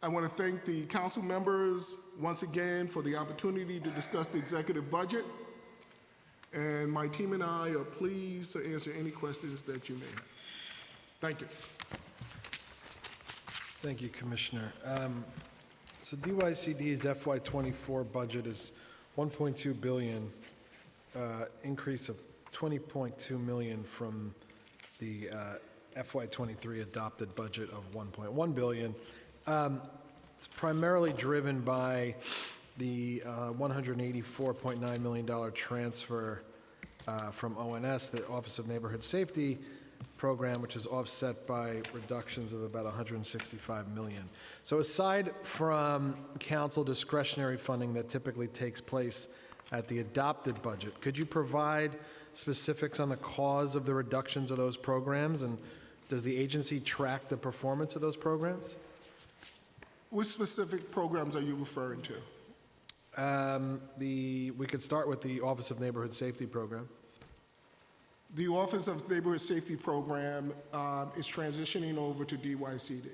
I want to thank the council members once again for the opportunity to discuss the executive budget, and my team and I are pleased to answer any questions that you may have. Thank you. Thank you, Commissioner. So DYCD's FY24 budget is $1.2 billion, increase of $20.2 million from the FY23 adopted budget of $1.1 billion. It's primarily driven by the $184.9 million transfer from ONS, the Office of Neighborhood Safety program, which is offset by reductions of about $165 million. So aside from council discretionary funding that typically takes place at the adopted budget, could you provide specifics on the cause of the reductions of those programs, and does the agency track the performance of those programs? Which specific programs are you referring to? We could start with the Office of Neighborhood Safety program. The Office of Neighborhood Safety program is transitioning over to DYCD.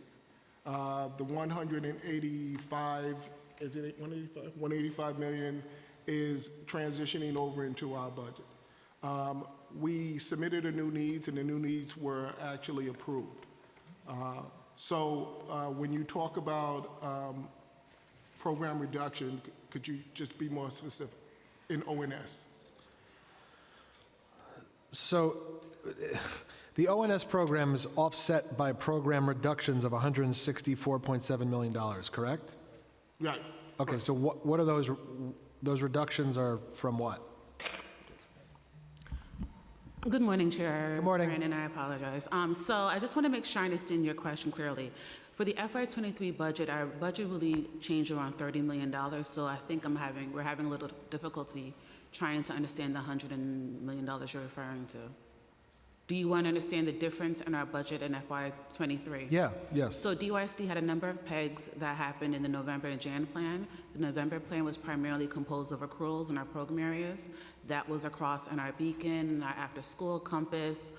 The 185 million is transitioning over into our budget. We submitted a new needs, and the new needs were actually approved. So when you talk about program reduction, could you just be more specific in ONS? So the ONS program is offset by program reductions of $164.7 million, correct? Right. Okay, so what are those reductions are from what? Good morning, Chair. Good morning. Brandon, I apologize. So I just want to make sure I understand your question clearly. For the FY23 budget, our budget really changed around $30 million. So I think we're having a little difficulty trying to understand the $100 million you're referring to. Do you want to understand the difference in our budget in FY23? Yeah, yes. So DYSD had a number of pegs that happened in the November and Jan plan. The November plan was primarily composed of accruals in our program areas. That was across in our Beacon, our after-school Compass.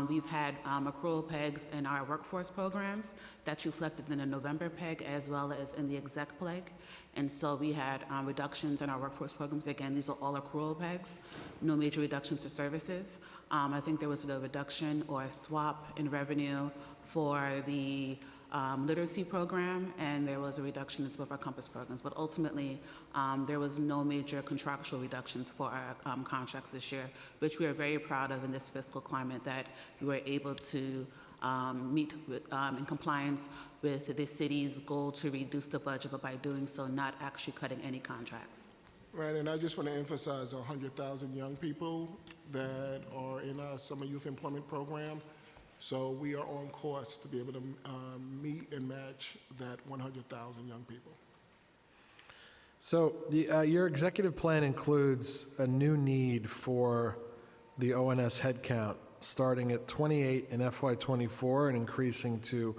We've had accrual pegs in our workforce programs that's reflected in the November peg as well as in the exec peg. And so we had reductions in our workforce programs. Again, these are all accrual pegs, no major reductions to services. I think there was a reduction or a swap in revenue for the literacy program, and there was a reduction in some of our Compass programs. But ultimately, there was no major contractual reductions for our contracts this year, which we are very proud of in this fiscal climate, that we were able to meet with, in compliance with the city's goal to reduce the budget, but by doing so, not actually cutting any contracts. Right, and I just want to emphasize 100,000 young people that are in our summer youth employment program. So we are on course to be able to meet and match that 100,000 young people. So your executive plan includes a new need for the ONS headcount, starting at 28 in FY24 and increasing to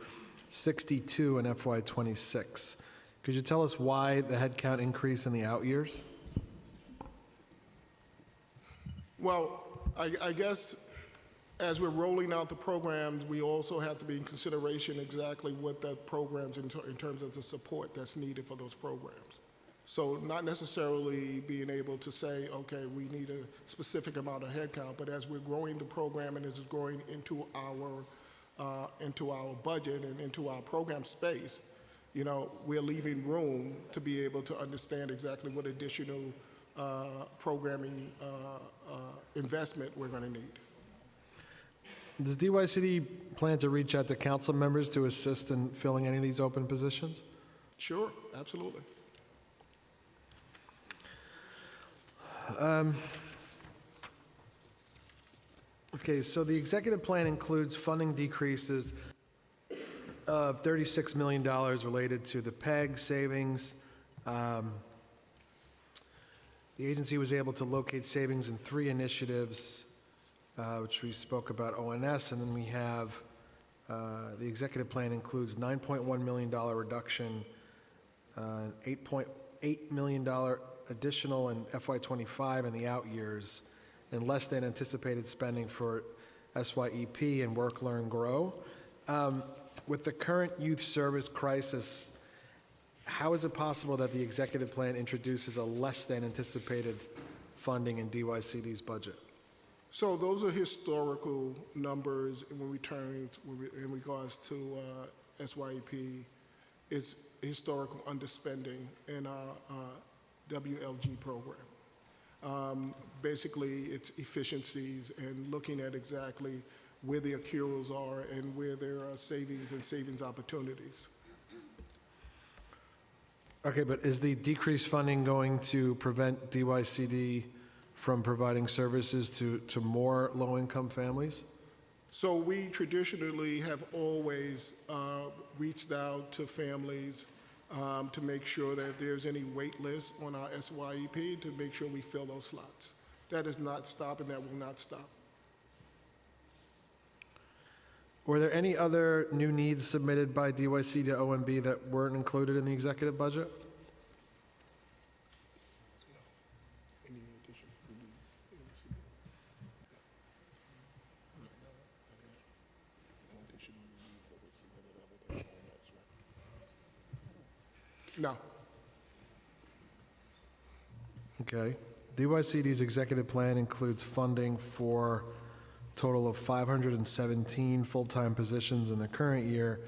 62 in FY26. Could you tell us why the headcount increase in the out years? Well, I guess as we're rolling out the programs, we also have to be in consideration exactly what that programs in terms of the support that's needed for those programs. So not necessarily being able to say, okay, we need a specific amount of headcount, but as we're growing the program and as it's growing into our budget and into our program space, you know, we're leaving room to be able to understand exactly what additional programming investment we're going to need. Does DYCD plan to reach out to council members to assist in filling any of these open positions? Sure, absolutely. Okay, so the executive plan includes funding decreases of $36 million related to the PEG savings. The agency was able to locate savings in 3 initiatives, which we spoke about ONS, and then we have the executive plan includes $9.1 million reduction, $8.8 million additional in FY25 and the out years, and less than anticipated spending for SYEP and Work, Learn, Grow. With the current youth service crisis, how is it possible that the executive plan introduces a less than anticipated funding in DYCD's budget? So those are historical numbers when we turn in regards to SYEP. It's historical underspending in our WLG program. Basically, it's efficiencies and looking at exactly where the accruals are and where there are savings and savings opportunities. Okay, but is the decreased funding going to prevent DYCD from providing services to more low-income families? So we traditionally have always reached out to families to make sure that if there's any wait list on our SYEP, to make sure we fill those slots. That is not stopping, that will not stop. Were there any other new needs submitted by DYC to OMB that weren't included in the executive budget? No. Okay. DYCD's executive plan includes funding for a total of 517 full-time positions in the current year,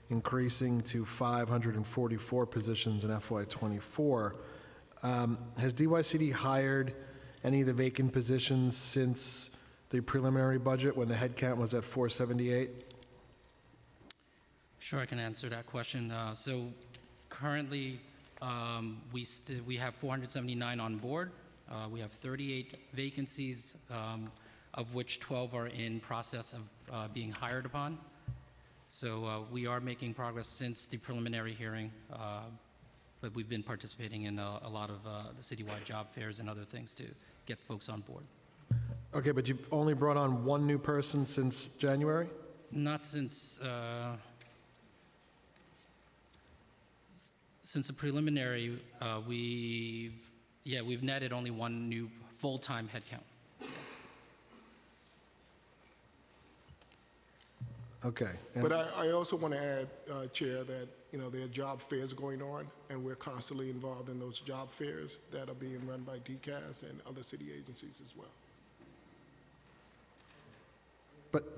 increasing to 544 positions in FY24. Has DYCD hired any of the vacant positions since the preliminary budget when the headcount was at 478? Sure, I can answer that question. So currently, we have 479 on board. We have 38 vacancies. of which 12 are in process of being hired upon. So we are making progress since the preliminary hearing, but we've been participating in a lot of the citywide job fairs and other things to get folks on board. Okay, but you've only brought on one new person since January? Not since the preliminary, we've netted only one new full-time headcount. Okay. But I also want to add, Chair, that, there are job fairs going on, and we're constantly involved in those job fairs that are being run by DCAS and other city agencies as well. But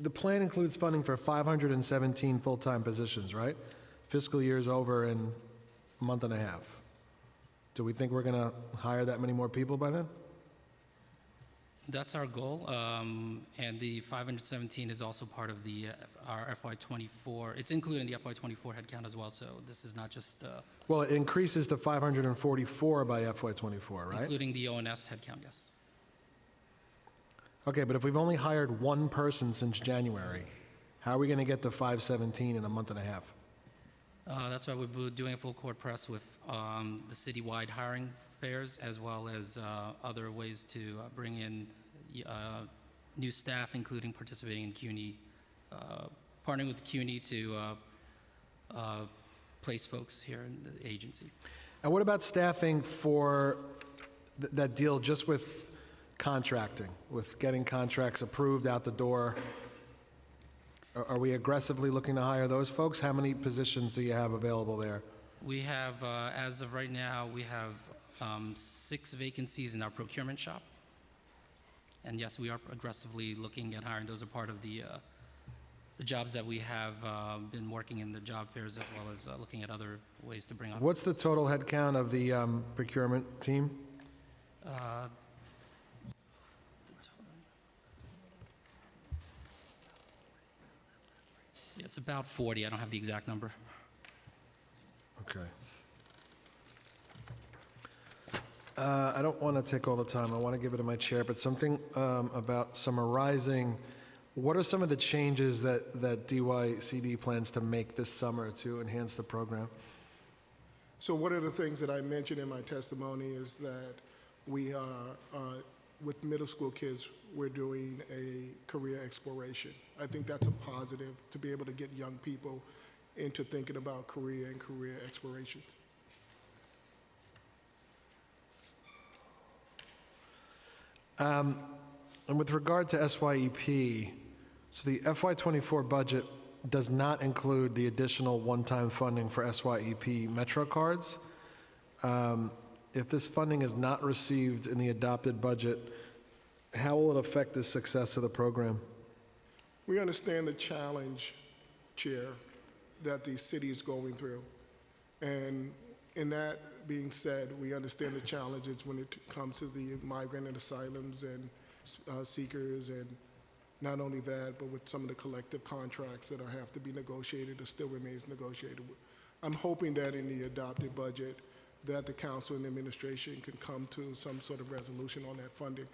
the plan includes funding for 517 full-time positions, right? Fiscal year's over in a month and a half. Do we think we're going to hire that many more people by then? That's our goal, and the 517 is also part of our FY24. It's included in the FY24 headcount as well, so this is not just... Well, it increases to 544 by FY24, right? Including the ONS headcount, yes. Okay, but if we've only hired one person since January, how are we going to get to 517 in a month and a half? That's why we're doing a full court press with the citywide hiring fairs, as well as other ways to bring in new staff, including participating in CUNY, partnering with CUNY to place folks here in the agency. And what about staffing for that deal just with contracting, with getting contracts approved out the door? Are we aggressively looking to hire those folks? How many positions do you have available there? We have, as of right now, we have 6 vacancies in our procurement shop. And yes, we are aggressively looking at hiring. Those are part of the jobs that we have been working in the job fairs, as well as looking at other ways to bring on. What's the total headcount of the procurement team? It's about 40. I don't have the exact number. Okay. I don't want to take all the time. I want to give it to my chair, but something about summarizing. What are some of the changes that DYCD plans to make this summer to enhance the program? So one of the things that I mentioned in my testimony is that we are, with middle school kids, we're doing a career exploration. I think that's a positive to be able to get young people into thinking about career and career exploration. And with regard to SYEP, so the FY24 budget does not include the additional one-time funding for SYEP Metro cards. If this funding is not received in the adopted budget, how will it affect the success of the program? We understand the challenge, Chair, that the city is going through. And in that being said, we understand the challenges when it comes to the migrant and asylums and seekers, and not only that, but with some of the collective contracts that have to be negotiated or still remains negotiated. I'm hoping that in the adopted budget, that the council and the administration can come to some sort of resolution on that funding.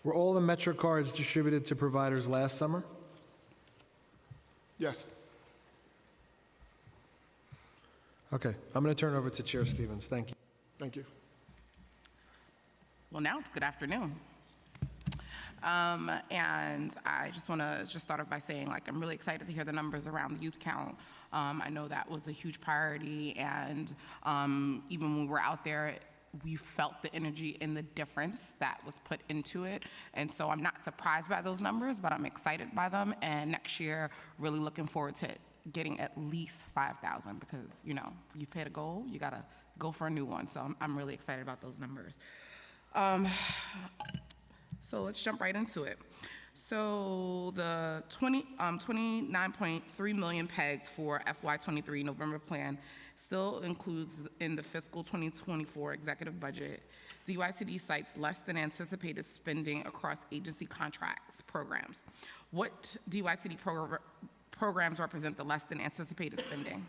Were all the Metro cards distributed to providers last summer? Yes. Okay, I'm going to turn it over to Chair Stevens. Thank you. Thank you. Well, now it's good afternoon. And I just want to start off by saying, I'm really excited to hear the numbers around the youth count. I know that was a huge priority, and even when we were out there, we felt the energy and the difference that was put into it. And so I'm not surprised by those numbers, but I'm excited by them. And next year, really looking forward to getting at least 5,000, because, you've hit a goal, you got to go for a new one. So I'm really excited about those numbers. So let's jump right into it. So the 29.3 million pegs for FY23 November plan still includes in the fiscal 2024 executive budget. DYCD cites less than anticipated spending across agency contracts programs. What DYCD programs represent the less than anticipated spending?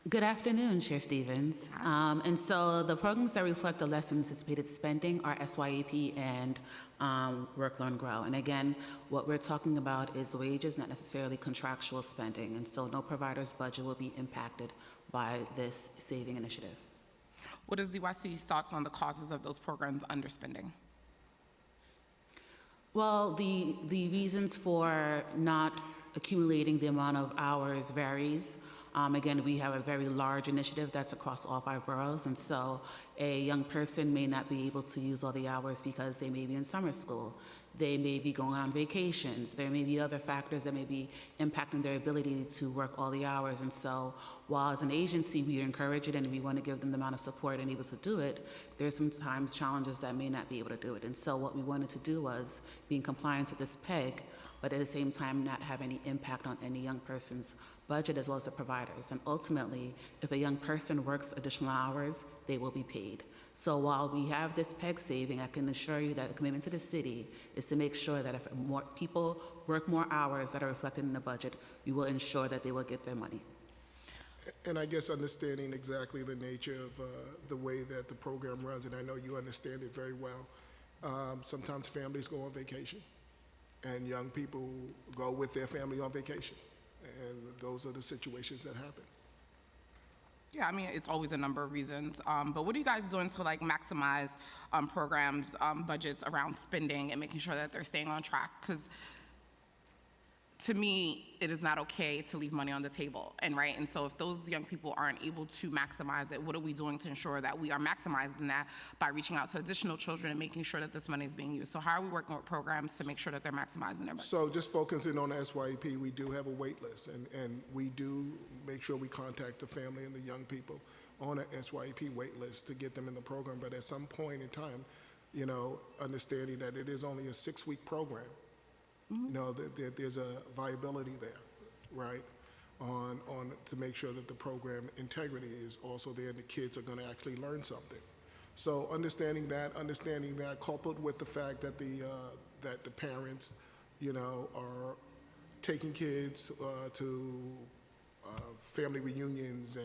Good afternoon, Chair Stevens. And so the programs that reflect the less than anticipated spending are SYEP and Work, Learn, Grow. And again, what we're talking about is wages, not necessarily contractual spending. And so no provider's budget will be impacted by this saving initiative. What is DYC's thoughts on the causes of those programs underspending? Well, the reasons for not accumulating the amount of hours varies. Again, we have a very large initiative that's across all 5 boroughs, and so a young person may not be able to use all the hours because they may be in summer school. They may be going on vacations. There may be other factors that may be impacting their ability to work all the hours. And so while as an agency we encourage it and we want to give them the amount of support and able to do it, there's sometimes challenges that may not be able to do it. And so what we wanted to do was be in compliance with this PEG, but at the same time not have any impact on any young person's budget as well as the providers. And ultimately, if a young person works additional hours, they will be paid. So while we have this PEG saving, I can assure you that the commitment to the city is to make sure that if more people work more hours that are reflected in the budget, we will ensure that they will get their money. And I guess understanding exactly the nature of the way that the program runs, and I know you understand it very well, sometimes families go on vacation, and young people go with their family on vacation. And those are the situations that happen. Yeah, I mean, it's always a number of reasons. But what are you guys doing to like maximize programs, budgets around spending and making sure that they're staying on track? Because to me, it is not okay to leave money on the table. And so if those young people aren't able to maximize it, what are we doing to ensure that we are maximizing that by reaching out to additional children and making sure that this money is being used? So how are we working with programs to make sure that they're maximizing their budget? So just focusing on SYEP, we do have a wait list, and we do make sure we contact the family and the young people on a SYEP wait list to get them in the program. But at some point in time, understanding that it is only a 6-week program, there's a viability there, right? On to make sure that the program integrity is also there and the kids are going to actually learn something. So understanding that, coupled with the fact that the parents, are taking kids to family reunions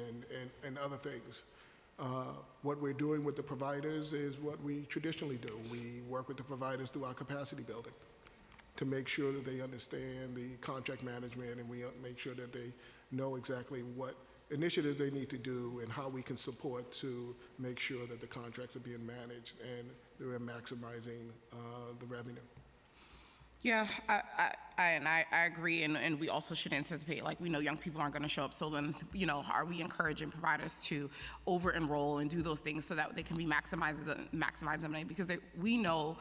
and other things. What we're doing with the providers is what we traditionally do. We work with the providers through our capacity building to make sure that they understand the contract management, and we make sure that they know exactly what initiatives they need to do and how we can support to make sure that the contracts are being managed and they're maximizing the revenue. Yeah, I agree, and we also should anticipate, we know young people aren't going to show up, so then, are we encouraging providers to over-enroll and do those things so that they can be maximize the money? Because we know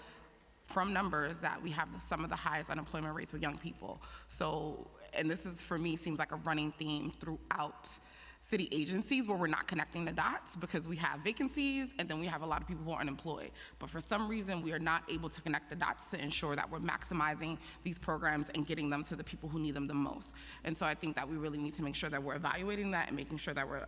from numbers that we have some of the highest unemployment rates with young people. So, and this is, for me, seems like a running theme throughout city agencies where we're not connecting the dots because we have vacancies and then we have a lot of people who are unemployed. But for some reason, we are not able to connect the dots to ensure that we're maximizing these programs and getting them to the people who need them the most. And so I think that we really need to make sure that we're evaluating that and making sure that we're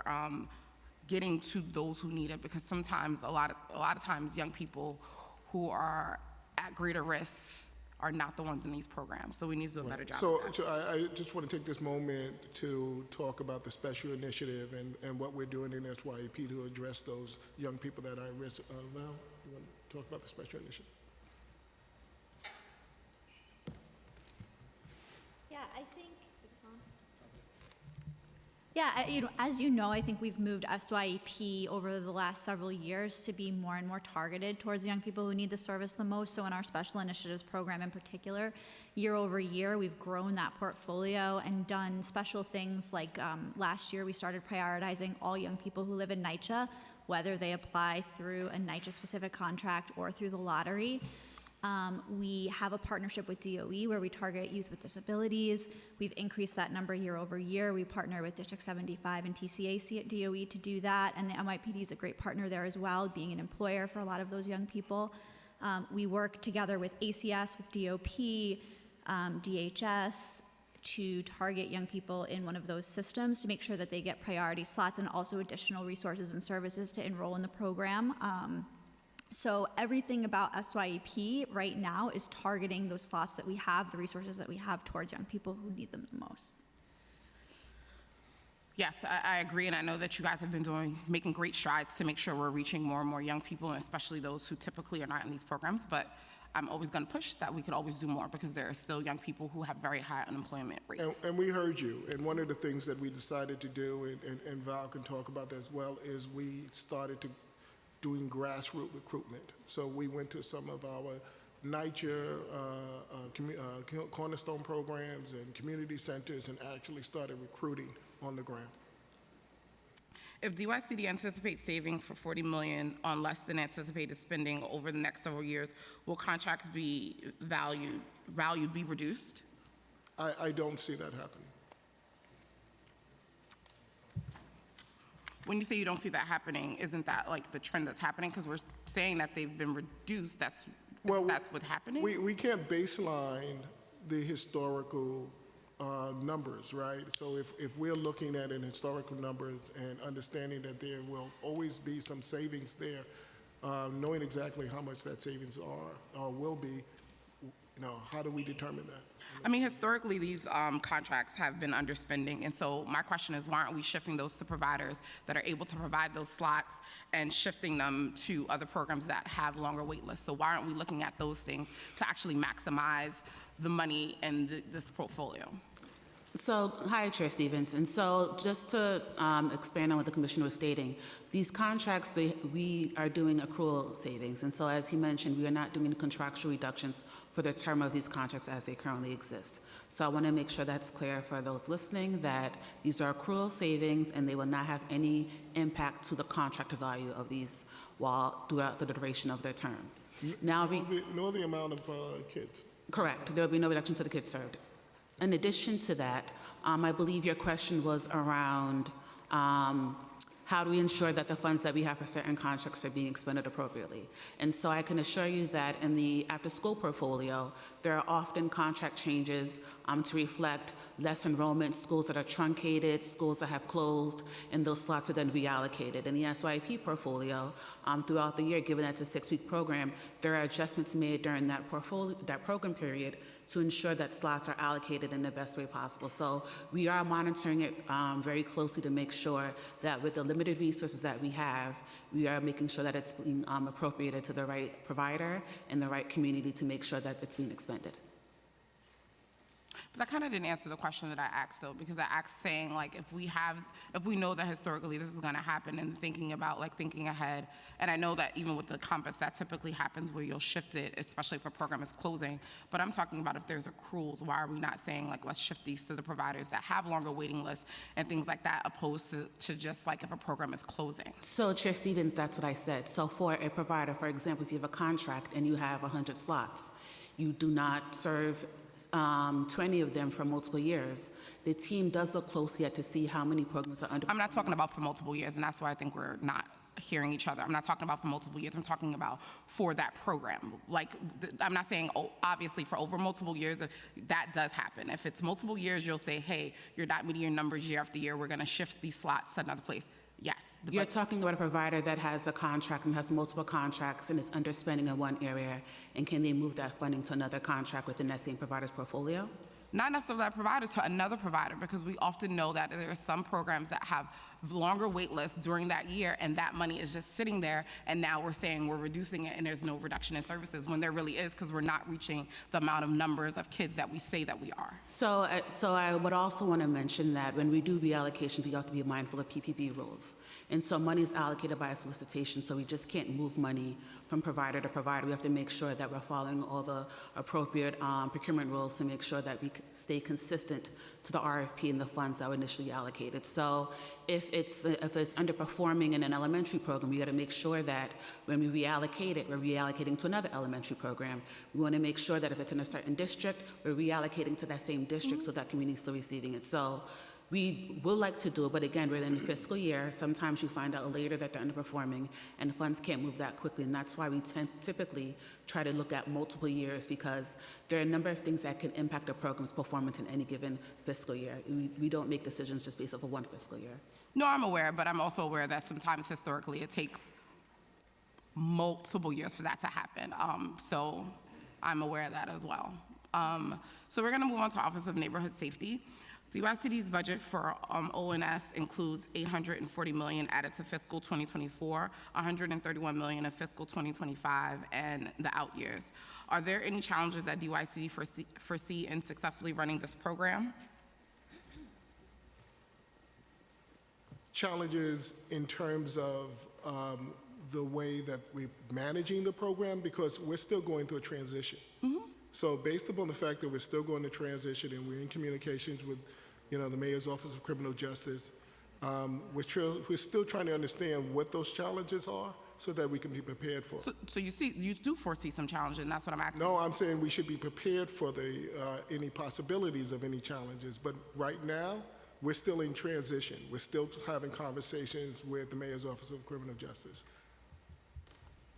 getting to those who need it, because sometimes, a lot of times, young people who are at greater risk are not the ones in these programs. So we need to do a better job. So I just want to take this moment to talk about the special initiative and what we're doing in SYEP to address those young people that are at risk. Val, you want to talk about the special initiative? Yeah, I think, is this on? Yeah, as you know, I think we've moved SYEP over the last several years to be more and more targeted towards young people who need the service the most. So in our special initiatives program in particular, year over year, we've grown that portfolio and done special things like last year we started prioritizing all young people who live in NYCHA, whether they apply through a NYCHA-specific contract or through the lottery. We have a partnership with DOE where we target youth with disabilities. We've increased that number year over year. We partner with District 75 and TCAC at DOE to do that, and the MIPD is a great partner there as well, being an employer for a lot of those young people. We work together with ACS, with DOP, DHS, to target young people in one of those systems to make sure that they get priority slots and also additional resources and services to enroll in the program. So everything about SYEP right now is targeting those slots that we have, the resources that we have towards young people who need them the most. Yes, I agree, and I know that you guys have been making great strides to make sure we're reaching more and more young people, and especially those who typically are not in these programs, but I'm always going to push that we could always do more because there are still young people who have very high unemployment rates. And we heard you, and one of the things that we decided to do, and Val can talk about that as well, is we started doing grassroots recruitment. So we went to some of our NYCHA cornerstone programs and community centers and actually started recruiting on the ground. If DYCD anticipates savings for $40 million on less than anticipated spending over the next several years, will contracts be value be reduced? I don't see that happening. When you say you don't see that happening, isn't that like the trend that's happening? Because we're saying that they've been reduced. That's what's happening? We can't baseline the historical numbers, right? So if we're looking at an historical numbers and understanding that there will always be some savings there, knowing exactly how much that savings are or will be, how do we determine that? I mean, historically, these contracts have been underspending, and so my question is, why aren't we shifting those to providers that are able to provide those slots and shifting them to other programs that have longer wait lists? So why aren't we looking at those things to actually maximize the money in this portfolio? So, hi, Chair Stevens. And so just to expand on what the Commissioner was stating, these contracts, we are doing accrual savings. And so as he mentioned, we are not doing contractual reductions for the term of these contracts as they currently exist. So I want to make sure that's clear for those listening that these are accrual savings and they will not have any impact to the contract value of these throughout the duration of their term. Nor the amount of kids. Correct. There will be no reduction to the kids served. In addition to that, I believe your question was around how do we ensure that the funds that we have for certain contracts are being expended appropriately. And so I can assure you that in the after-school portfolio, there are often contract changes to reflect less enrollment, schools that are truncated, schools that have closed, and those slots are then reallocated. In the SYP portfolio, throughout the year, given that's a 6-week program, there are adjustments made during that program period to ensure that slots are allocated in the best way possible. So we are monitoring it very closely to make sure that with the limited resources that we have, we are making sure that it's being appropriated to the right provider and the right community to make sure that it's being expended. But that kind of didn't answer the question that I asked, though, because I asked saying, like, if we know that historically this is going to happen and thinking ahead, and I know that even with the compass, that typically happens where you'll shift it, especially if a program is closing, but I'm talking about if there's accruals, why are we not saying, like, let's shift these to the providers that have longer waiting lists and things like that, opposed to just, like, if a program is closing? So, Chair Stevens, that's what I said. So for a provider, for example, if you have a contract and you have 100 slots, you do not serve 20 of them for multiple years. The team does look closely at to see how many programs are under. I'm not talking about for multiple years, and that's why I think we're not hearing each other. I'm not talking about for multiple years. I'm talking about for that program. Like, I'm not saying, obviously, for over multiple years, that does happen. If it's multiple years, you'll say, hey, you're not meeting your numbers year after year. We're going to shift these slots to another place. Yes. You're talking about a provider that has a contract and has multiple contracts and is underspending in one area, and can they move that funding to another contract within that same provider's portfolio? Not necessarily that provider to another provider, because we often know that there are some programs that have longer wait lists during that year, and that money is just sitting there, and now we're saying we're reducing it and there's no reduction in services, when there really is, because we're not reaching the amount of numbers of kids that we say that we are. So I would also want to mention that when we do reallocation, we have to be mindful of PPP rules. And so money is allocated by a solicitation, so we just can't move money from provider to provider. We have to make sure that we're following all the appropriate procurement rules to make sure that we stay consistent to the RFP and the funds that were initially allocated. So if it's underperforming in an elementary program, we got to make sure that when we reallocate it, we're reallocating to another elementary program. We want to make sure that if it's in a certain district, we're reallocating to that same district so that community is still receiving it. So we would like to do it, but again, we're in the fiscal year. Sometimes you find out later that they're underperforming, and funds can't move that quickly. And that's why we typically try to look at multiple years, because there are a number of things that can impact a program's performance in any given fiscal year. We don't make decisions just based off of one fiscal year. No, I'm aware, but I'm also aware that sometimes historically it takes multiple years for that to happen. So I'm aware of that as well. So we're going to move on to Office of Neighborhood Safety. DYCD's budget for ONS includes $840 million added to fiscal 2024, $131 million in fiscal 2025, and the out years. Are there any challenges that DYCD foresee in successfully running this program? Challenges in terms of the way that we're managing the program, because we're still going through a transition. So based upon the fact that we're still going to transition and we're in communications with, the Mayor's Office of Criminal Justice, we're still trying to understand what those challenges are so that we can be prepared for it. So you do foresee some challenges, and that's what I'm asking. No, I'm saying we should be prepared for any possibilities of any challenges. But right now, we're still in transition. We're still having conversations with the Mayor's Office of Criminal Justice.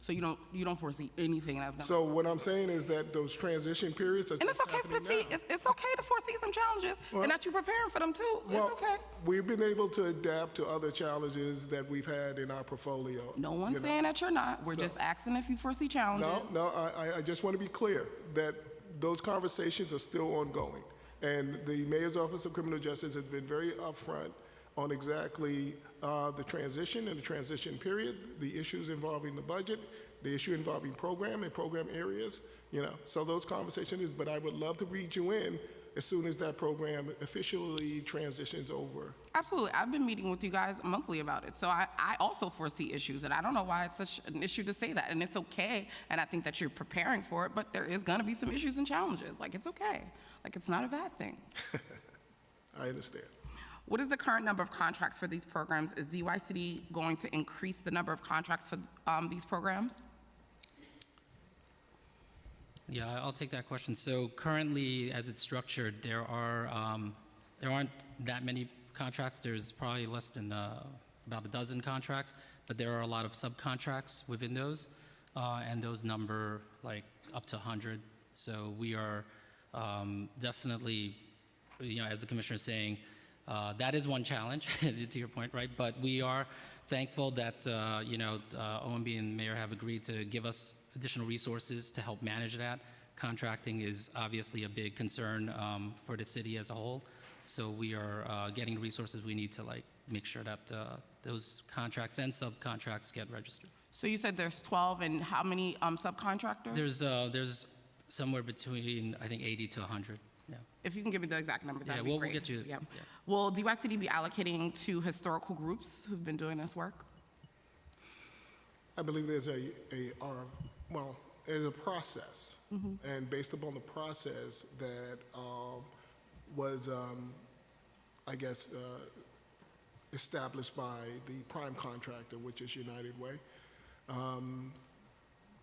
So you don't foresee anything that's going to... So what I'm saying is that those transition periods are And it's okay it's okay to foresee some challenges, and that you're preparing for them too. It's okay. We've been able to adapt to other challenges that we've had in our portfolio. No one's saying that you're not. We're just asking if you foresee challenges. No, I just want to be clear that those conversations are still ongoing. And the Mayor's Office of Criminal Justice has been very upfront on exactly the transition and the transition period, the issues involving the budget, the issue involving program and program areas, so those conversations, but I would love to read you in as soon as that program officially transitions over. Absolutely. I've been meeting with you guys monthly about it. So I also foresee issues, and I don't know why it's such an issue to say that. And it's okay, and I think that you're preparing for it, but there is going to be some issues and challenges. Like, it's okay. Like, it's not a bad thing. I understand. What is the current number of contracts for these programs? Is DYCD going to increase the number of contracts for these programs? Yeah, I'll take that question. So currently, as it's structured, there aren't that many contracts. There's probably less than about a dozen contracts, but there are a lot of subcontracts within those, and those number like up to 100. So we are definitely, as the commissioner is saying, that is one challenge, to your point, right? But we are thankful that, OMB and Mayor have agreed to give us additional resources to help manage that. Contracting is obviously a big concern for the city as a whole. So we are getting the resources we need to make sure that those contracts and subcontracts get registered. So you said there's 12, and how many subcontractors? There's somewhere between, I think, 80 to 100. Yeah. If you can give me the exact numbers, that'd be we'll great. get you. Yeah. Will DYCD be allocating to historical groups who've been doing this work? I believe there's there's a process, and based upon the process that was, established by the prime contractor, which is United Way.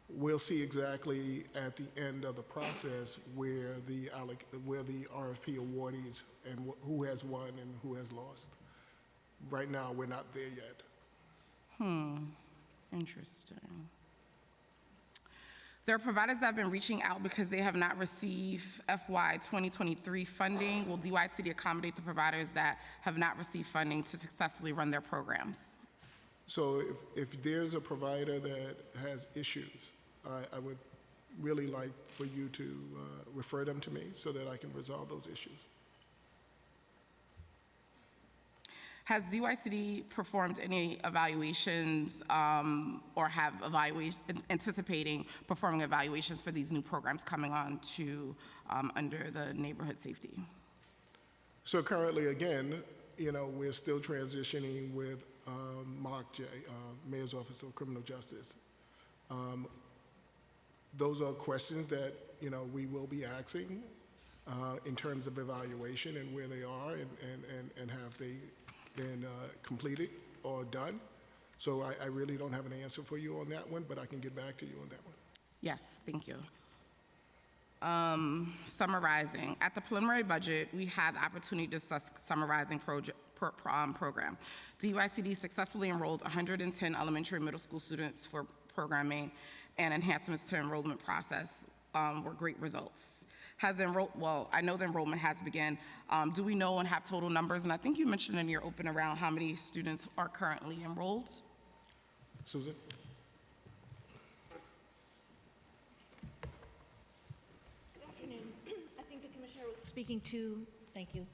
We'll see exactly at the end of the process where the RFP awardees and who has won and who has lost. Right now, we're not there yet. Interesting. There are providers that have been reaching out because they have not received FY 2023 funding. Will DYCD accommodate the providers that have not received funding to successfully run their programs? So if there's a provider that has issues, I would really like for you to refer them to me so that I can resolve those issues. Has DYCD performed any evaluations or have anticipating performing evaluations for these new programs coming on to under the neighborhood safety? So currently, again, we're still transitioning with MOCJ, Mayor's Office of Criminal Justice. Those are questions that, we will be asking in terms of evaluation and where they are and have they been completed or done. So I really don't have an answer for you on that one, but I can get back to you on that one. Yes, thank you. Summarizing, at the preliminary budget, we had the opportunity to discuss summarizing program. DYCD successfully enrolled 110 elementary and middle school students for programming, and enhancements to enrollment process were great results. I know the enrollment has begun. Do we know and have total numbers? And I think you mentioned in your open around how many students are currently enrolled. Susan? Good afternoon. I think the commissioner was speaking to Thank you.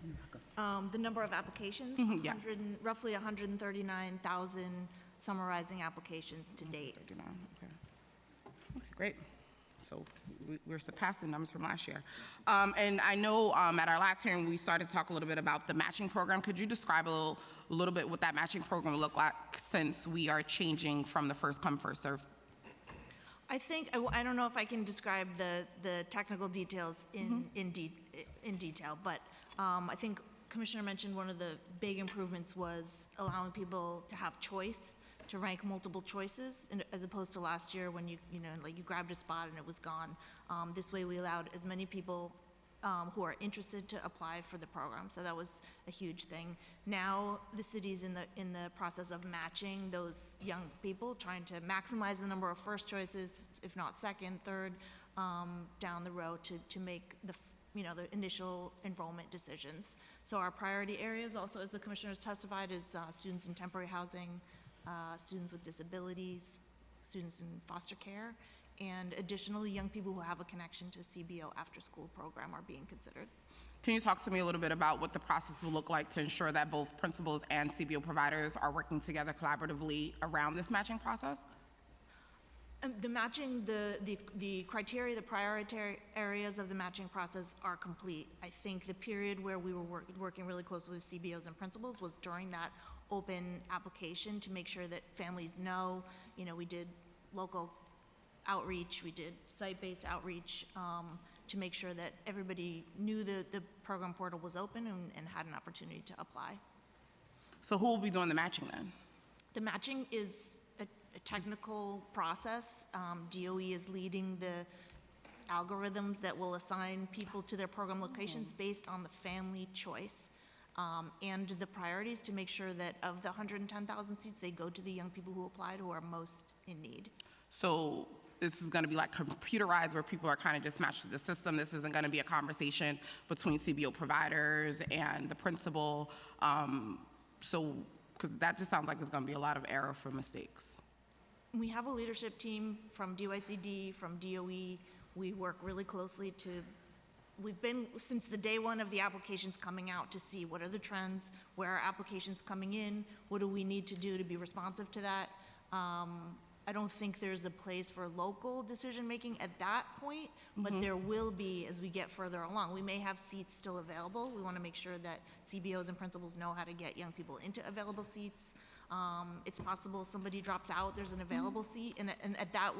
The number of applications, Yeah. roughly 139,000 summarizing applications to date. 39, okay. Okay, great. So we're surpassing numbers from last year. And I know at our last hearing, we started to talk a little bit about the matching program. Could you describe a little bit what that matching program will look like since we are changing from the first come, first serve? I think, I don't know if I can describe the technical details in detail, but I think Commissioner mentioned one of the big improvements was allowing people to have choice, to rank multiple choices, as opposed to last year when you grabbed a spot and it was gone. This way we allowed as many people who are interested to apply for the program, so that was a huge thing. Now the city's in the process of matching those young people, trying to maximize the number of first choices, if not second, third, down the road to make the initial enrollment decisions. So our priority areas also, as the commissioners testified, is students in temporary housing, students with disabilities, students in foster care, and additionally, young people who have a connection to CBO after-school program are being considered. Can you talk to me a little bit about what the process will look like to ensure that both principals and CBO providers are working together collaboratively around this matching process? The matching, the criteria, the priority areas of the matching process are complete. I think the period where we were working really closely with CBOs and principals was during that open application to make sure that families know, we did local outreach, we did site-based outreach to make sure that everybody knew the program portal was open and had an opportunity to apply. So who will be doing the matching then? The matching is a technical process. DOE is leading the algorithms that will assign people to their program locations based on the family choice and the priorities to make sure that of the 110,000 seats, they go to the young people who applied who are most in need. So this is going to be like computerized where people are kind of just matched to the system. This isn't going to be a conversation between CBO providers and the principal. Because that just sounds like there's going to be a lot of error for mistakes. We have a leadership team from DYCD, from DOE. We work really closely we've been, since the day one of the applications coming out, to see what are the trends, where are applications coming in, what do we need to do to be responsive to that. I don't think there's a place for local decision-making at that point, but there will be as we get further along. We may have seats still available. We want to make sure that CBOs and principals know how to get young people into available seats. It's possible somebody drops out, there's an available seat, and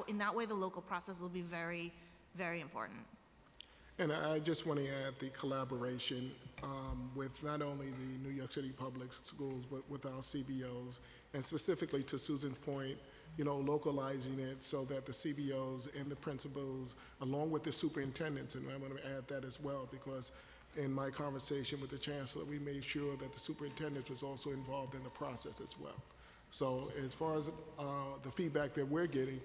in that way, the local process will be very, very important. And I just want to add the collaboration with not only the New York City Public Schools, but with our CBOs, and specifically to Susan's point, localizing it so that the CBOs and the principals, along with the superintendents, and I'm going to add that as well, because in my conversation with the chancellor, we made sure that the superintendent was also involved in the process as well. So as far as the feedback that we're getting,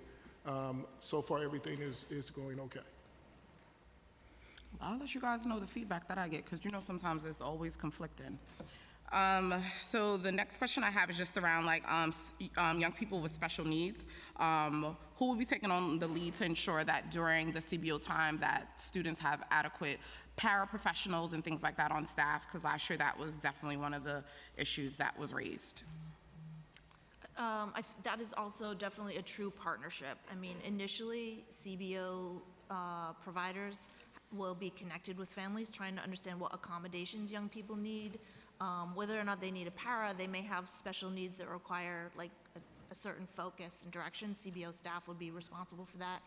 so far everything is going okay. I'll let you guys know the feedback that I get, because sometimes it's always conflicting. So the next question I have is just around young people with special needs. Who will be taking on the lead to ensure that during the CBO time that students have adequate paraprofessionals and things like that on staff? Because last year that was definitely one of the issues that was raised. That is also definitely a true partnership. I mean, initially, CBO providers will be connected with families, trying to understand what accommodations young people need, whether or not they need a para. They may have special needs that require a certain focus and direction. CBO staff would be responsible for that.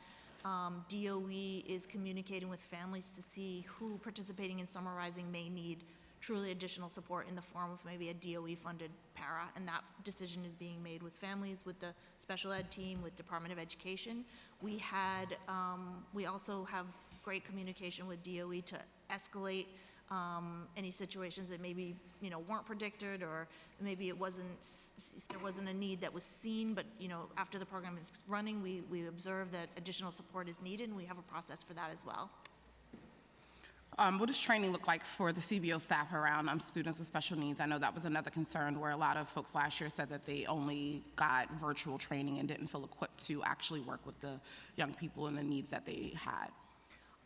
DOE is communicating with families to see who participating in summarizing may need truly additional support in the form of maybe a DOE-funded para, and that decision is being made with families, with the special ed team, with Department of Education. We also have great communication with DOE to escalate any situations that maybe weren't predicted, or maybe there wasn't a need that was seen, but after the program is running, we observe that additional support is needed, and we have a process for that as well. What does training look like for the CBO staff around students with special needs? I know that was another concern where a lot of folks last year said that they only got virtual training and didn't feel equipped to actually work with the young people and the needs that they had.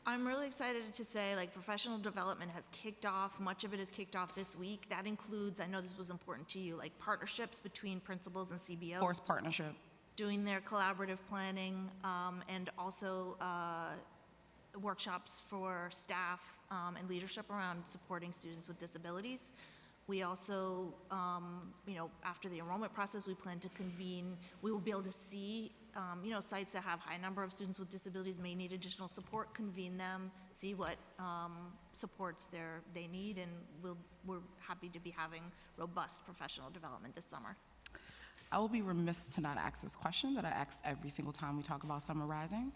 I'm really excited to say, like, professional development has kicked off. Much of it has kicked off this week. That includes, I know this was important to you, like partnerships between principals and CBOs. Force partnership. Doing their collaborative planning, and also workshops for staff and leadership around supporting students with disabilities. We also, after the enrollment process, we plan to convene, we will be able to see, sites that have high number of students with disabilities may need additional support, convene them, see what supports they need, and we're happy to be having robust professional development this summer. I will be remiss to not ask this question that I ask every single time we talk about Summer Rising.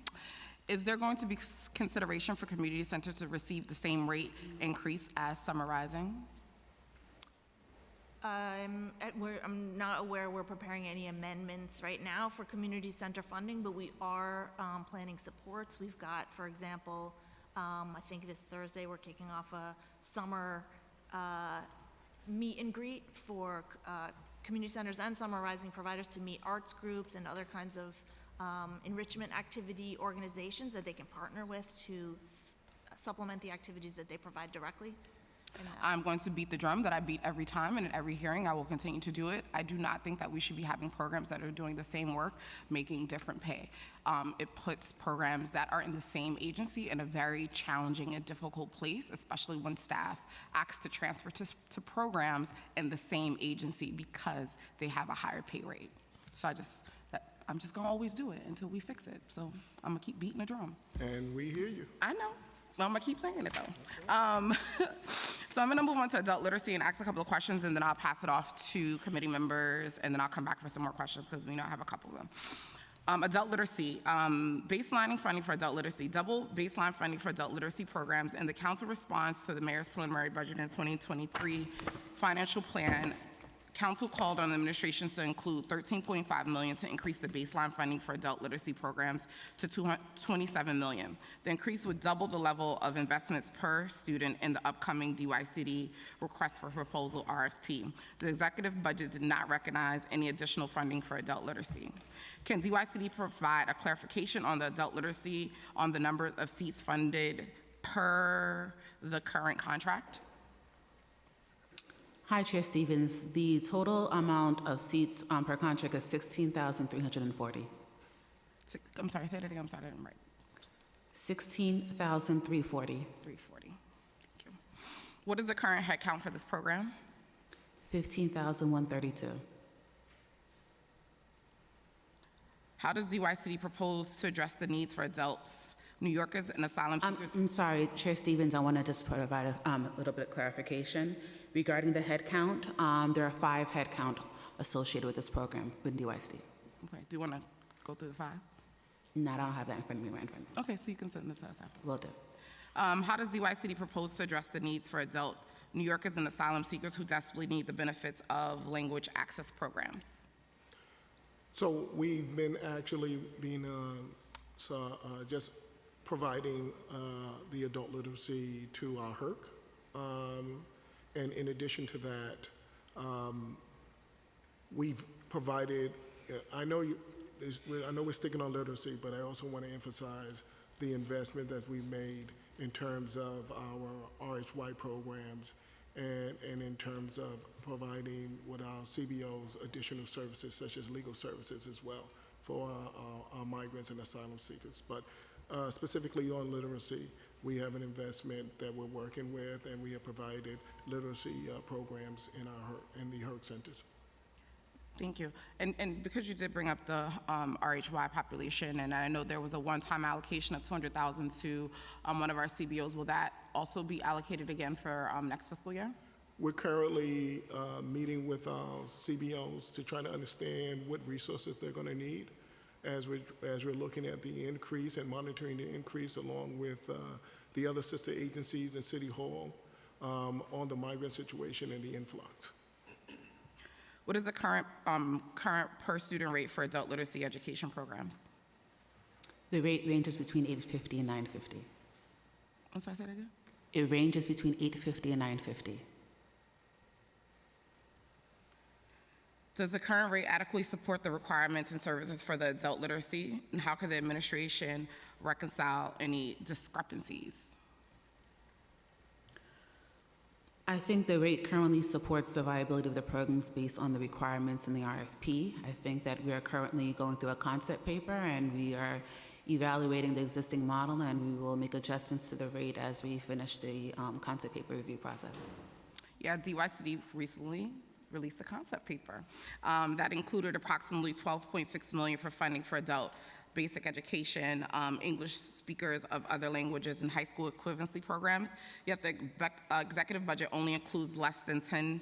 Is there going to be consideration for community centers to receive the same rate increase as Summer Rising? I'm not aware we're preparing any amendments right now for community center funding, but we are planning supports. We've got, for example, I think this Thursday we're kicking off a summer meet and greet for community centers and Summer Rising providers to meet arts groups and other kinds of enrichment activity organizations that they can partner with to supplement the activities that they provide directly. I'm going to beat the drum that I beat every time, and at every hearing I will continue to do it. I do not think that we should be having programs that are doing the same work, making different pay. It puts programs that are in the same agency in a very challenging and difficult place, especially when staff asks to transfer to programs in the same agency because they have a higher pay rate. So I'm just gonna always do it until we fix it. So I'm gonna keep beating the drum. And we hear you. I know. Well, I'm gonna keep saying it though. So I'm gonna move on to adult literacy and ask a couple of questions, and then I'll pass it off to committee members, and then I'll come back for some more questions because we know I have a couple of them. Adult literacy, baselining funding for adult literacy, double baseline funding for adult literacy programs, and the council response to the mayor's preliminary budget in 2023 financial plan. Council called on the administration to include $13.5 million to increase the baseline funding for adult literacy programs to $27 million. The increase would double the level of investments per student in the upcoming DYCD request for proposal RFP. The executive budget did not recognize any additional funding for adult literacy. Can DYCD provide a clarification on the adult literacy on the number of seats funded per the current contract? Hi, Chair Stevens. The total amount of seats per contract is 16,340. I'm sorry, say that again. I'm sorry, I didn't write. 16,340. 340. Thank you. What is the current head count for this program? 15,132. How does DYCD propose to address the needs for adults, New Yorkers, and asylum seekers? I'm sorry, Chair Stevens, I want to just provide a little bit of clarification. Regarding the head count, there are 5 head count associated with this program with DYCD. Okay, do you want to go through the 5? No, I don't have that in front of me right in front of me. Okay, so you can send this to us after. Will do. How does DYCD propose to address the needs for adult New Yorkers and asylum seekers who desperately need the benefits of language access programs? So we've been actually just providing the adult literacy to our HERC. And in addition to that, we've provided, I know we're sticking on literacy, but I also want to emphasize the investment that we've made in terms of our RHY programs and in terms of providing with our CBOs additional services such as legal services as well for our migrants and asylum seekers. But specifically on literacy, we have an investment that we're working with, and we have provided literacy programs in the HERC centers. Thank you. And because you did bring up the RHY population, and I know there was a one-time allocation of $200,000 to one of our CBOs, will that also be allocated again for next fiscal year? We're currently meeting with our CBOs to try to understand what resources they're going to need as we're looking at the increase and monitoring the increase along with the other sister agencies and City Hall on the migrant situation and the influx. What is the current per student rate for adult literacy education programs? The rate ranges between $850 and $950. I'm sorry, say that again? It ranges between $850 and $950. Does the current rate adequately support the requirements and services for the adult literacy? And how can the administration reconcile any discrepancies? I think the rate currently supports the viability of the programs based on the requirements in the RFP. I think that we are currently going through a concept paper and we are evaluating the existing model, and we will make adjustments to the rate as we finish the concept paper review process. Yeah, DYCD recently released a concept paper that included approximately $12.6 million for funding for adult basic education, English speakers of other languages, and high school equivalency programs. Yet the executive budget only includes less than $10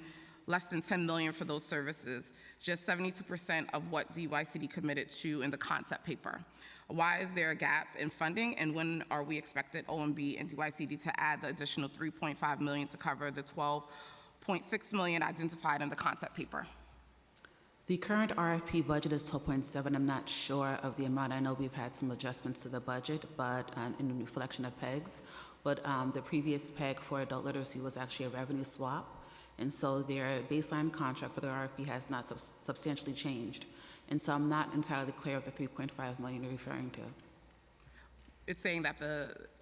million for those services, just 72% of what DYCD committed to in the concept paper. Why is there a gap in funding, and when are we expected OMB and DYCD to add the additional $3.5 million to cover the $12.6 million identified in the concept paper? The current RFP budget is 12.7. I'm not sure of the amount. I know we've had some adjustments to the budget, but in reflection of PEGs. But the previous PEG for adult literacy was actually a revenue swap. And so their baseline contract for the RFP has not substantially changed. And so I'm not entirely clear of the $3.5 million you're referring to. It's saying that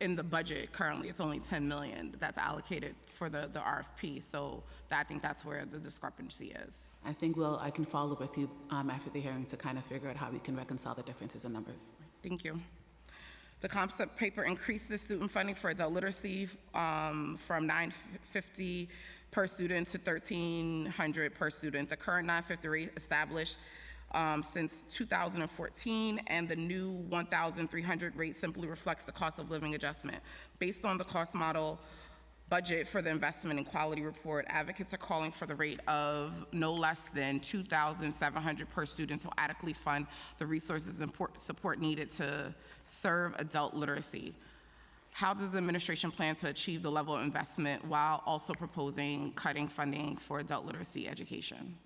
in the budget currently, it's only $10 million that's allocated for the RFP. So I think that's where the discrepancy is. I think I can follow up with you after the hearing to kind of figure out how we can reconcile the differences in numbers. Thank you. The concept paper increases student funding for adult literacy from $950 per student to $1,300 per student. The current $950 rate established since 2014, and the new $1,300 rate simply reflects the cost of living adjustment. Based on the cost model budget for the investment and quality report, advocates are calling for the rate of no less than $2,700 per student to adequately fund the resources and support needed to serve adult literacy. How does the administration plan to achieve the level of investment while also proposing cutting funding for adult literacy education?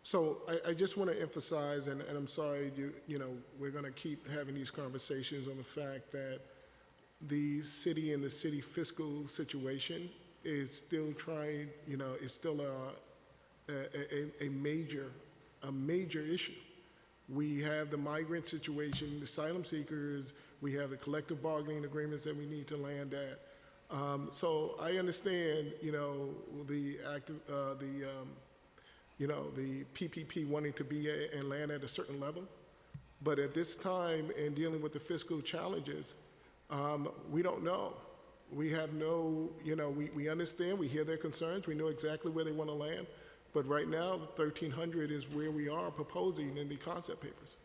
So I just want to emphasize, and I'm sorry, we're going to keep having these conversations on the fact that the city and the city fiscal situation is still trying, is still a major issue. We have the migrant situation, the asylum seekers, we have the collective bargaining agreements that we need to land at. So I understand, the PPP wanting to be and land at a certain level, but at this time in dealing with the fiscal challenges, we don't know. We have no, we understand, we hear their concerns, we know exactly where they want to land, but right now, 1,300 is where we are proposing in the concept papers.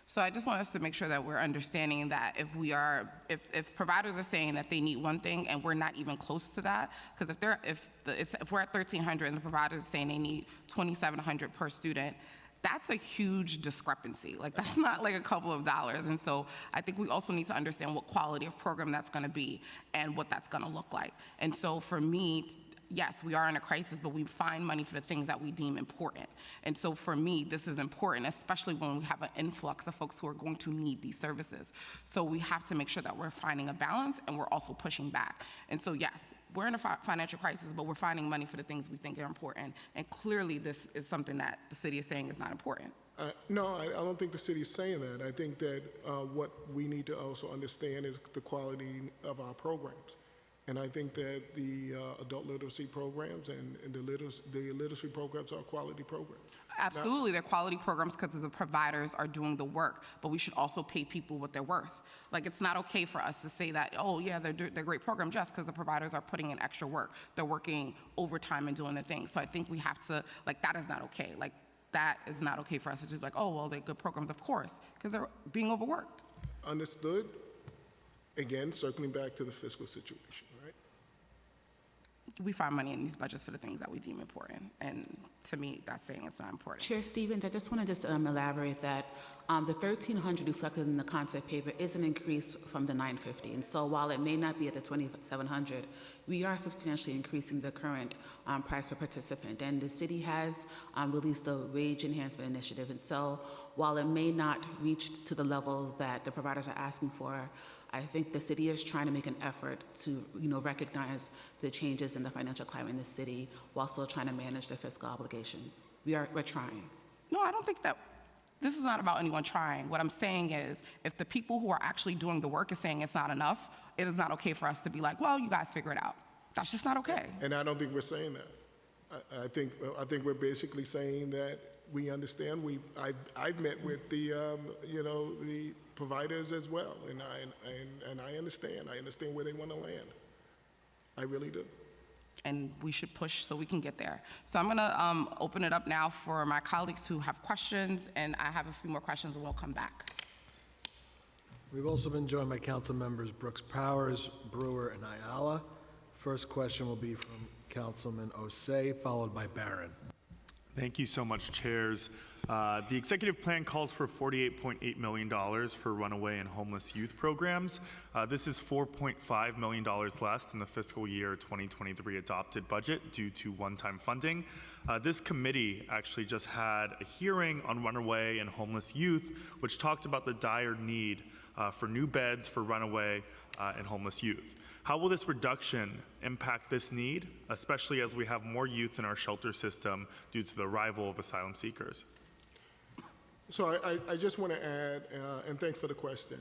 So I just want us to make sure that we're understanding that if providers are saying that they need one thing and we're not even close to that, because if we're at 1,300 and the providers are saying they need 2,700 per student, that's a huge discrepancy. Like, that's not like a couple of dollars. And so I think we also need to understand what quality of program that's going to be and what that's going to look like. And so for me, yes, we are in a crisis, but we find money for the things that we deem important. And so for me, this is important, especially when we have an influx of folks who are going to need these services. So we have to make sure that we're finding a balance and we're also pushing back. And so yes, we're in a financial crisis, but we're finding money for the things we think are important. And clearly this is something that the city is saying is not important. No, I don't think the city is saying that. I think that what we need to also understand is the quality of our programs. And I think that the adult literacy programs and the literacy programs are quality programs. Absolutely, they're quality programs because the providers are doing the work, but we should also pay people what they're worth. Like, it's not okay for us to say that, oh yeah, they're great programs just because the providers are putting in extra work. They're working overtime and doing the thing. So I think we have to, that is not okay. That is not okay for us to just be like, oh, well, they're good programs, of course, because they're being overworked. Understood. Again, circling back to the fiscal situation, right? We find money in these budgets for the things that we deem important. And to me, that's saying it's not important. Chair Stevens, I just want to elaborate that the 1,300 reflected in the concept paper is an increase from the 950. And so while it may not be at the 2,700, we are substantially increasing the current price per participant. And the city has released a wage enhancement initiative. And so while it may not reach to the level that the providers are asking for, I think the city is trying to make an effort to, recognize the changes in the financial climate in the city while still trying to manage the fiscal obligations. We're trying. No, I don't think that, this is not about anyone trying. What I'm saying is, if the people who are actually doing the work is saying it's not enough, it is not okay for us to be like, well, you guys figure it out. That's just not okay. And I don't think we're saying that. I think we're basically saying that we understand. I've met with the the providers as well, and I understand. I understand where they want to land. I really do. And we should push so we can get there. So I'm gonna open it up now for my colleagues who have questions, and I have a few more questions, and we'll come back. We've also been joined by council members Brooks Powers, Brewer, and Ayala. First question will be from Councilman Osei, followed by Barron. Thank you so much, chairs. The executive plan calls for $48.8 million for runaway and homeless youth programs. This is $4.5 million less than the fiscal year 2023 adopted budget due to one-time funding. This committee actually just had a hearing on runaway and homeless youth, which talked about the dire need for new beds for runaway and homeless youth. How will this reduction impact this need, especially as we have more youth in our shelter system due to the arrival of asylum seekers? So I just want to add, and thanks for the question,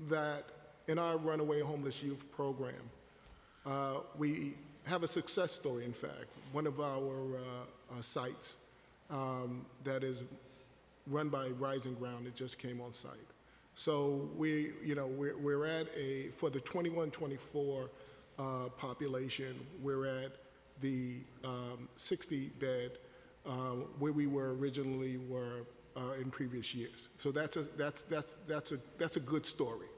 that in our runaway homeless youth program, we have a success story, in fact. One of our sites that is run by Rising Ground, it just came on site. So we're at for the 21-24 population, we're at the 60 bed where we were originally in previous years. So that's a good story.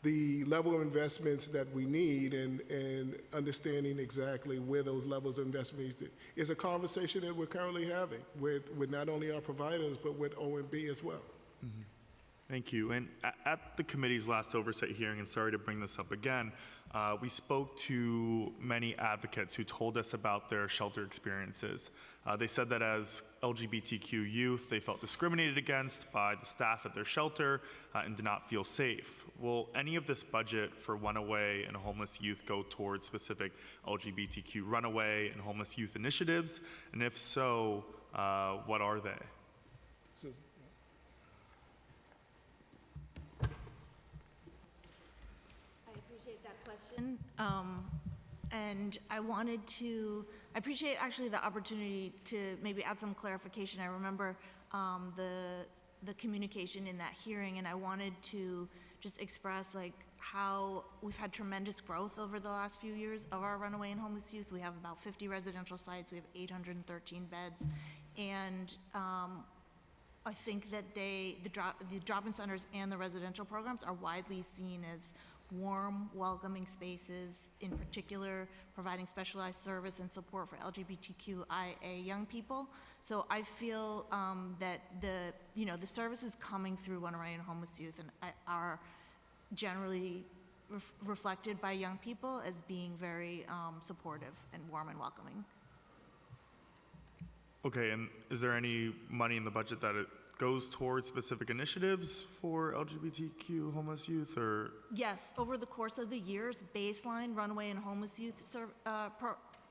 The level of investments that we need and understanding exactly where those levels of investment is a conversation that we're currently having with not only our providers but with OMB as well. Mm-hmm. Thank you. And at the committee's last oversight hearing, and sorry to bring this up again, we spoke to many advocates who told us about their shelter experiences. They said that as LGBTQ youth, they felt discriminated against by the staff at their shelter and did not feel safe. Will any of this budget for runaway and homeless youth go towards specific LGBTQ runaway and homeless youth initiatives? And if so, what are they? And I appreciate actually the opportunity to maybe add some clarification. I remember the communication in that hearing, and I wanted to just express how we've had tremendous growth over the last few years of our runaway and homeless youth. We have about 50 residential sites, we have 813 beds, and I think that the drop-in centers and the residential programs are widely seen as warm, welcoming spaces, in particular providing specialized service and support for LGBTQIA young people. So I feel that the services coming through runaway and homeless youth are generally reflected by young people as being very supportive and warm and welcoming. Okay, and is there any money in the budget that it goes towards specific initiatives for LGBTQ homeless youth, or? Yes, over the course of the years, baseline runaway and homeless youth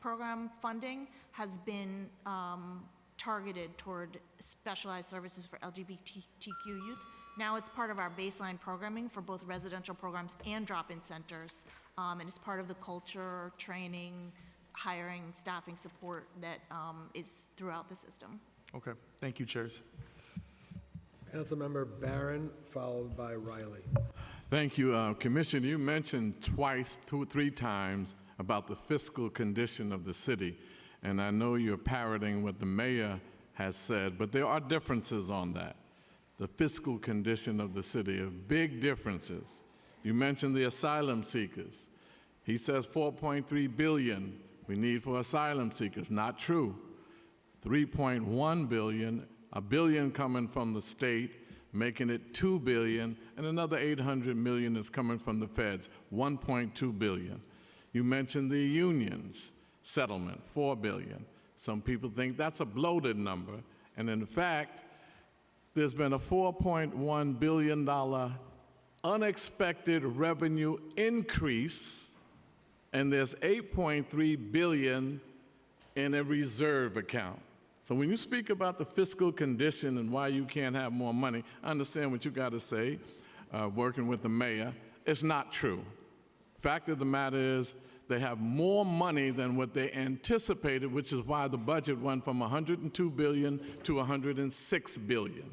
program funding has been targeted toward specialized services for LGBTQ youth. Now it's part of our baseline programming for both residential programs and drop-in centers, and it's part of the culture, training, hiring, staffing support that is throughout the system. Okay, thank you, chairs. Councilmember Barron, followed by Riley. Thank you. Commissioner, you mentioned three times about the fiscal condition of the city, and I know you're parroting what the mayor has said, but there are differences on that. The fiscal condition of the city are big differences. You mentioned the asylum seekers. He says $4.3 billion we need for asylum seekers. Not true. $3.1 billion, $1 billion coming from the state, making it $2 billion, and another $800 million is coming from the feds, $1.2 billion. You mentioned the unions settlement, $4 billion. Some people think that's a bloated number, and in fact, there's been a $4.1 billion unexpected revenue increase, and there's $8.3 billion in a reserve account. So when you speak about the fiscal condition and why you can't have more money, I understand what you got to say, working with the mayor. It's not true. Fact of the matter is they have more money than what they anticipated, which is why the budget went from $102 billion to $106 billion.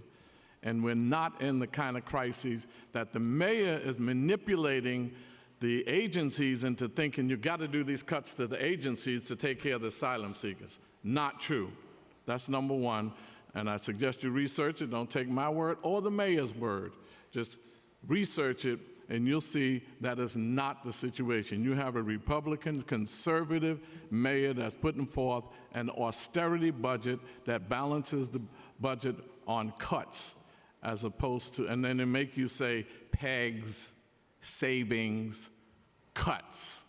And we're not in the kind of crises that the mayor is manipulating the agencies into thinking you got to do these cuts to the agencies to take care of the asylum seekers. Not true. That's number one. And I suggest you research it. Don't take my word or the mayor's word. Just research it, and you'll see that is not the situation. You have a Republican, conservative mayor that's putting forth an austerity budget that balances the budget on cuts, as opposed to, and then they make you say pegs, savings, cuts.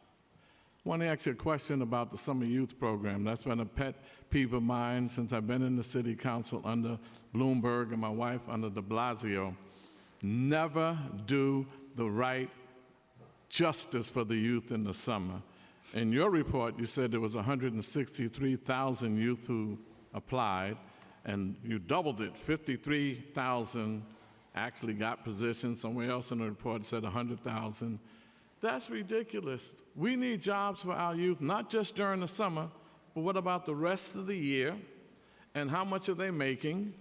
I want to ask you a question about the summer youth program. That's been a pet peeve of mine since I've been in the city council under Bloomberg and my wife under de Blasio. Never do the right justice for the youth in the summer. In your report, you said there was 163,000 youth who applied, and you doubled it. 53,000 actually got positions. Somewhere else in the report it said 100,000. That's ridiculous. We need jobs for our youth, not just during the summer, but what about the rest of the year? And how much are they making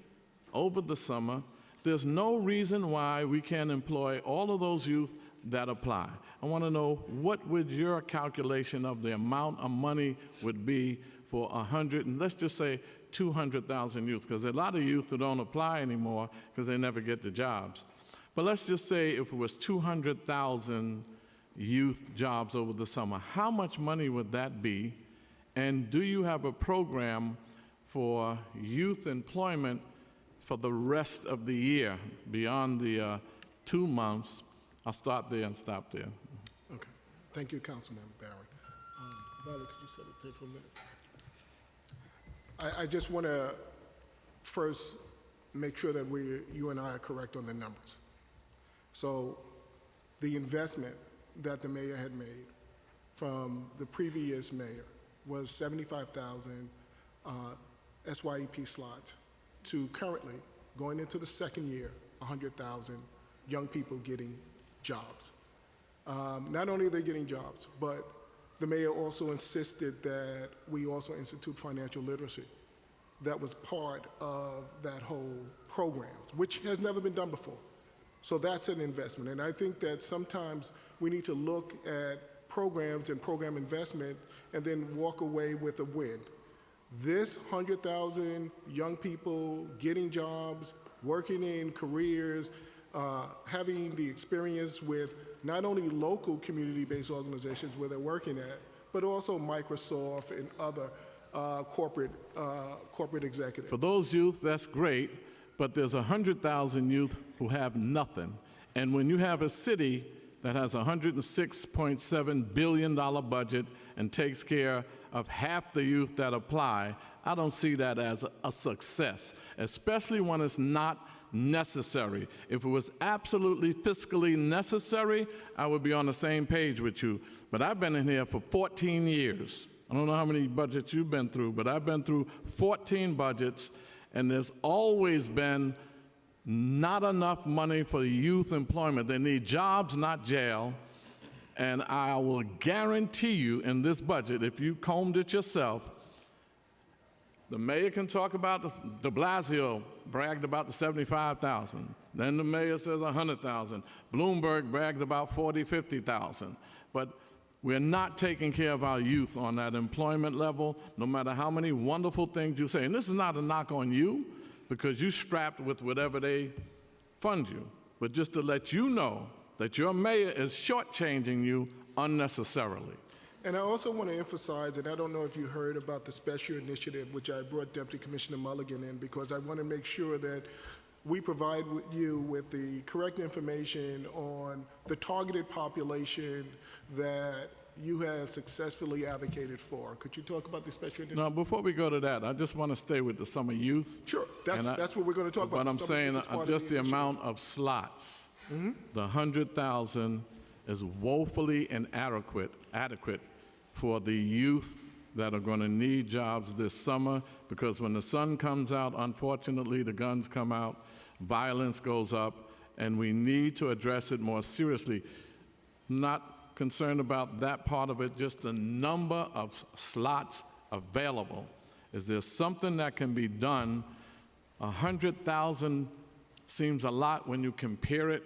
over the summer? There's no reason why we can't employ all of those youth that apply. I want to know, what would your calculation of the amount of money would be for 100, and let's just say 200,000 youth, because there are a lot of youth who don't apply anymore because they never get the jobs. But let's just say if it was 200,000 youth jobs over the summer, how much money would that be? And do you have a program for youth employment for the rest of the year, beyond the 2 months? I'll start there and stop there. Okay. Thank you, Councilman Barron. Violet, could you set it there for a minute? I just want to first make sure that you and I are correct on the numbers. So the investment that the mayor had made from the previous mayor was 75,000 SYEP slots to currently, going into the second year, 100,000 young people getting jobs. Not only are they getting jobs, but the mayor also insisted that we also institute financial literacy. That was part of that whole program, which has never been done before. So that's an investment. And I think that sometimes we need to look at programs and program investment and then walk away with a win. This 100,000 young people getting jobs, working in careers, having the experience with not only local community-based organizations where they're working at, but also Microsoft and other corporate executives. For those youth, that's great, but there's 100,000 youth who have nothing. And when you have a city that has a $106.7 billion budget and takes care of half the youth that apply, I don't see that as a success, especially when it's not necessary. If it was absolutely fiscally necessary, I would be on the same page with you. But I've been in here for 14 years. I don't know how many budgets you've been through, but I've been through 14 budgets, and there's always been not enough money for youth employment. They need jobs, not jail. And I will guarantee you in this budget, if you combed it yourself, the mayor can talk about, de Blasio bragged about the 75,000. Then the mayor says 100,000. Bloomberg brags about 40, 50,000. But we're not taking care of our youth on that employment level, no matter how many wonderful things you say. And this is not a knock on you, because you're strapped with whatever they fund you. But just to let you know that your mayor is shortchanging you unnecessarily. And I also want to emphasize, and I don't know if you heard about the special initiative, which I brought Deputy Commissioner Mulligan in, because I want to make sure that we provide you with the correct information on the targeted population that you have successfully advocated for. Could you talk about the special initiative? Now, before we go to that, I just want to stay with the summer youth. Sure, that's what we're going to talk about. But I'm saying just the amount of slots. The 100,000 is woefully inadequate for the youth that are going to need jobs this summer, because when the sun comes out, unfortunately, the guns come out, violence goes up, and we need to address it more seriously. Not concerned about that part of it, just the number of slots available. Is there something that can be done? 100,000 seems a lot when you compare it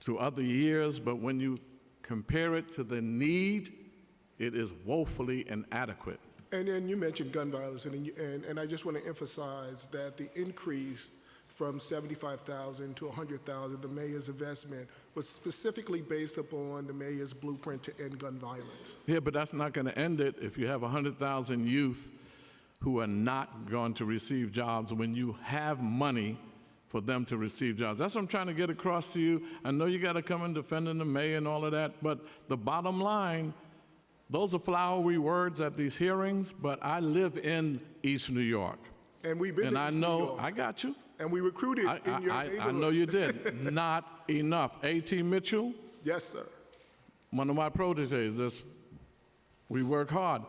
to other years, but when you compare it to the need, it is woefully inadequate. And then you mentioned gun violence, and I just want to emphasize that the increase from 75,000 to 100,000, the mayor's investment, was specifically based upon the mayor's blueprint to end gun violence. Yeah, but that's not going to end it if you have 100,000 youth who are not going to receive jobs when you have money for them to receive jobs. That's what I'm trying to get across to you. I know you got to come and defending the mayor and all of that, but the bottom line, those are flowery words at these hearings, but I live in East New York. And we've been And to I East New know, York. I got you. And we recruited in your neighborhood. I know you did. Not enough. A.T. Mitchell, Yes, sir. one of my proteges, we work hard.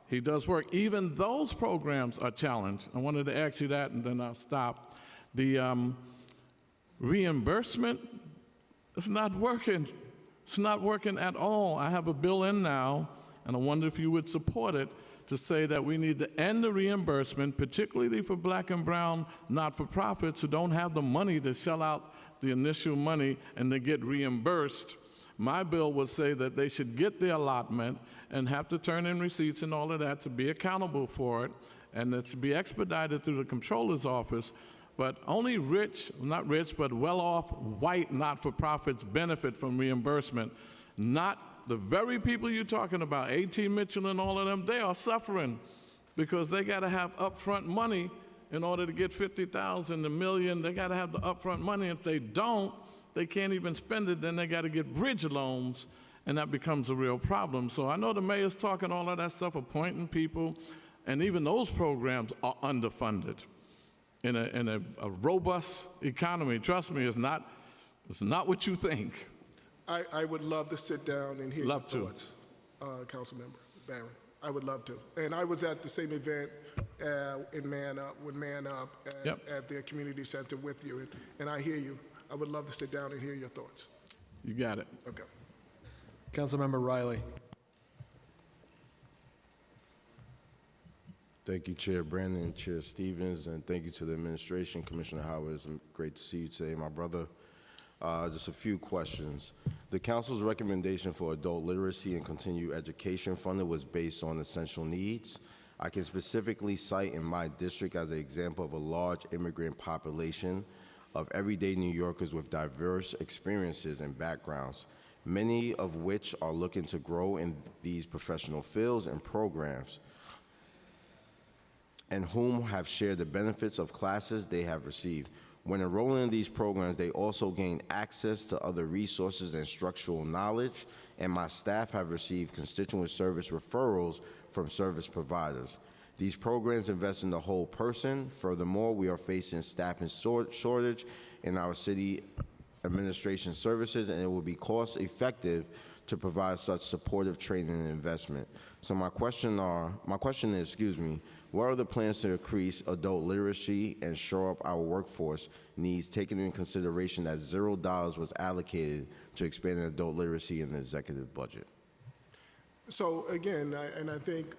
He does work. Even those programs are challenged. I wanted to ask you that, and then I'll stop. The reimbursement, it's not working. It's not working at all. I have a bill in now, and I wonder if you would support it, to say that we need to end the reimbursement, particularly for black and brown not-for-profits who don't have the money to shell out the initial money and they get reimbursed. My bill would say that they should get their allotment and have to turn in receipts and all of that to be accountable for it, and it should be expedited through the comptroller's office. But only rich, not rich, but well-off white not-for-profits benefit from reimbursement, not the very people you're talking about, A.T. Mitchell and all of them. They are suffering because they got to have upfront money in order to get 50,000, $1 million. They got to have the upfront money. If they don't, they can't even spend it. Then they got to get bridge loans, and that becomes a real problem. So I know the mayor's talking all of that stuff, appointing people, and even those programs are underfunded. In a robust economy, trust me, it's not what you think. I would love to sit down and hear Love your to. thoughts, Councilmember Barron. I would love to. And I was at the same event in Man Up, at their community center with you, and I hear you. I would love to sit down and hear your thoughts. You got it. Okay. Councilmember Riley. Thank you, Chair Brandon and Chair Stevens, and thank you to the administration. Commissioner Howard, it's great to see you today, my brother. Just a few questions. The council's recommendation for adult literacy and continued education funding was based on essential needs. I can specifically cite in my district as an example of a large immigrant population of everyday New Yorkers with diverse experiences and backgrounds, many of which are looking to grow in these professional fields and programs, and whom have shared the benefits of classes they have received. When enrolling in these programs, they also gain access to other resources and structural knowledge, and my staff have received constituent service referrals from service providers. These programs invest in the whole person. Furthermore, we are facing staffing shortage in our city administration services, and it will be cost effective to provide such supportive training and investment. So my question is, what are the plans to increase adult literacy and shore up our workforce needs, taking into consideration that $0 was allocated to expanding adult literacy in the executive budget? So again, I think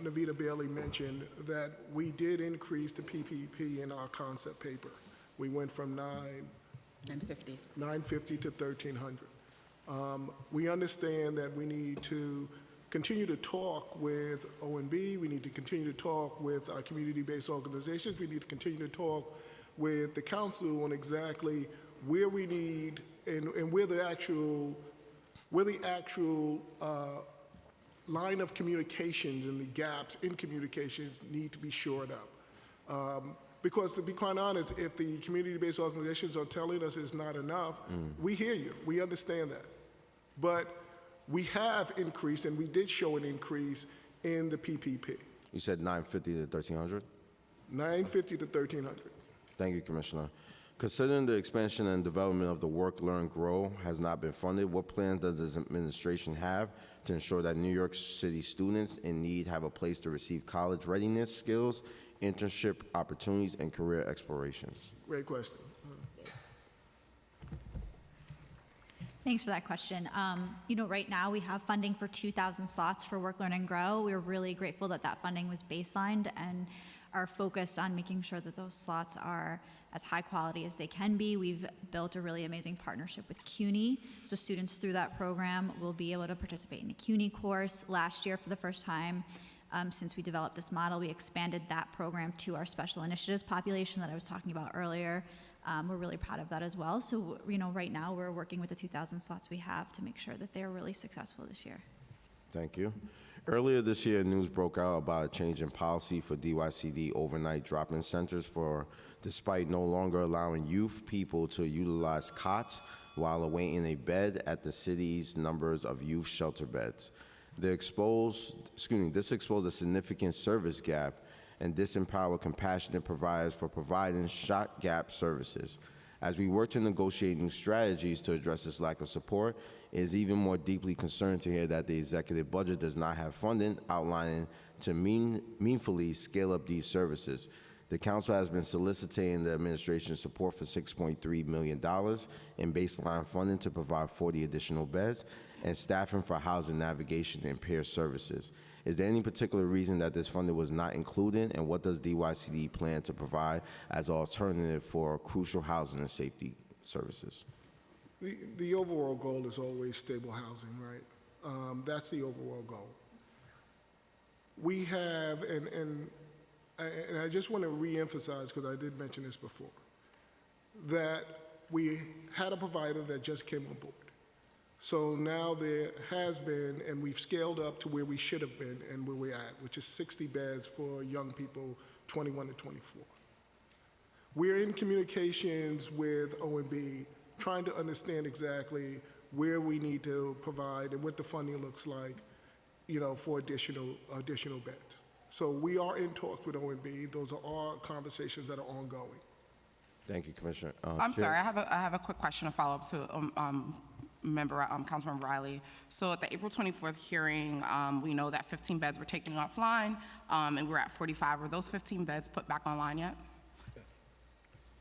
Navita Bailey mentioned that we did increase the PPP in our concept paper. We went from 950 to 1,300. We understand that we need to continue to talk with ONB, we need to continue to talk with our community-based organizations, we need to continue to talk with the council on exactly where we need and where the actual line of communications and the gaps in communications need to be shored up. Because to be quite honest, if the community-based organizations are telling us it's not enough, we hear you, we understand that. But we have increased, and we did show an increase in the PPP. You said 950 to 1,300? 950 to 1,300. Thank you, Commissioner. Considering the expansion and development of the Work, Learn, Grow has not been funded, what plans does this administration have to ensure that New York City students in need have a place to receive college readiness skills, internship opportunities, and career explorations? Great question. Thanks for that question. Right now we have funding for 2,000 slots for Work, Learn, and Grow. We're really grateful that that funding was baselined and are focused on making sure that those slots are as high quality as they can be. We've built a really amazing partnership with CUNY, so students through that program will be able to participate in a CUNY course. Last year, for the first time, since we developed this model, we expanded that program to our special initiatives population that I was talking about earlier. We're really proud of that as well. So, right now we're working with the 2,000 slots we have to make sure that they're really successful this year. Thank you. Earlier this year, news broke out about a change in policy for DYCD overnight drop-in centers despite no longer allowing youth people to utilize cots while awaiting a bed at the city's numbers of youth shelter beds. This exposed a significant service gap and disempowered compassionate providers for providing shot gap services. As we work to negotiate new strategies to address this lack of support, it is even more deeply concerning to hear that the executive budget does not have funding outlining to meaningfully scale up these services. The council has been soliciting the administration's support for $6.3 million in baseline funding to provide 40 additional beds and staffing for housing navigation and peer services. Is there any particular reason that this funding was not included, and what does DYCD plan to provide as an alternative for crucial housing and safety services? The overall goal is always stable housing, right? That's the overall goal. We have, and I just want to reemphasize, because I did mention this before, that we had a provider that just came on board. So now there has been, and we've scaled up to where we should have been and where we're at, which is 60 beds for young people 21 to 24. We're in communications with OMB, trying to understand exactly where we need to provide and what the funding looks like, for additional beds. So we are in talks with OMB. Those are all conversations that are ongoing. Thank you, Commissioner. I'm Chair? sorry, I have a quick question to follow up to Councilmember Riley. So at the April 24th hearing, we know that 15 beds were taken offline, and we're at 45. Were those 15 beds put back online yet?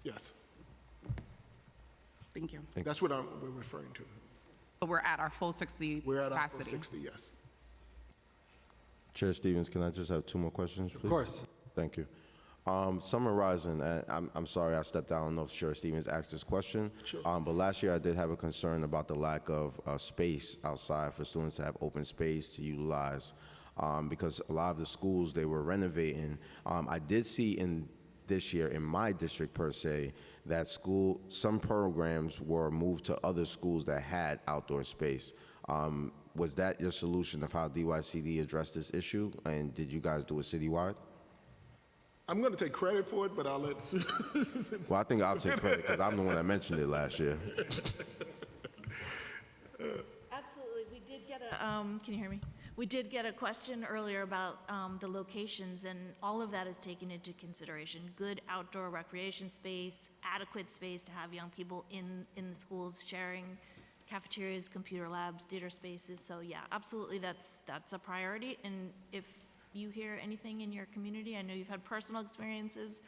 Yes. Thank you. That's what we're referring to. But we're at our full 60 We're at our capacity. full 60, yes. Chair Stevens, can I just have 2 more questions, please? Of course. Thank you. Summarizing, I'm sorry I stepped out. I don't know if Chair Stevens asked this question. Sure. But last year I did have a concern about the lack of space outside for students to have open space to utilize because a lot of the schools they were renovating. I did see in this year in my district per se that some programs were moved to other schools that had outdoor space. Was that your solution of how DYCD addressed this issue? And did you guys do it citywide? I'm going to take credit for it, but I'll let... Well, I think I'll take credit because I'm the one that mentioned it last year. Absolutely. We did get a, can you hear me? We did get a question earlier about the locations, and all of that is taken into consideration. Good outdoor recreation space, adequate space to have young people in the schools sharing cafeterias, computer labs, theater spaces. So yeah, absolutely, that's a priority. And if you hear anything in your community, I know you've had personal experiences,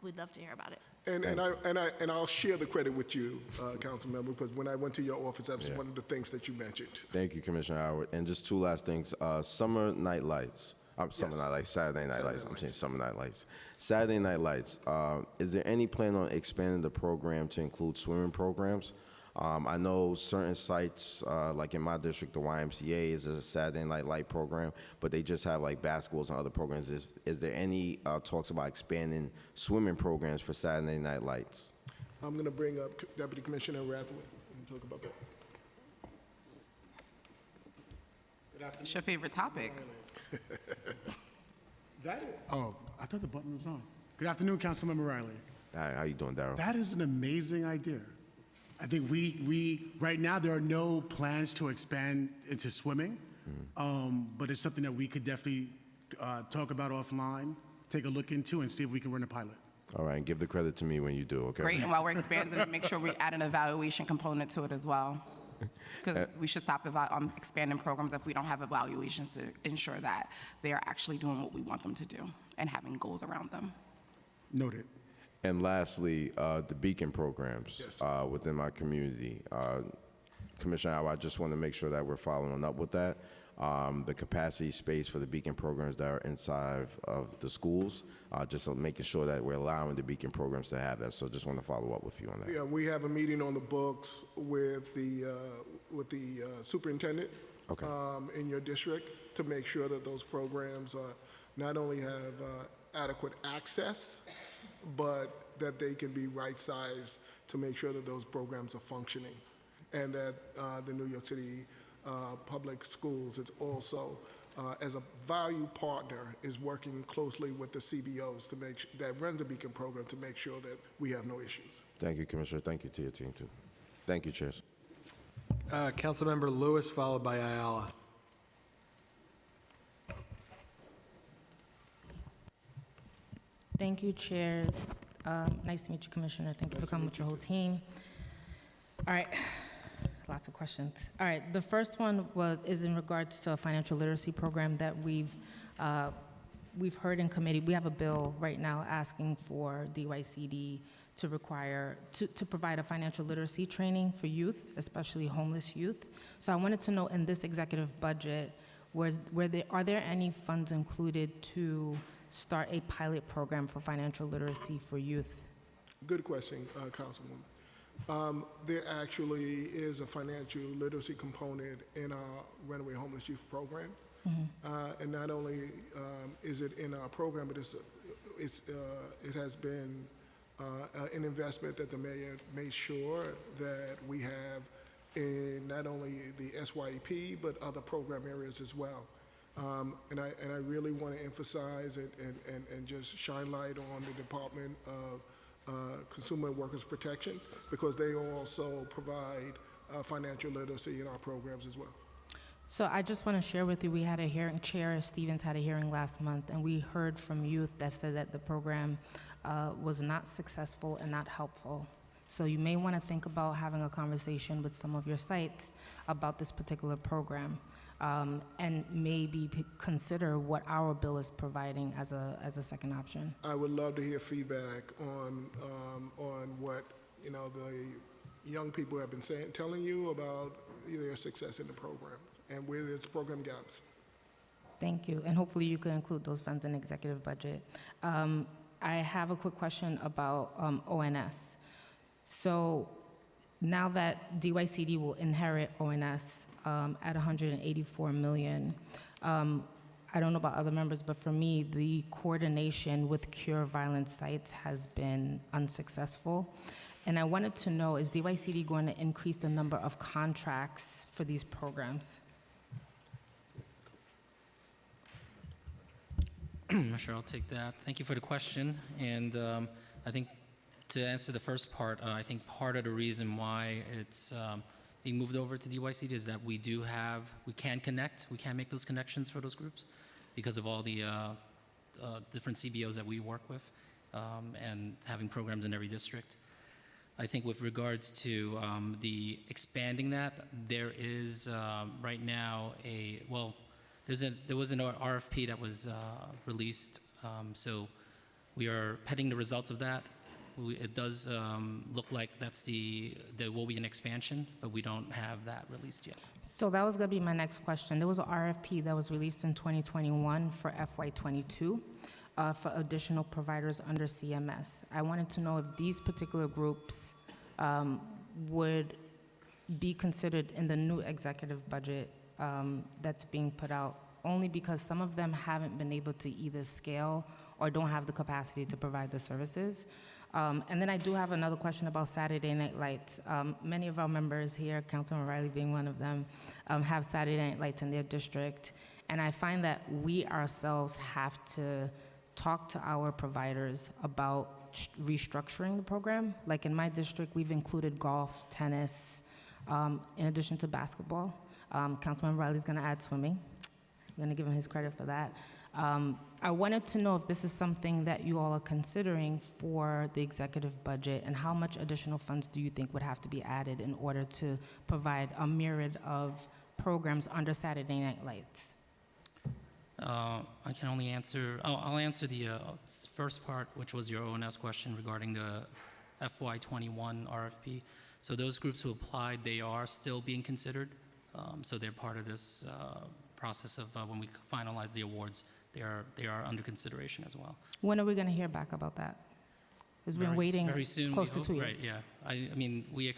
we'd love to hear about it. And I'll share the credit with you, Council Member, because when I went to your office, that was one of the things that you mentioned. Thank you, Commissioner Howard. And just 2 last things. Summer night lights. Saturday night lights. I'm saying summer night lights. Saturday night lights. Is there any plan on expanding the program to include swimming programs? I know certain sites, like in my district, the YMCA is a Saturday night light program, but they just have like basketballs and other programs. Is there any talks about expanding swimming programs for Saturday night lights? I'm going to bring up Deputy Commissioner Rathaway and talk about that. Good afternoon. It's your favorite topic. Oh, I thought the button was on. Good afternoon, Councilmember Riley. Hi, how you doing, Darryl? That is an amazing idea. I think we right now there are no plans to expand into swimming, but it's something that we could definitely talk about offline, take a look into, and see if we can run a pilot. All right, and give the credit to me when you do, okay? Great, and while we're expanding it, make sure we add an evaluation component to it as well. Because we should stop expanding programs if we don't have evaluations to ensure that they are actually doing what we want them to do and having goals around them. Noted. And lastly, the Beacon programs within my community. Commissioner Howard, I just want to make sure that we're following up with that. The capacity space for the Beacon programs that are inside of the schools, just making sure that we're allowing the Beacon programs to have that. So just want to follow up with you on that. Yeah, we have a meeting on the books with the superintendent in your district to make sure that those programs not only have adequate access, but that they can be right-sized to make sure that those programs are functioning, and that the New York City Public Schools is also, as a value partner, is working closely with the CBOs to that run the Beacon program to make sure that we have no issues. Thank you, Commissioner. Thank you to your team, too. Thank you, Chairs. Councilmember Lewis, followed by Ayala. Thank you, Chairs. Nice to meet you, Commissioner. Thank you for coming with your whole team. All right, lots of questions. All right, the first one is in regards to a financial literacy program that we've heard in committee. We have a bill right now asking for DYCD to provide a financial literacy training for youth, especially homeless youth. So I wanted to know, in this executive budget, are there any funds included to start a pilot program for financial literacy for youth? Good question, Councilwoman. There actually is a financial literacy component in our Runaway Homeless Youth program. And not only is it in our program, but it has been an investment that the mayor made sure that we have in not only the SYEP, but other program areas as well. And I really want to emphasize it and just shine light on the Department of Consumer and Workers Protection, because they also provide financial literacy in our programs as well. So I just want to share with you, we had a hearing, Chair Stevens had a hearing last month, and we heard from youth that said that the program was not successful and not helpful. So you may want to think about having a conversation with some of your sites about this particular program. And maybe consider what our bill is providing as a second option. I would love to hear feedback on what the young people have been telling you about their success in the program and where there's program gaps. Thank you, and hopefully you can include those funds in executive budget. I have a quick question about ONS. So now that DYCD will inherit ONS at $184 million, I don't know about other members, but for me, the coordination with Cure Violence Sites has been unsuccessful. And I wanted to know, is DYCD going to increase the number of contracts for these programs? Sure, I'll take that. Thank you for the question. And I think to answer the first part, I think part of the reason why it's being moved over to DYCD is that we can connect, we can make those connections for those groups because of all the different CBOs that we work with and having programs in every district. I think with regards to the expanding that, there is right now there was an RFP that was released, so we are pending the results of that. It does look like there will be an expansion, but we don't have that released yet. So that was going to be my next question. There was an RFP that was released in 2021 for FY22 for additional providers under CMS. I wanted to know if these particular groups would be considered in the new executive budget that's being put out, only because some of them haven't been able to either scale or don't have the capacity to provide the services. And then I do have another question about Saturday Night Lights. Many of our members here, Councilman Riley being one of them, have Saturday Night Lights in their district. And I find that we ourselves have to talk to our providers about restructuring the program. Like in my district, we've included golf, tennis, in addition to basketball. Councilman Riley's gonna add swimming. I'm gonna give him his credit for that. I wanted to know if this is something that you all are considering for the executive budget, and how much additional funds do you think would have to be added in order to provide a myriad of programs under Saturday Night Lights? I can only answer, I'll answer the first part, which was your ONS question regarding the FY21 RFP. So those groups who applied, they are still being considered. So they're part of this process of when we finalize the awards, they are under consideration as well. When are we going to hear back about that? Because we've been waiting very soon, close we to 2 hope, years. Right, yeah. I mean, we're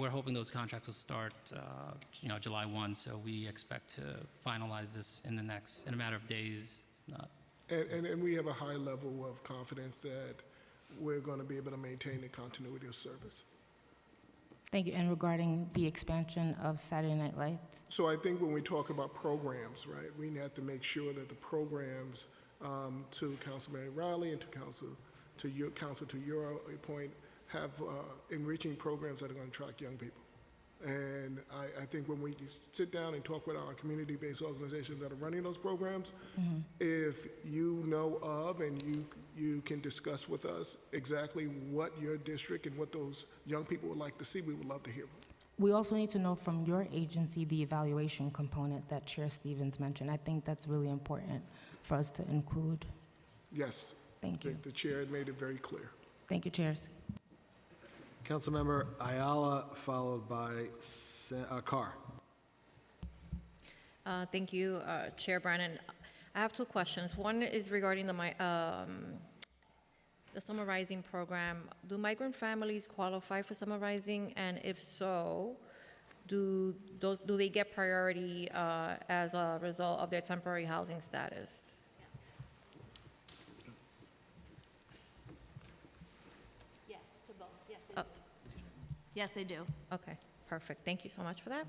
hoping those contracts will start, July 1. So we expect to finalize this in a matter of days. Not. And we have a high level of confidence that we're going to be able to maintain the continuity of service. Thank you. And regarding the expansion of Saturday Night Lights? So I think when we talk about programs, right, we have to make sure that the programs, to Councilman Riley and to your point, have enriching programs that are going to attract young people. And I think when we sit down and talk with our community-based organizations that are running those programs, if you know of and you can discuss with us exactly what your district and what those young people would like to see, we would love to hear from you. We also need to know from your agency the evaluation component that Chair Stevens mentioned. I think that's really important for us to include. Yes. Thank you. The chair had made it very clear. Thank you, Chairs. Councilmember Ayala, followed by Carr. Thank you, Chair Brannan. I have two questions. One is regarding the summarizing program. Do migrant families qualify for summarizing? And if so, do they get priority as a result of their temporary housing status? Yes, to both. Yes, they do. Yes, they do. Okay, perfect. Thank you so much for that.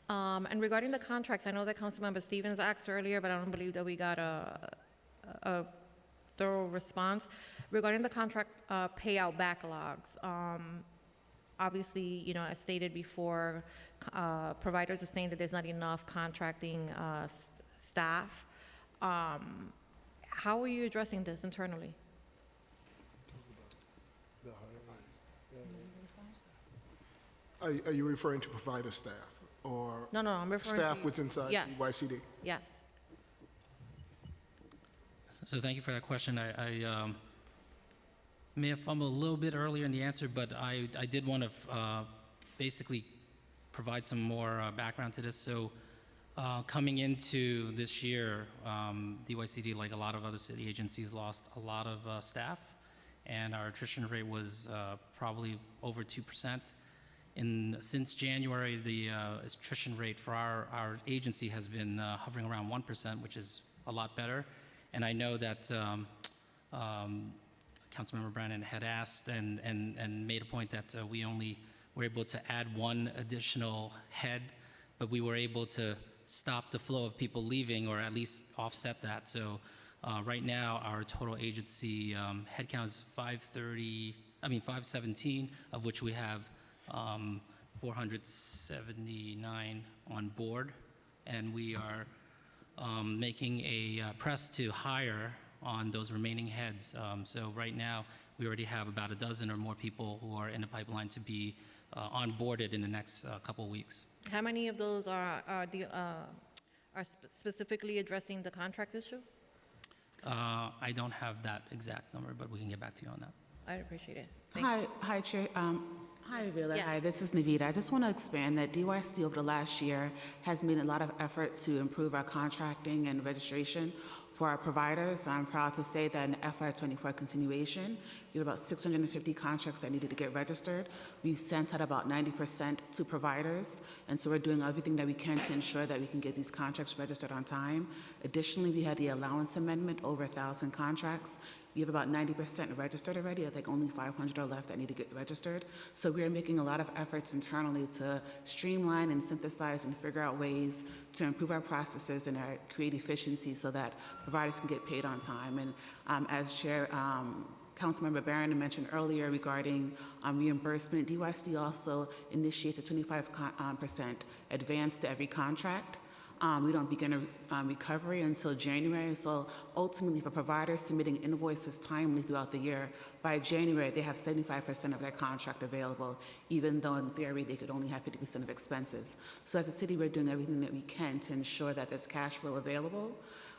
And regarding the contracts, I know that Councilmember Stevens asked earlier, but I don't believe that we got a thorough response. Regarding the contract payout backlogs, obviously, as stated before, providers are saying that there's not enough contracting staff. How are you addressing this internally? Are you referring to provider staff or No, I'm referring staff to what's inside yes. YCD? Yes. So thank you for that question. I may have fumbled a little bit earlier in the answer, but I did want to basically provide some more background to this. So coming into this year, DYCD, like a lot of other city agencies, lost a lot of staff, and our attrition rate was probably over 2%. Since January, the attrition rate for our agency has been hovering around 1%, which is a lot better. And I know that Councilmember Brannan had asked and made a point that we only were able to add one additional head, but we were able to stop the flow of people leaving, or at least offset that. So right now, our total agency headcount is 517, of which we have 479 on board, and we are making a press to hire on those remaining heads. So right now, we already have about a dozen or more people who are in the pipeline to be onboarded in the next couple of weeks. How many of those are specifically addressing the contract issue? I don't have that exact number, but we can get back to you on that. I'd appreciate it. Hi, Chair. Hi, Vila. Yes. Hi, this is Navita. I just want to expand that DYC over the last year has made a lot of effort to improve our contracting and registration for our providers. I'm proud to say that in FY24 continuation, we have about 650 contracts that needed to get registered. We sent out about 90% to providers, and so we're doing everything that we can to ensure that we can get these contracts registered on time. Additionally, we had the allowance amendment, over 1,000 contracts. We have about 90% registered already. I think only 500 are left that need to get registered. So we are making a lot of efforts internally to streamline and synthesize and figure out ways to improve our processes and create efficiency so that providers can get paid on time. And as Chair Councilmember Barron mentioned earlier regarding reimbursement, DYC also initiates a 25% advance to every contract. We don't begin a recovery until January. So ultimately, for providers submitting invoices timely throughout the year, by January, they have 75% of their contract available, even though in theory they could only have 50% of expenses. So as a city, we're doing everything that we can to ensure that there's cash flow available,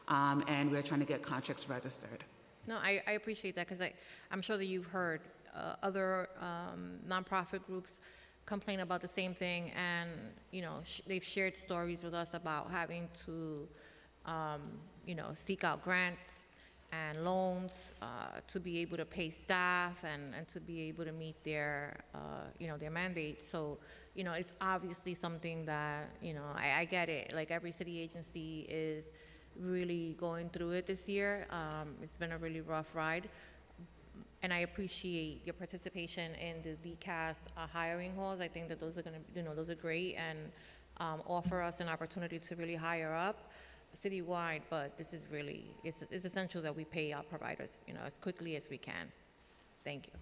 and we're trying to get contracts registered. No, I appreciate that because I'm sure that you've heard other nonprofit groups complain about the same thing, and they've shared stories with us about having to seek out grants and loans to be able to pay staff and to be able to meet their their mandates. So it's obviously something that I get it. Like every city agency is really going through it this year. It's been a really rough ride. And I appreciate your participation in the DCAS hiring halls. I think that those are going to, those are great and offer us an opportunity to really hire up citywide. But this is really, it's essential that we pay our providers, as quickly as we can. Thank you.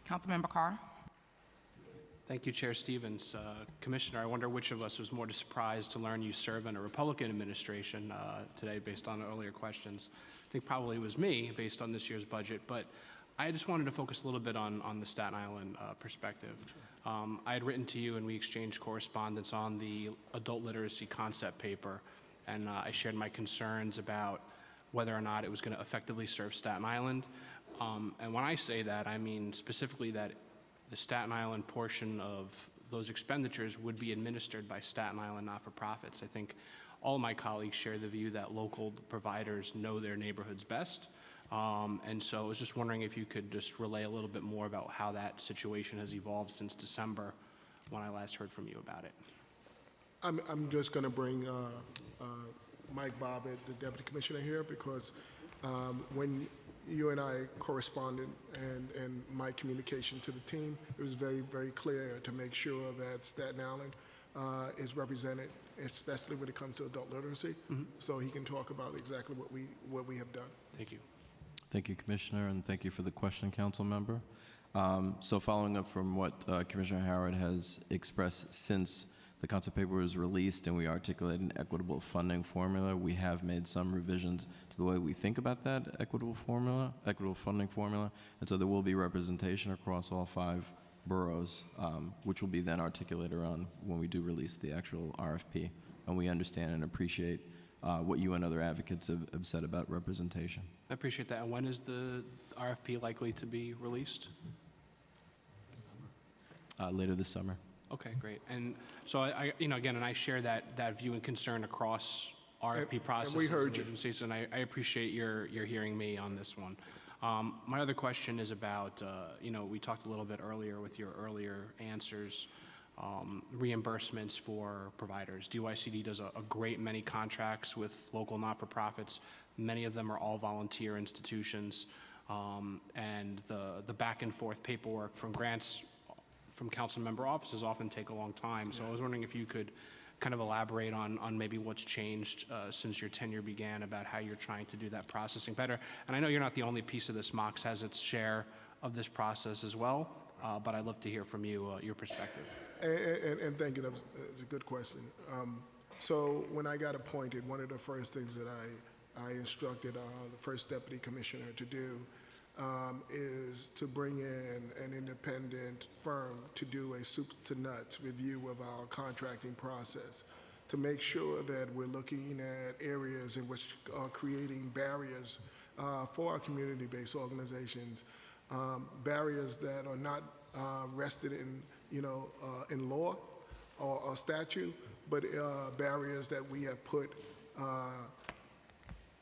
Councilmember Carr. Thank you, Chair Stevens. Commissioner, I wonder which of us was more surprised to learn you serve in a Republican administration today based on earlier questions. I think probably it was me based on this year's budget, but I just wanted to focus a little bit on the Staten Island perspective. I had written to you and we exchanged correspondence on the adult literacy concept paper, and I shared my concerns about whether or not it was going to effectively serve Staten Island. And when I say that, I mean specifically that the Staten Island portion of those expenditures would be administered by Staten Island not-for-profits. I think all my colleagues share the view that local providers know their neighborhoods best. And so I was just wondering if you could just relay a little bit more about how that situation has evolved since December when I last heard from you about it. I'm just going to bring Mike Bobbitt, the Deputy Commissioner, here because when you and I corresponded and my communication to the team, it was very, very clear to make sure that Staten Island is represented, especially when it comes to adult literacy. So he can talk about exactly what we have done. Thank you. Thank you, Commissioner, and thank you for the question, Council Member. So following up from what Commissioner Howard has expressed since the council paper was released and we articulated an equitable funding formula, we have made some revisions to the way we think about that equitable funding formula, and so there will be representation across all 5 boroughs, which will be then articulated around when we do release the actual RFP. And we understand and appreciate what you and other advocates have said about representation. I appreciate that. And when is the RFP likely to be released? Later this summer. Okay, great. And so I again, and I share that view and concern across RFP processes we heard you. agencies, and I appreciate your hearing me on this one. My other question is about, we talked a little bit earlier with your earlier answers, reimbursements for providers. DYCD does a great many contracts with local not-for-profits. Many of them are all volunteer institutions, and the back and forth paperwork from grants from council member offices often take a long time. So I was wondering if you could kind of elaborate on maybe what's changed since your tenure began about how you're trying to do that processing better. And I know you're not the only piece of this. Mox has its share of this process as well, but I'd love to hear from you, your perspective. And thank you, that's a good question. So when I got appointed, one of the first things that I instructed the first deputy commissioner to do is to bring in an independent firm to do a soup to nuts review of our contracting process, to make sure that we're looking at areas in which are creating barriers for our community-based organizations, barriers that are not rested in, in law or statute, but barriers that we have put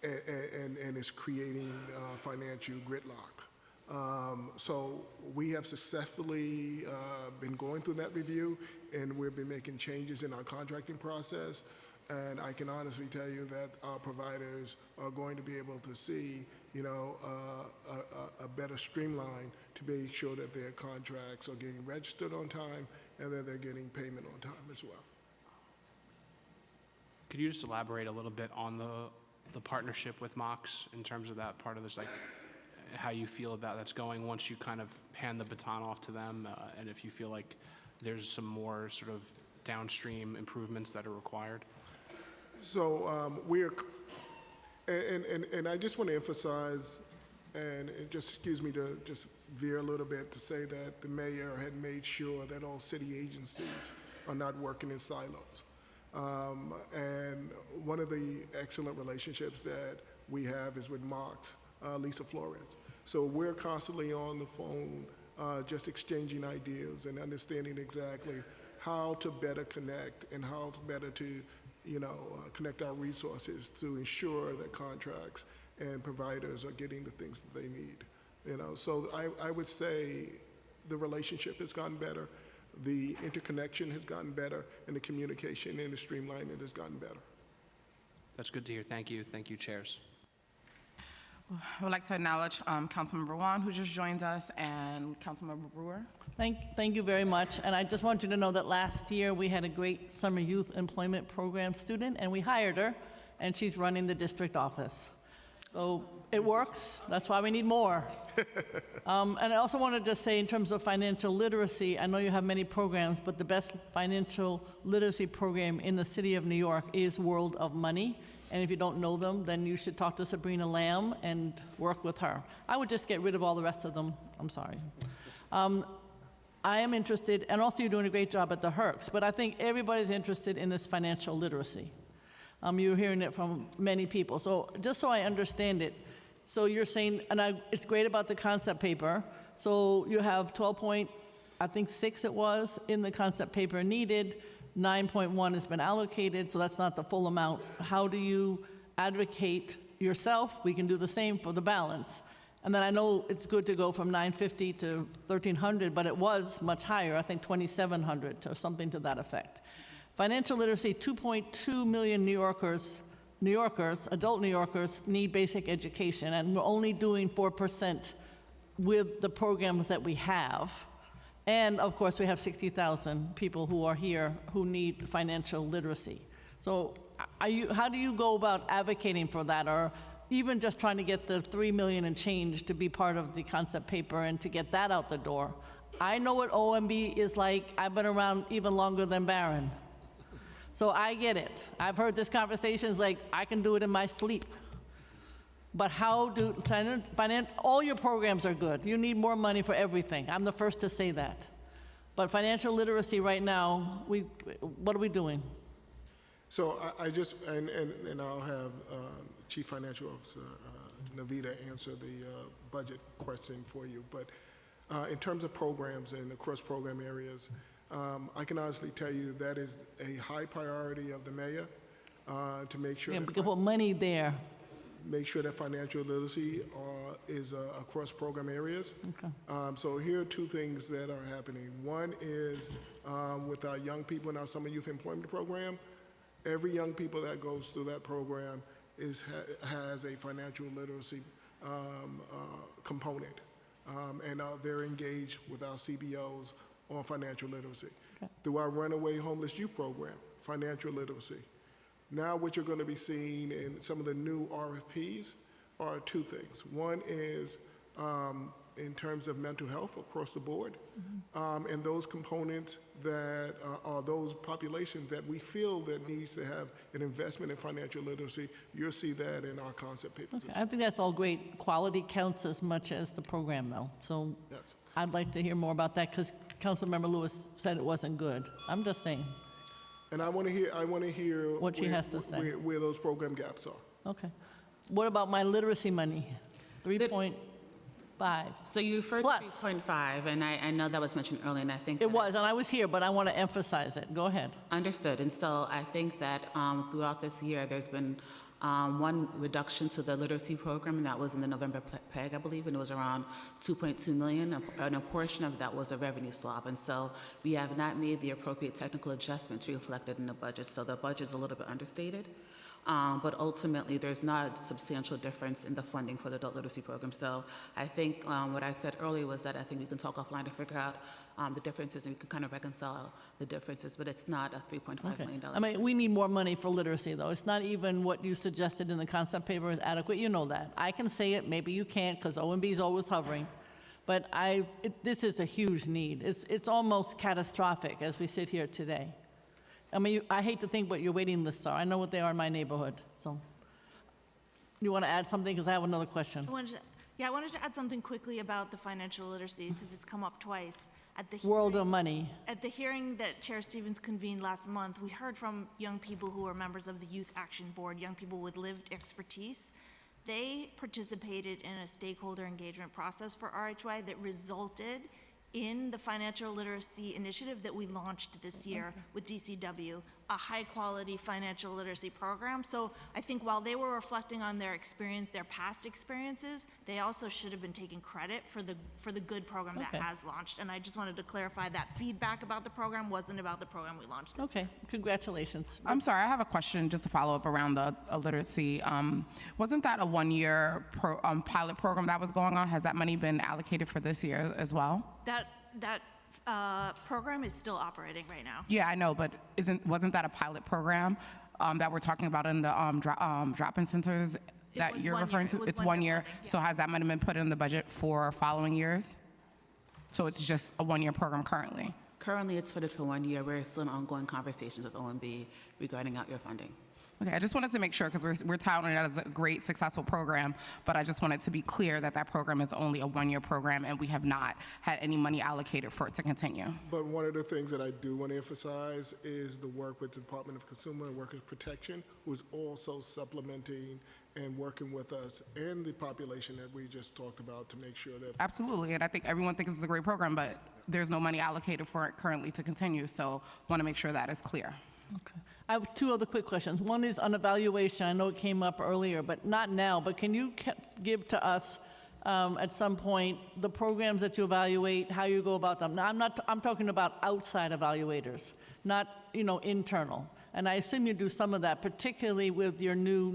and is creating financial gridlock. So we have successfully been going through that review, and we've been making changes in our contracting process. And I can honestly tell you that our providers are going to be able to see, a better streamline to make sure that their contracts are getting registered on time and that they're getting payment on time as well. Could you just elaborate a little bit on the partnership with Mox in terms of that part of this, like how you feel about that's going once you kind of hand the baton off to them, and if you feel like there's some more sort of downstream improvements that are required? So and I just want to emphasize, and just excuse me to just veer a little bit to say that the mayor had made sure that all city agencies are not working in silos. And one of the excellent relationships that we have is with Mox, Lisa Flores. So we're constantly on the phone, just exchanging ideas and understanding exactly how to better connect and how to better to, connect our resources to ensure that contracts and providers are getting the things that they need. So I would say the relationship has gotten better, the interconnection has gotten better, and the communication and the streamlining has gotten better. That's good to hear. Thank you. Thank you, chairs. I would like to acknowledge Councilmember Wan, who just joined us, and Councilmember Brewer. Thank you very much. And I just want you to know that last year we had a great summer youth employment program student, and we hired her, and she's running the district office. So it works. That's why we need more. And I also want to just say, in terms of financial literacy, I know you have many programs, but the best financial literacy program in the city of New York is World of Money. And if you don't know them, then you should talk to Sabrina Lamb and work with her. I would just get rid of all the rest of them. I'm sorry. I am interested, and also you're doing a great job at the Hercs, but I think everybody's interested in this financial literacy. You're hearing it from many people. So just so I understand it, so you're saying, and it's great about the concept paper, so you have 12.6 it was in the concept paper needed, 9.1 has been allocated, so that's not the full amount. How do you advocate yourself? We can do the same for the balance. And then I know it's good to go from 950 to 1,300, but it was much higher, I think 2,700 or something to that effect. Financial literacy, 2.2 million New Yorkers, adult New Yorkers, need basic education, and we're only doing 4% with the programs that we have. And of course, we have 60,000 people who are here who need financial literacy. So how do you go about advocating for that, or even just trying to get the 3 million and change to be part of the concept paper and to get that out the door? I know what OMB is like. I've been around even longer than Barron. So I get it. I've heard this conversation is like, I can do it in my sleep. But how do, all your programs are good. You need more money for everything. I'm the first to say that. But financial literacy right now, what are we doing? So I just, and I'll have Chief Financial Officer Navita answer the budget question for you. But in terms of programs and across program areas, I can honestly tell you that is a high priority of the mayor to make sure we can put money there. Make sure that financial literacy is across program areas. Okay. So here are two things that are happening. One is with our young people in our summer youth employment program, every young people that goes through that program has a financial literacy component. And they're engaged with our CBOs on financial literacy. Okay. Through our Runaway Homeless Youth Program, financial literacy. Now what you're going to be seeing in some of the new RFPs are two things. One is in terms of mental health across the board, and those components that are those populations that we feel that needs to have an investment in financial literacy. You'll see that in our concept papers. Okay. I think that's all great. Quality counts as much as the program, though. So yes. I'd like to hear more about that, because Councilmember Lewis said it wasn't good. I'm just saying. And I want to hear what she has to say. Where those program gaps are. Okay. What about my literacy money? 3.5. So you referred to 3.5, and I know that was mentioned earlier, and I think it was, and I was here, but I want to emphasize it. Go ahead. Understood. And so I think that throughout this year, there's been one reduction to the literacy program, and that was in the November PEG, I believe, and it was around 2.2 million, and a portion of that was a revenue swap. And so we have not made the appropriate technical adjustments reflected in the budget, so the budget's a little bit understated. But ultimately, there's not a substantial difference in the funding for the adult literacy program. So I think what I said earlier was that I think we can talk offline to figure out the differences, and we can kind of reconcile the differences, but it's not a $3.5 million. I mean, we need more money for literacy, though. It's not even what you suggested in the concept paper is adequate. You know that. I can say it. Maybe you can't, because OMB is always hovering. But this is a huge need. It's almost catastrophic as we sit here today. I mean, I hate to think what your waiting lists are. I know what they are in my neighborhood, so. You want to add something? Because I have another question. I wanted to add something quickly about the financial literacy, because it's come up twice. At the World of money. At the hearing that Chair Stevens convened last month, we heard from young people who are members of the Youth Action Board, young people with lived expertise. They participated in a stakeholder engagement process for RHY that resulted in the financial literacy initiative that we launched this year with DCW, a high-quality financial literacy program. So I think while they were reflecting on their experience, their past experiences, they also should have been taking credit for the good program that has launched. And I just wanted to clarify that feedback about the program wasn't about the program we launched this year. Congratulations. I'm sorry, I have a question just to follow up around the literacy. Wasn't that a one-year pilot program that was going on? Has that money been allocated for this year as well? That program is still operating right now. Yeah, I know, but wasn't that a pilot program that we're talking about in the drop-in centers that you're referring to? It's 1 year. So has that money been put in the budget for following years? So it's just a one-year program currently? Currently, it's fitted for 1 year. We're still in ongoing conversations with OMB regarding out-year funding. Okay, I just wanted to make sure, because we're touting it as a great, successful program, but I just wanted to be clear that that program is only a one-year program, and we have not had any money allocated for it to continue. But one of the things that I do want to emphasize is the work with the Department of Consumer and Workers Protection, who is also supplementing and working with us and the population that we just talked about to make sure that... Absolutely, and I think everyone thinks it's a great program, but there's no money allocated for it currently to continue, so want to make sure that is clear. Okay. I have two other quick questions. One is on evaluation. I know it came up earlier, but not now. But can you give to us at some point the programs that you evaluate, how you go about them? Now, I'm talking about outside evaluators, not internal. And I assume you do some of that, particularly with your new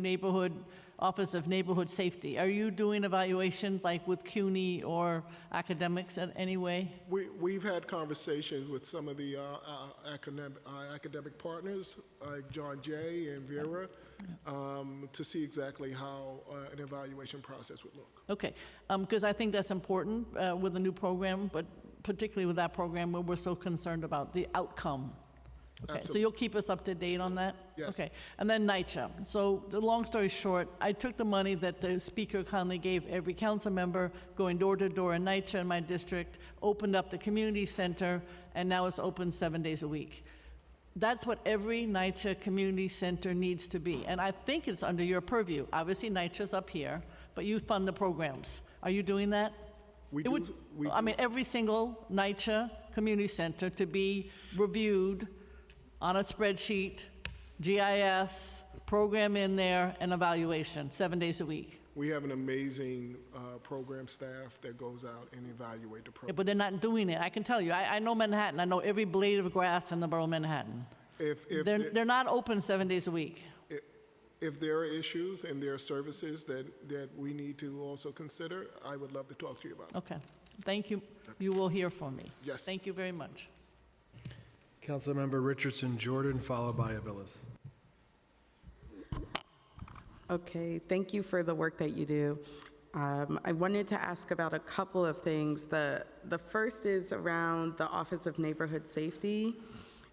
Office of Neighborhood Safety. Are you doing evaluations like with CUNY or academics in any way? We've had conversations with some of the academic partners, like John Jay and Vera, to see exactly how an evaluation process would look. Okay, because I think that's important with a new program, but particularly with that program where we're so concerned about the outcome. Okay, so you'll keep us up to date on that? Yes. Okay, and then NYCHA. So the long story short, I took the money that the speaker kindly gave every council member, going door to door in NYCHA in my district, opened up the community center, and now it's open 7 days a week. That's what every NYCHA community center needs to be, and I think it's under your purview. Obviously, NYCHA's up here, but you fund the programs. Are you doing that? I mean, every single NYCHA community center to be reviewed on a spreadsheet, GIS, program in there, and evaluation, 7 days a week. We have an amazing program staff that goes out and evaluate the program. Yeah, but they're not doing it. I can tell you. I know Manhattan. I know every blade of grass in the borough of Manhattan. They're not open 7 days a week. If there are issues and there are services that we need to also consider, I would love to talk to you about it. Okay. Thank you. You will hear from me. Yes. Thank you very much. Councilmember Richardson Jordan, followed by Aviles. Okay, thank you for the work that you do. I wanted to ask about a couple of things. The first is around the Office of Neighborhood Safety.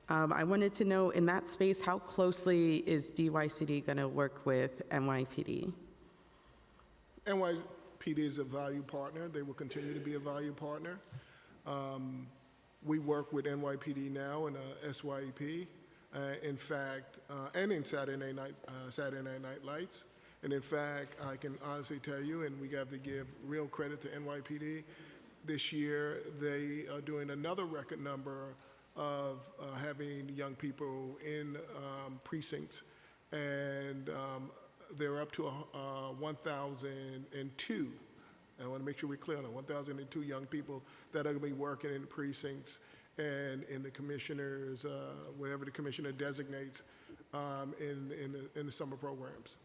I wanted to know, in that space, how closely is DYCD going to work with NYPD? NYPD is a value partner. They will continue to be a value partner. We work with NYPD now in SYEP, in fact, and in Saturday Night Lights. And in fact, I can honestly tell you, and we have to give real credit to NYPD, this year they are doing another record number of having young people in precincts, and they're up to 1,002. I want to make sure we're clear on that. 1,002 young people that are going to be working in precincts and in the commissioners, whatever the commissioner designates, in the summer programs.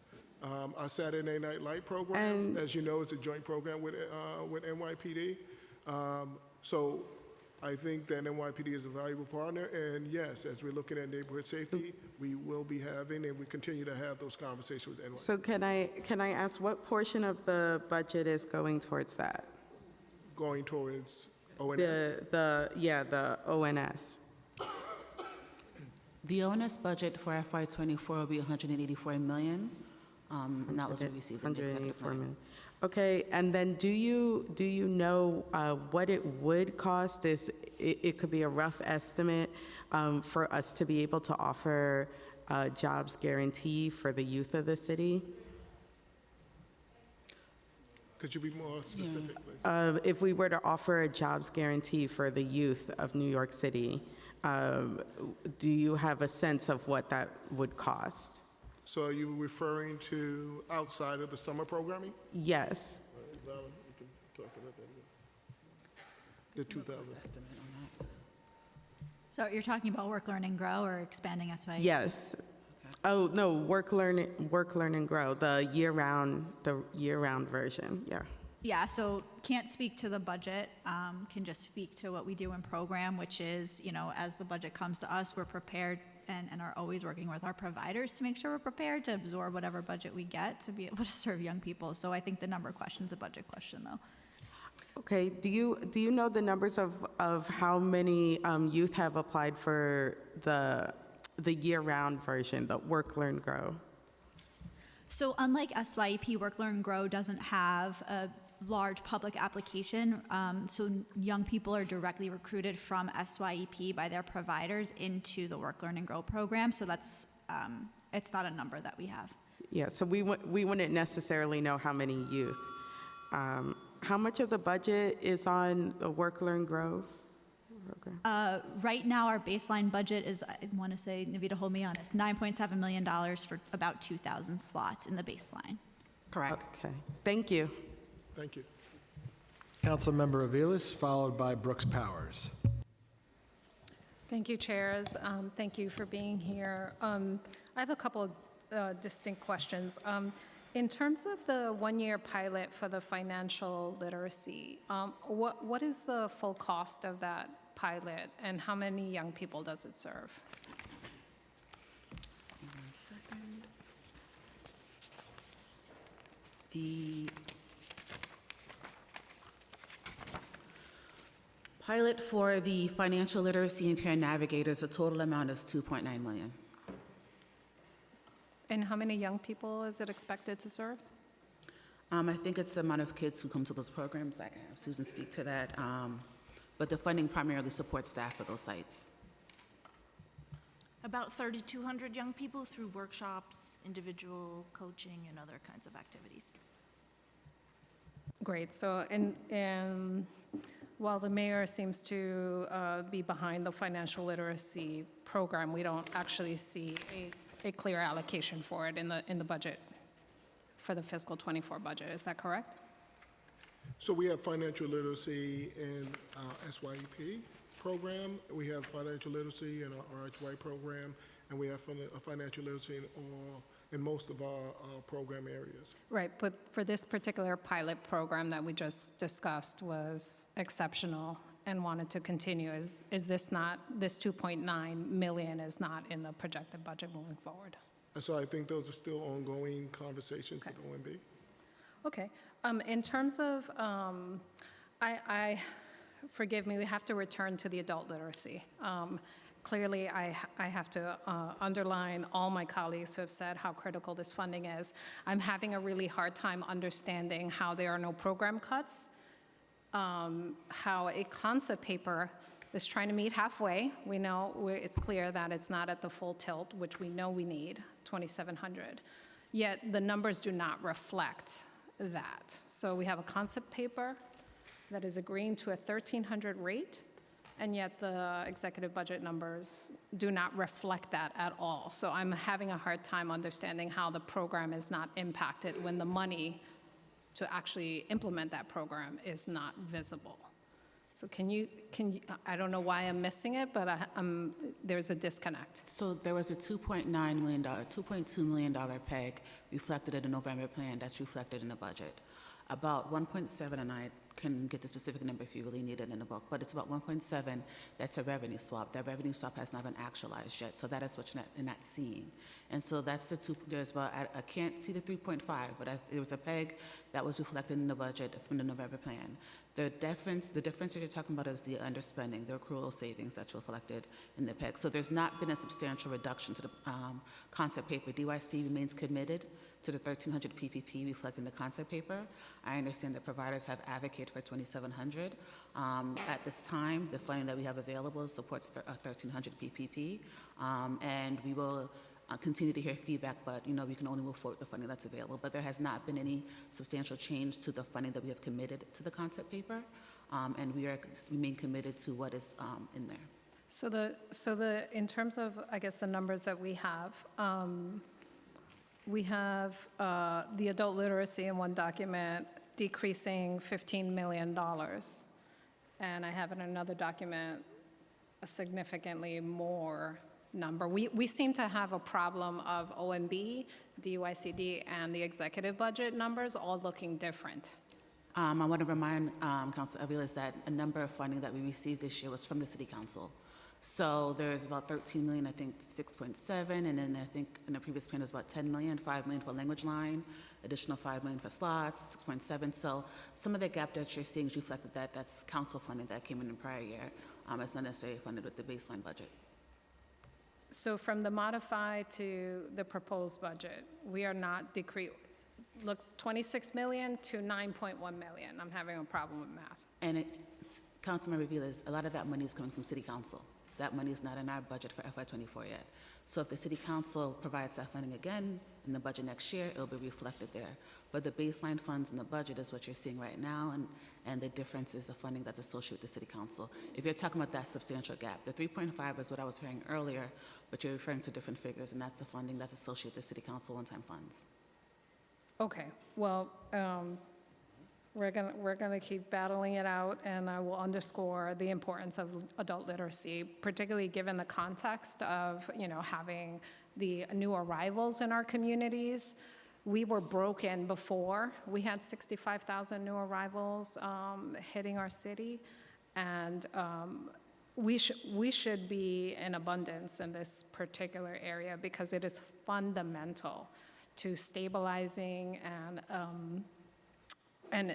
Our Saturday Night Light program, as you know, is a joint program with NYPD. So I think that NYPD is a valuable partner, and yes, as we're looking at neighborhood safety, we will be having, and we continue to have those conversations with NYPD. So can I ask what portion of the budget is going towards that? Going towards ONS? The ONS. The ONS budget for FY24 will be $184 million, and that was what we received in the executive 184 plan. million. Okay, and then do you know what it would cost? It could be a rough estimate for us to be able to offer a jobs guarantee for the youth of the city? Could you be more specific, please? If we were to offer a jobs guarantee for the youth of New York City, do you have a sense of what that would cost? So are you referring to outside of the summer programming? Yes. Val, you can talk about that. The 2,000. So you're talking about Work, Learn, and Grow or expanding SYE? Yes. Oh, no, Work, Learn, and Grow, the year-round version, yeah. Yeah, so can't speak to the budget, can just speak to what we do in program, which is, as the budget comes to us, we're prepared and are always working with our providers to make sure we're prepared to absorb whatever budget we get to be able to serve young people. So I think the number question's a budget question, though. Okay, do you know the numbers of how many youth have applied for the year-round version, the Work, Learn, Grow? So unlike SYEP, Work, Learn, Grow doesn't have a large public application. So young people are directly recruited from SYEP by their providers into the Work, Learn, and Grow program. So that's, it's not a number that we have. Yeah, so we wouldn't necessarily know how many youth. How much of the budget is on the Work, Learn, Grow program? Right now, our baseline budget is, I want to say, Navita, hold me honest, $9.7 million for about 2,000 slots in the baseline. Correct. Okay, thank you. Thank you. Councilmember Aviles, followed by Brooks Powers. Thank you, chairs. Thank you for being here. I have a couple of distinct questions. In terms of the one-year pilot for the financial literacy, what is the full cost of that pilot, and how many young people does it serve? One second. The pilot for the financial literacy and peer navigators, the total amount is $2.9 million. And how many young people is it expected to serve? I think it's the amount of kids who come to those programs. I can have Susan speak to that. But the funding primarily supports staff for those sites. About 3,200 young people through workshops, individual coaching, and other kinds of activities. Great. So, and while the mayor seems to be behind the financial literacy program, we don't actually see a clear allocation for it in the budget for the fiscal '24 budget. Is that correct? So we have financial literacy in our SYEP program. We have financial literacy in our RHY program, and we have financial literacy in most of our program areas. Right, but for this particular pilot program that we just discussed was exceptional and wanted to continue. Is this not, this 2.9 million is not in the projected budget moving forward? And so I think those are still ongoing conversations with OMB. Okay. In terms of, forgive me, we have to return to the adult literacy. Clearly, I have to underline all my colleagues who have said how critical this funding is. I'm having a really hard time understanding how there are no program cuts, how a concept paper is trying to meet halfway. We know it's clear that it's not at the full tilt, which we know we need, 2,700. Yet the numbers do not reflect that. So we have a concept paper that is agreeing to a 1,300 rate, and yet the executive budget numbers do not reflect that at all. So I'm having a hard time understanding how the program is not impacted when the money to actually implement that program is not visible. So can you, I don't know why I'm missing it, but there's a disconnect. So there was a $2.9 million, $2.2 million PEG reflected in the November plan that's reflected in the budget. About 1.7, and I can get the specific number if you really need it in the book, but it's about 1.7 that's a revenue swap. That revenue swap has not been actualized yet, so that is what you're not seeing. And so that's the two, there's about, I can't see the 3.5, but there was a PEG that was reflected in the budget from the November plan. The difference that you're talking about is the underspending, the accrual savings that's reflected in the PEG. So there's not been a substantial reduction to the concept paper. DYC remains committed to the 1,300 PPP reflecting the concept paper. I understand that providers have advocated for 2,700. At this time, the funding that we have available supports 1,300 PPP, and we will continue to hear feedback, but we can only move forward with the funding that's available. But there has not been any substantial change to the funding that we have committed to the concept paper, and we remain committed to what is in there. So in terms of, I guess, the numbers that we have the adult literacy in one document decreasing $15 million. And I have in another document a significantly more number. We seem to have a problem of OMB, DYCD, and the executive budget numbers all looking different. I want to remind Council Aviles that a number of funding that we received this year was from the City Council. So there's about 13 million, I think 6.7, and then I think in the previous plan there's about 10 million, 5 million for language line, additional 5 million for slots, 6.7. So some of the gap that you're seeing is reflected that's council funding that came in the prior year. It's not necessarily funded with the baseline budget. So from the modified to the proposed budget, we are not looks 26 million to 9.1 million. I'm having a problem with math. And Councilmember Vilas, a lot of that money is coming from City Council. That money is not in our budget for FY24 yet. So if the City Council provides that funding again in the budget next year, it'll be reflected there. But the baseline funds in the budget is what you're seeing right now, and the difference is the funding that's associated with the City Council. If you're talking about that substantial gap, the 3.5 is what I was hearing earlier, but you're referring to different figures, and that's the funding that's associated with the City Council one-time funds. Okay, well, we're gonna keep battling it out, and I will underscore the importance of adult literacy, particularly given the context of having the new arrivals in our communities. We were broken before. We had 65,000 new arrivals hitting our city, and we should be in abundance in this particular area because it is fundamental to stabilizing and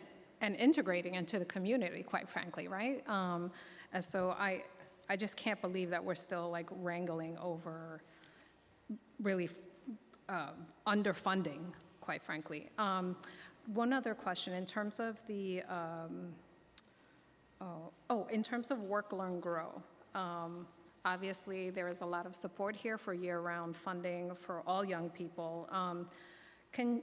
integrating into the community, quite frankly, right? And so I just can't believe that we're still wrangling over really underfunding, quite frankly. One other question in terms of the, in terms of Work, Learn, Grow. Obviously, there is a lot of support here for year-round funding for all young people. Can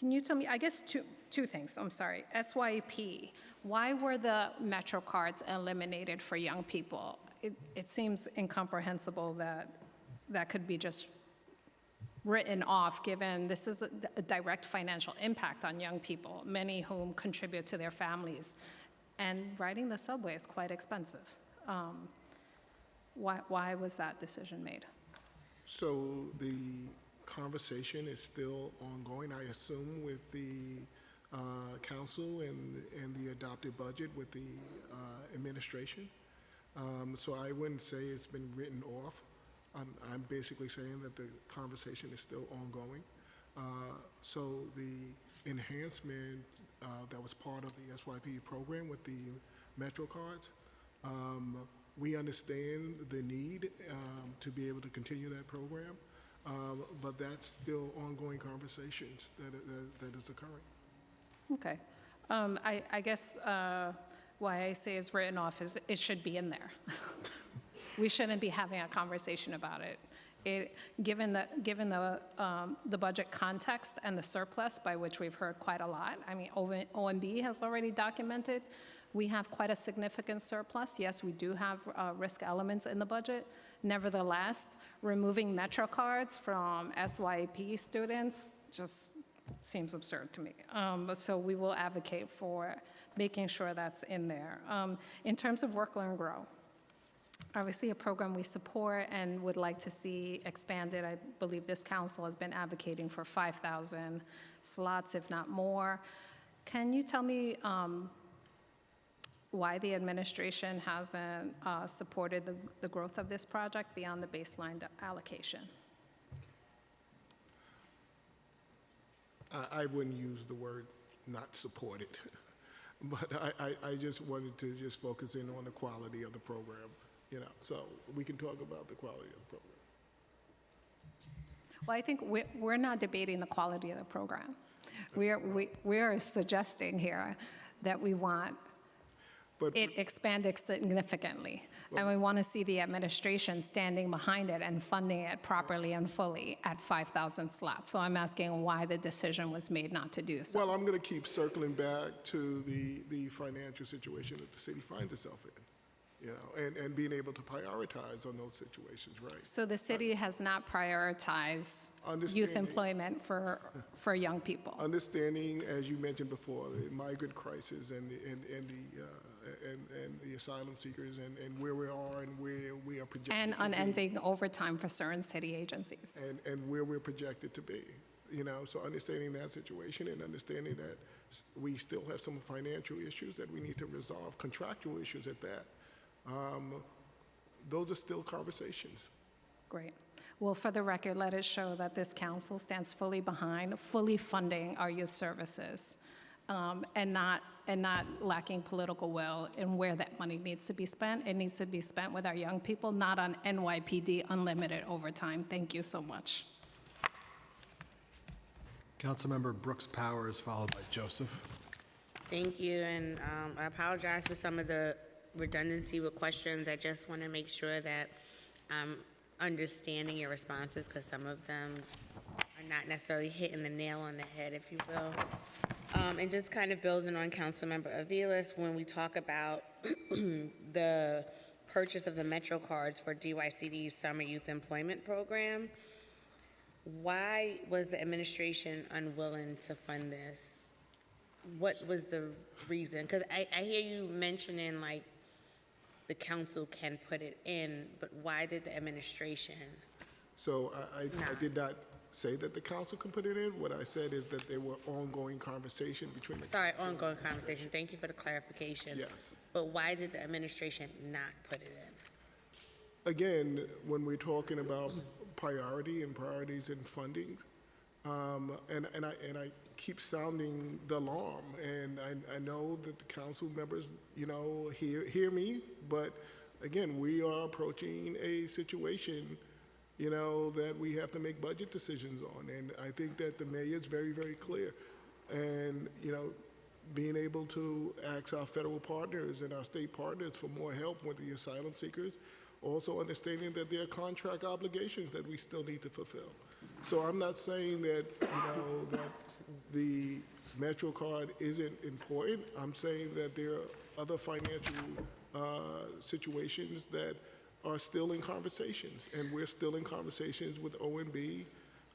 you tell me, I guess two things, I'm sorry. SYEP, why were the Metro cards eliminated for young people? It seems incomprehensible that could be just written off, given this is a direct financial impact on young people, many whom contribute to their families. And riding the subway is quite expensive. Why was that decision made? So the conversation is still ongoing, I assume, with the council and the adopted budget with the administration. So I wouldn't say it's been written off. I'm basically saying that the conversation is still ongoing. So the enhancement that was part of the SYP program with the Metro cards, we understand the need to be able to continue that program, but that's still ongoing conversations that is occurring. Okay. I guess why I say it's written off is it should be in there. We shouldn't be having a conversation about it. Given the budget context and the surplus, by which we've heard quite a lot. I mean, OMB has already documented we have quite a significant surplus. Yes, we do have risk elements in the budget. Nevertheless, removing Metro cards from SYEP students just seems absurd to me. So we will advocate for making sure that's in there. In terms of Work, Learn, Grow, obviously a program we support and would like to see expanded. I believe this council has been advocating for 5,000 slots, if not more. Can you tell me why the administration hasn't supported the growth of this project beyond the baseline allocation? I wouldn't use the word not support it, but I just wanted to just focus in on the quality of the program, so we can talk about the quality of the program. Well, I think we're not debating the quality of the program. We are suggesting here that we want it expanded significantly. And we want to see the administration standing behind it and funding it properly and fully at 5,000 slots. So I'm asking why the decision was made not to do so. Well, I'm going to keep circling back to the financial situation that the city finds itself in, and being able to prioritize on those situations, right? So the city has not prioritized youth employment for young people. Understanding, as you mentioned before, the migrant crisis and the asylum seekers and where we are and where we are projected And to be. unending overtime for certain city agencies. And where we're projected to be, so understanding that situation and understanding that we still have some financial issues that we need to resolve, contractual issues at that. Those are still conversations. Great. Well, for the record, let it show that this council stands fully behind, fully funding our youth services, and not lacking political will in where that money needs to be spent. It needs to be spent with our young people, not on NYPD unlimited overtime. Thank you so much. Councilmember Brooks Powers, followed by Joseph. Thank you, and I apologize for some of the redundancy with questions. I just want to make sure that I'm understanding your responses, because some of them are not necessarily hitting the nail on the head, if you will. And just kind of building on Councilmember Aviles, when we talk about the purchase of the Metro cards for DYCD's Summer Youth Employment Program, why was the administration unwilling to fund this? What was the reason? Because I hear you mentioning, like, the council can put it in, but why did the administration? So I did not say that the council can put it in. What I said is that there were ongoing conversations between the Sorry, council ongoing conversation. Thank you for the clarification. Yes. But why did the administration not put it in? Again, when we're talking about priority and priorities and funding, and I keep sounding the alarm, and I know that the council members, hear me, but again, we are approaching a situation, that we have to make budget decisions on, and I think that the mayor is very, very clear, and being able to ask our federal partners and our state partners for more help with the asylum seekers, also understanding that there are contract obligations that we still need to fulfill. So I'm not saying that, that the Metro card isn't important. I'm saying that there are other financial situations that are still in conversations, and we're still in conversations with OMB,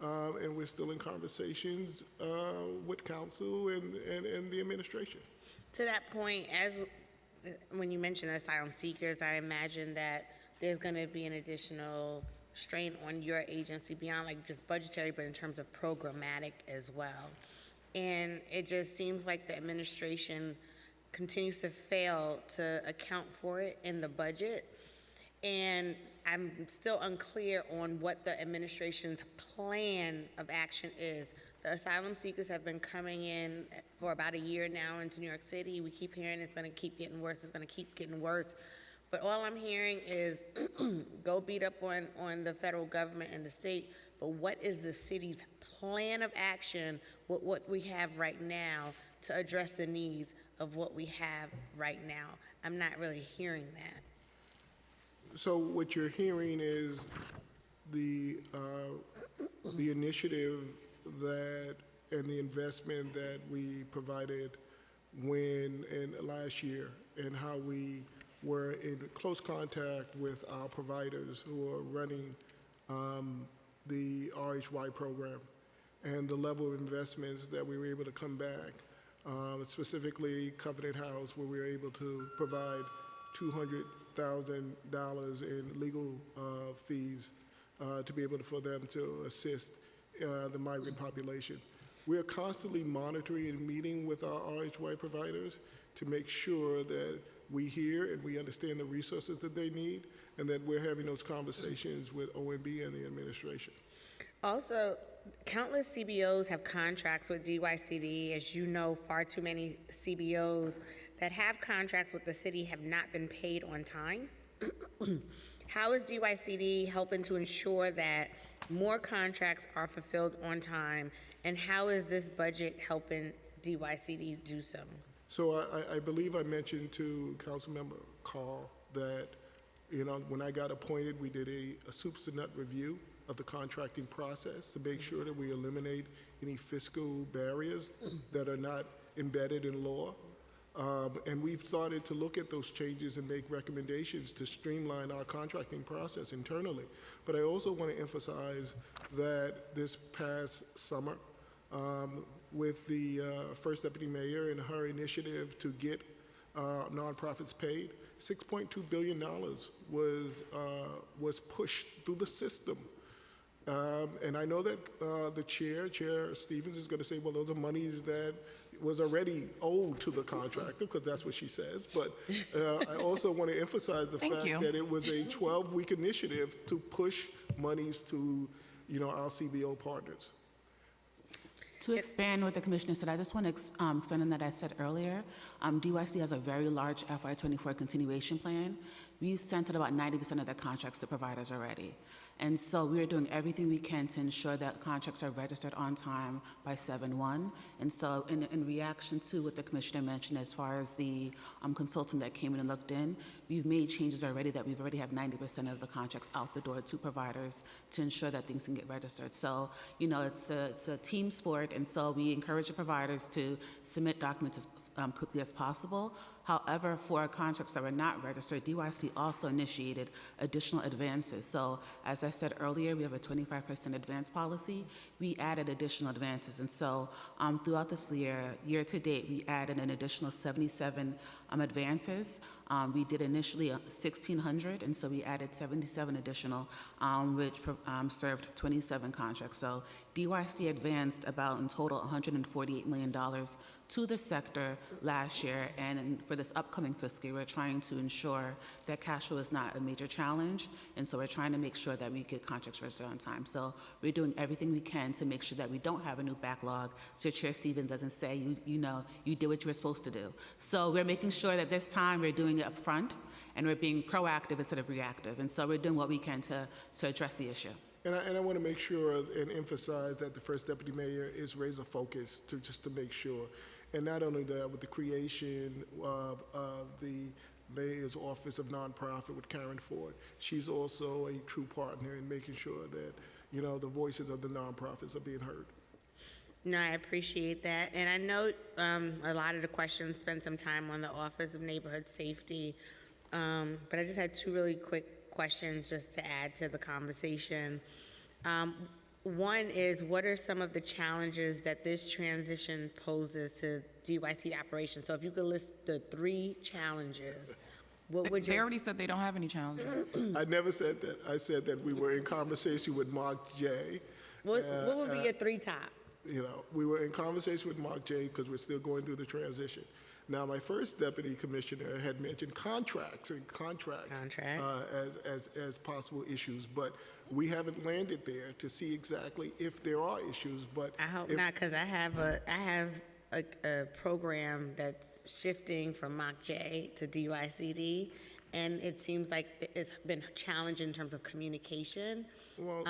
and we're still in conversations with council and the administration. To that point, when you mention asylum seekers, I imagine that there's going to be an additional strain on your agency beyond like just budgetary, but in terms of programmatic as well. And it just seems like the administration continues to fail to account for it in the budget. And I'm still unclear on what the administration's plan of action is. The asylum seekers have been coming in for about a year now into New York City. We keep hearing it's going to keep getting worse, it's going to keep getting worse. But all I'm hearing is go beat up on the federal government and the state, but what is the city's plan of action with what we have right now to address the needs of what we have right now? I'm not really hearing that. So what you're hearing is the initiative that and the investment that we provided last year, and how we were in close contact with our providers who are running the RHY program, and the level of investments that we were able to come back, specifically Covenant House, where we were able to provide $200,000 in legal fees to be able for them to assist the migrant population. We are constantly monitoring and meeting with our RHY providers to make sure that we hear and we understand the resources that they need, and that we're having those conversations with OMB and the administration. Also, countless CBOs have contracts with DYCD. As you know, far too many CBOs that have contracts with the city have not been paid on time. How is DYCD helping to ensure that more contracts are fulfilled on time, and how is this budget helping DYCD do so? So I believe I mentioned to Councilmember Carl that, you know, when I got appointed, we did a soup to nut review of the contracting process to make sure that we eliminate any fiscal barriers that are not embedded in law. And we've started to look at those changes and make recommendations to streamline our contracting process internally. But I also want to emphasize that this past summer, with the First Deputy Mayor and her initiative to get nonprofits paid, $6.2 billion was pushed through the system. And I know that the Chair Stevens, is going to say, well, those are monies that was already owed to the contractor, because that's what she says. But I also want to emphasize the fact that it was a 12-week initiative to push monies to, you know, our CBO partners. To expand what the Commissioner said, I just want to expand on that I said earlier. DYC has a very large FY24 continuation plan. We've sent out about 90% of their contracts to providers already. And so we are doing everything we can to ensure that contracts are registered on time by 7/1. And so in reaction to what the Commissioner mentioned as far as the consultant that came in and looked in, we've made changes already that we've already have 90% of the contracts out the door to providers to ensure that things can get registered. So, you know, it's a team sport, and so we encourage the providers to submit documents as quickly as possible. However, for our contracts that were not registered, DYC also initiated additional advances. So as I said earlier, we have a 25% advance policy. We added additional advances. And so throughout this year to date, we added an additional 77 advances. We did initially 1,600, and so we added 77 additional, which served 27 contracts. So DYC advanced about in total $148 million to the sector last year, and for this upcoming fiscal year, we're trying to ensure that cash flow is not a major challenge, and so we're trying to make sure that we get contracts registered on time. So we're doing everything we can to make sure that we don't have a new backlog, so Chair Stevens doesn't say, you know, you did what you were supposed to do. So we're making sure that this time we're doing it up front, and we're being proactive instead of reactive, and so we're doing what we can to address the issue. And I want to make sure and emphasize that the First Deputy Mayor is razor focused to make sure. And not only that, with the creation of the Mayor's Office of Nonprofit with Karen Ford, she's also a true partner in making sure that, you know, the voices of the nonprofits are being heard. No, I appreciate that. And I know a lot of the questions spent some time on the Office of Neighborhood Safety, but I just had two really quick questions just to add to the conversation. One is, what are some of the challenges that this transition poses to DYC operations? So if you could list the 3 challenges, what would you... They already said they don't have any challenges. I never said that. I said that we were in conversation with Mark J. What would be your 3 top? You know, we were in conversation with Mark J. because we're still going through the transition. Now, my first deputy commissioner had mentioned contracts as possible issues, but we haven't landed there to see exactly if there are issues. But I hope not, because I have a program that's shifting from Mach J to DYCD, and it seems like it's been challenging in terms of communication. Well,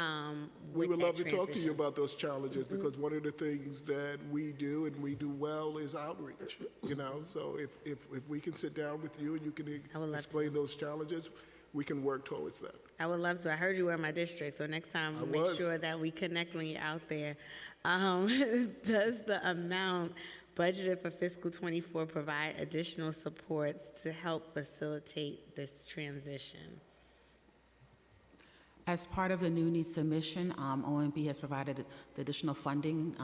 we would love to talk to you about those challenges, because one of the things that we do and we do well is outreach. You know, so if we can sit down with you and you can explain those challenges, we can work towards that. I would love to. I heard you were in my district, so next time we'll make sure that we connect when you're out there. Does the amount budgeted for fiscal 24 provide additional supports to help facilitate this transition? As part of the new needs submission, OMB has provided the additional funding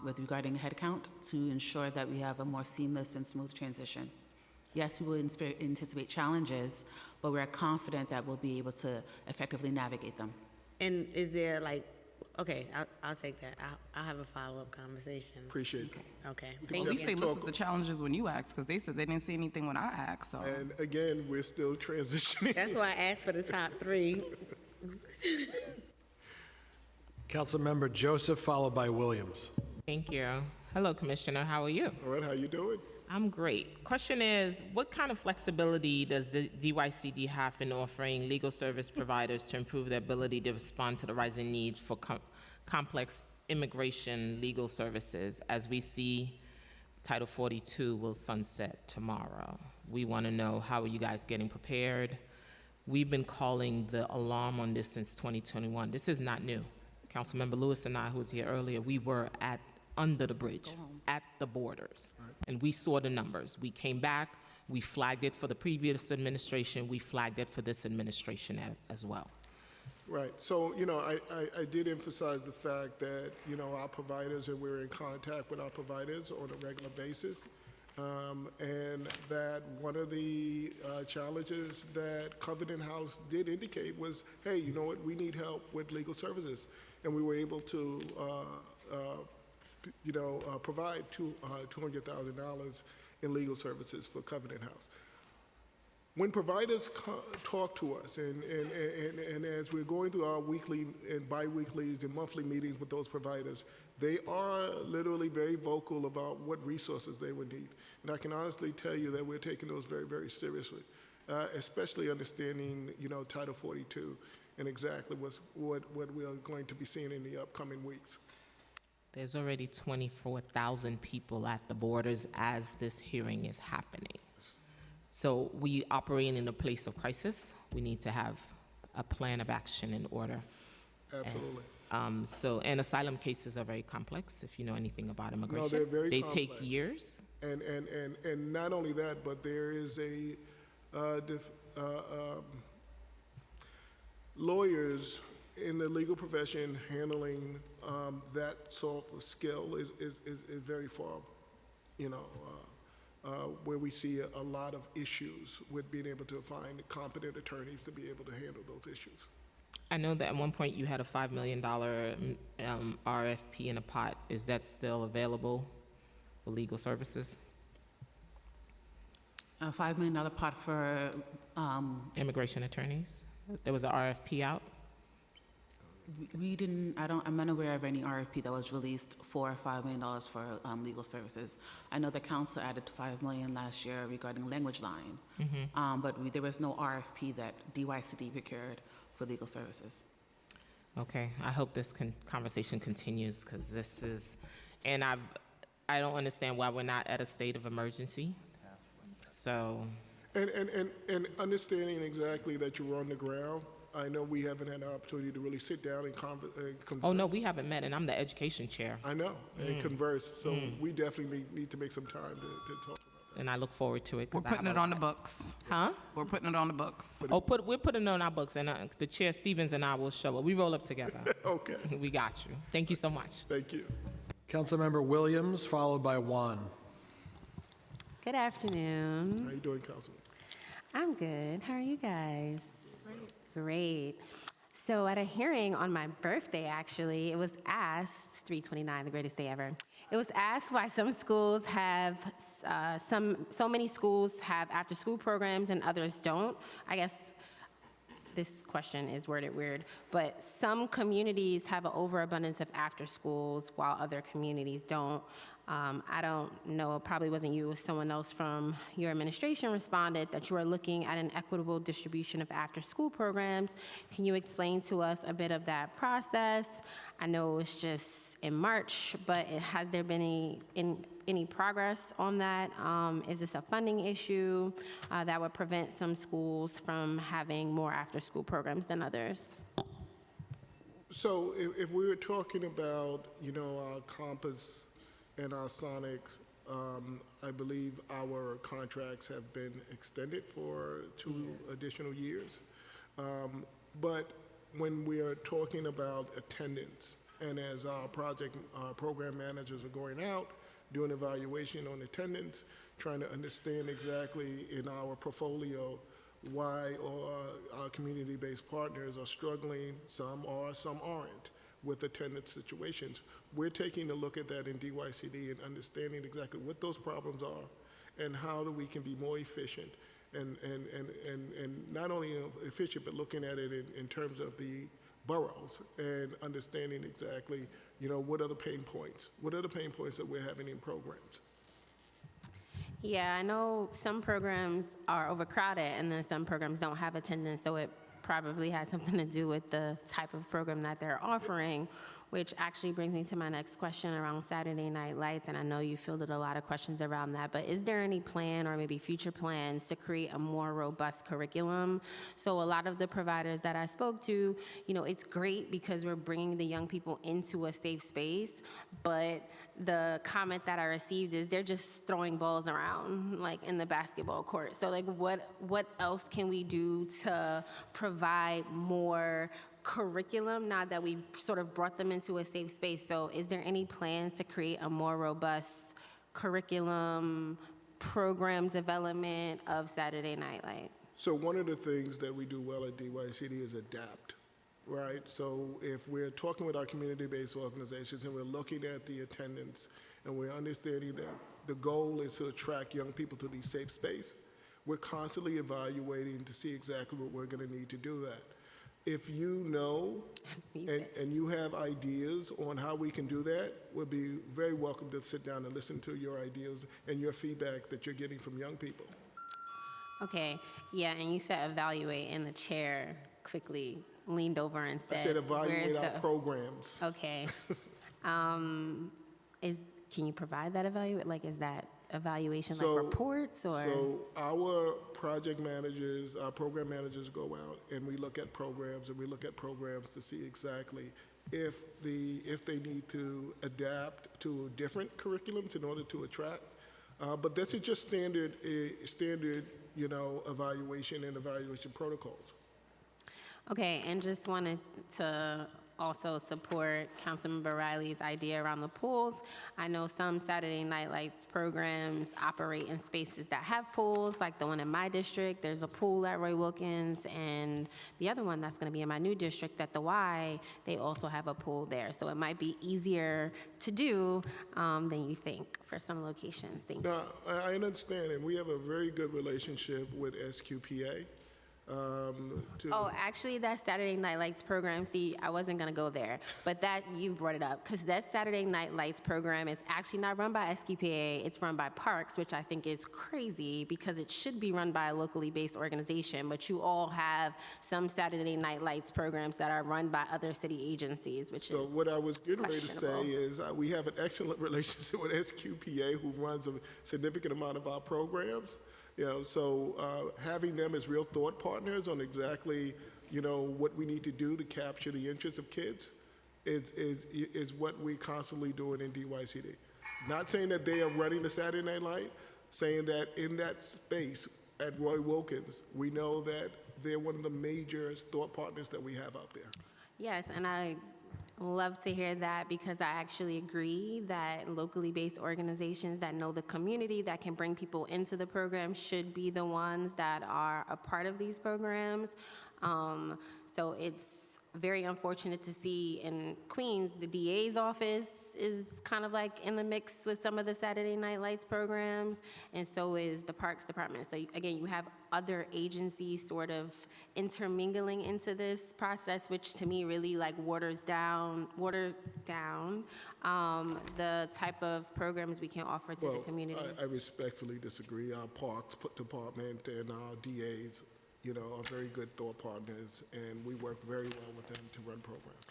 with regarding headcount to ensure that we have a more seamless and smooth transition. Yes, we will anticipate challenges, but we're confident that we'll be able to effectively navigate them. And is there okay, I'll take that. I'll have a follow-up conversation. Appreciate it. Okay. Well, at least they listed the challenges when you asked, because they said they didn't see anything when I asked. So. And again, we're still transitioning. That's why I asked for the top 3. Councilmember Joseph, followed by Williams. Thank you. Hello, Commissioner. How are you? All right, how you doing? I'm great. Question is, what kind of flexibility does the DYCD have in offering legal service providers to improve their ability to respond to the rising needs for complex immigration legal services as we see Title 42 will sunset tomorrow? We want to know, how are you guys getting prepared? We've been calling the alarm on this since 2021. This is not new. Councilmember Lewis and I, who was here earlier, we were under the bridge, at the borders. And we saw the numbers. We came back, we flagged it for the previous administration, we flagged it for this administration as well. Right. So, I did emphasize the fact that, our providers, and we're in contact with our providers on a regular basis. And that one of the challenges that Covenant House did indicate was, hey, you know what, we need help with legal services. And we were able to provide $200,000 in legal services for Covenant House. When providers talk to us, and as we're going through our weekly and bi-weeklies and monthly meetings with those providers, they are literally very vocal about what resources they would need. And I can honestly tell you that we're taking those very, very seriously, especially understanding, Title 42 and exactly what we are going to be seeing in the upcoming weeks. There's already 24,000 people at the borders as this hearing is happening. So we operate in a place of crisis. We need to have a plan of action in order. Absolutely. And asylum cases are very complex, if you know anything about immigration. No, they're very They complex. take years. And not only that, but there is lawyers in the legal profession handling that sort of skill is very far, where we see a lot of issues with being able to find competent attorneys to be able to handle those issues. I know that at one point you had a $5 million RFP in a pot. Is that still available for legal services? A $5 million pot for Immigration attorneys? There was an RFP out? We didn't, I'm unaware of any RFP that was released for $5 million for legal services. I know the council added $5 million last year regarding Language Line, but there was no RFP that DYCD procured for legal services. Okay, I hope this conversation continues, because this is, and I don't understand why we're not at a state of emergency. So. And understanding exactly that you're on the ground, I know we haven't had an opportunity to really sit down and converse. Oh, no, we haven't met, and I'm the education chair. I know, and converse. So we definitely need to make some time to talk about that. And I look forward to it. We're putting it on the books. Huh? We're putting it on the books. We're putting it on our books, and the chair, Stevens, and I will show it. We roll up together. Okay. We got you. Thank you so much. Thank you. Councilmember Williams, followed by Juan. Good afternoon. How you doing, Councilman? I'm good. How are you guys? Great. So at a hearing on my birthday, actually, it was asked, 329, the greatest day ever. It was asked why some schools have, so many schools have after-school programs and others don't. I guess this question is worded weird, but some communities have an overabundance of after-schools while other communities don't. I don't know, it probably wasn't you, it was someone else from your administration responded that you are looking at an equitable distribution of after-school programs. Can you explain to us a bit of that process? I know it's just in March, but has there been any progress on that? Is this a funding issue that would prevent some schools from having more after-school programs than others? So if we were talking about, our Compass and our Sonics, I believe our contracts have been extended for 2 additional years. But when we are talking about attendance, and as our program managers are going out, doing evaluation on attendance, trying to understand exactly in our portfolio why our community-based partners are struggling, some are, some aren't, with attendance situations. We're taking a look at that in DYCD and understanding exactly what those problems are and how we can be more efficient and not only efficient, but looking at it in terms of the boroughs and understanding exactly, what are the pain points? What are the pain points that we're having in programs? Yeah, I know some programs are overcrowded and then some programs don't have attendance, so it probably has something to do with the type of program that they're offering, which actually brings me to my next question around Saturday Night Lights, and I know you fielded a lot of questions around that, but is there any plan or maybe future plans to create a more robust curriculum? So a lot of the providers that I spoke to, it's great because we're bringing the young people into a safe space, but the comment that I received is they're just throwing balls around, like in the basketball court. So like what else can we do to provide more curriculum now that we sort of brought them into a safe space? So is there any plans to create a more robust curriculum, program development of Saturday Night Lights? So one of the things that we do well at DYCD is adapt, right? So if we're talking with our community-based organizations and we're looking at the attendance and we're understanding that the goal is to attract young people to these safe space, we're constantly evaluating to see exactly what we're going to need to do that. If you know and you have ideas on how we can do that, we'll be very welcome to sit down and listen to your ideas and your feedback that you're getting from young people. Okay, yeah, and you said evaluate, and the chair quickly leaned over and said, I said evaluate "Where's our programs. Okay. Can you provide that evaluate? Like, is that evaluation like reports or? So our project managers, our program managers go out and we look at programs to see exactly if they need to adapt to different curriculums in order to attract. But this is just standard, evaluation and evaluation protocols. Okay, and just wanted to also support Councilmember Riley's idea around the pools. I know some Saturday Night Lights programs operate in spaces that have pools, like the one in my district. There's a pool at Roy Wilkins, and the other one that's going to be in my new district at the Y, they also have a pool there. So it might be easier to do than you think for some locations. Thank you. Now, I understand, and we have a very good relationship with SQPA. Actually, that Saturday Night Lights program, see, I wasn't going to go there, but that you brought it up, because that Saturday Night Lights program is actually not run by SQPA, it's run by Parks, which I think is crazy, because it should be run by a locally based organization, but you all have some Saturday Night Lights programs that are run by other city agencies, which So is what I was getting ready to say questionable. is we have an excellent relationship with SQPA, who runs a significant amount of our programs. So having them as real thought partners on exactly, what we need to do to capture the interests of kids is what we're constantly doing in DYCD. Not saying that they are running the Saturday Night Light, saying that in that space at Roy Wilkins, we know that they're one of the major thought partners that we have out there. Yes, and I love to hear that, because I actually agree that locally based organizations that know the community, that can bring people into the program, should be the ones that are a part of these programs. So it's very unfortunate to see in Queens, the DA's office is kind of like in the mix with some of the Saturday Night Lights programs, and so is the Parks Department. So again, you have other agencies sort of intermingling into this process, which to me really like water down the type of programs we can offer to the community. I respectfully disagree. Our Parks Department and our DAs, are very good thought partners, and we work very well with them to run programs.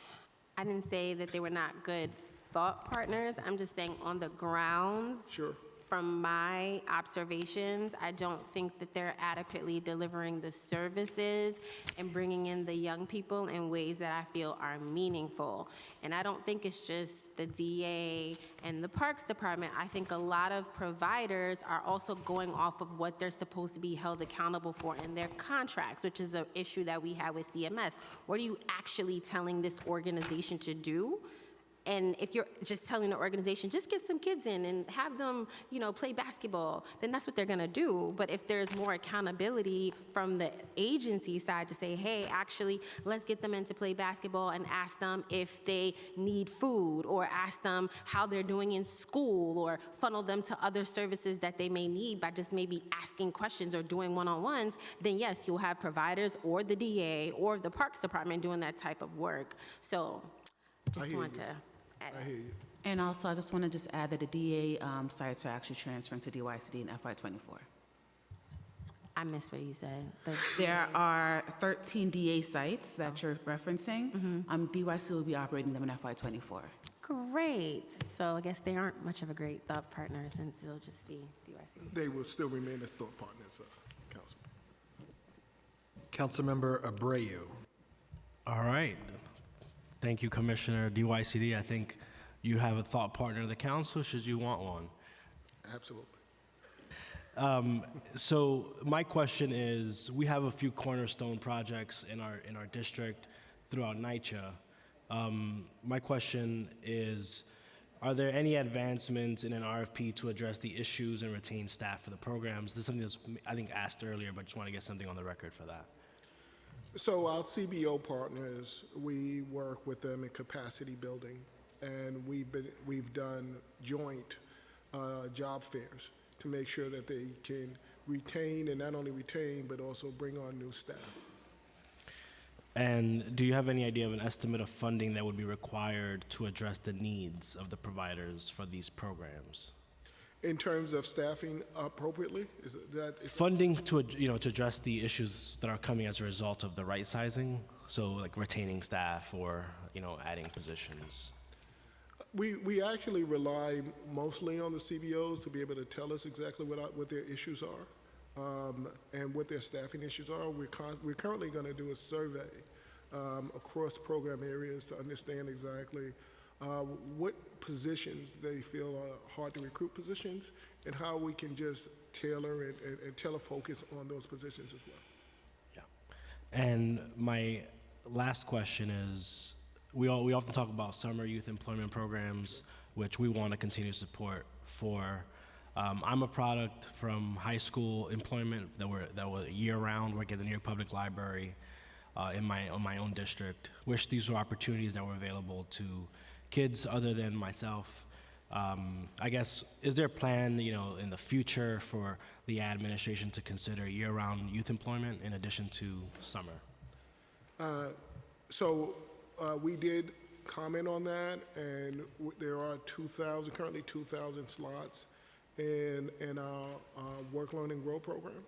I didn't say that they were not good thought partners. I'm just saying on the grounds. Sure. From my observations, I don't think that they're adequately delivering the services and bringing in the young people in ways that I feel are meaningful. And I don't think it's just the DA and the Parks Department. I think a lot of providers are also going off of what they're supposed to be held accountable for in their contracts, which is an issue that we have with CMS. What are you actually telling this organization to do? And if you're just telling the organization, just get some kids in and have them, play basketball, then that's what they're gonna do. But if there's more accountability from the agency side to say, hey, actually, let's get them in to play basketball and ask them if they need food, or ask them how they're doing in school, or funnel them to other services that they may need by just maybe asking questions or doing one-on-ones, then yes, you'll have providers or the DA or the Parks Department doing that type of work. So just want to add. I hear you. And also, I just want to add that the DA sites are actually transferring to DYCD in FY24. I missed what you said. There are 13 DA sites that you're referencing. DYCD will be operating them in FY24. Great. So I guess they aren't much of a great thought partner, since it'll just be DYCD. They will still remain as thought partners, Councilman. Councilmember Abreu. All right. Thank you, Commissioner. DYCD, I think you have a thought partner in the council, should you want one. Absolutely. So my question is, we have a few cornerstone projects in our district throughout NYCHA. My question is, are there any advancements in an RFP to address the issues and retain staff for the programs? This is something that's, I think, asked earlier, but just want to get something on the record for that. So our CBO partners, we work with them in capacity building, and we've done joint job fairs to make sure that they can retain, and not only retain, but also bring on new staff. And do you have any idea of an estimate of funding that would be required to address the needs of the providers for these programs? In terms of staffing appropriately, is that Funding to address the issues that are coming as a result of the right sizing, so like retaining staff or adding positions. We actually rely mostly on the CBOs to be able to tell us exactly what their issues are and what their staffing issues are. We're currently going to do a survey across program areas to understand exactly what positions they feel are hard to recruit positions, and how we can just tailor and focus on those positions as well. Yeah. And my last question is, we often talk about summer youth employment programs, which we want to continue to support for. I'm a product from high school employment that were year-round, working at the New York Public Library in my own district. Wish these were opportunities that were available to kids other than myself. I guess, is there a plan, in the future for the administration to consider year-round youth employment in addition to summer? We did comment on that, and there are currently 2,000 slots in our Work, Learn, and Grow program.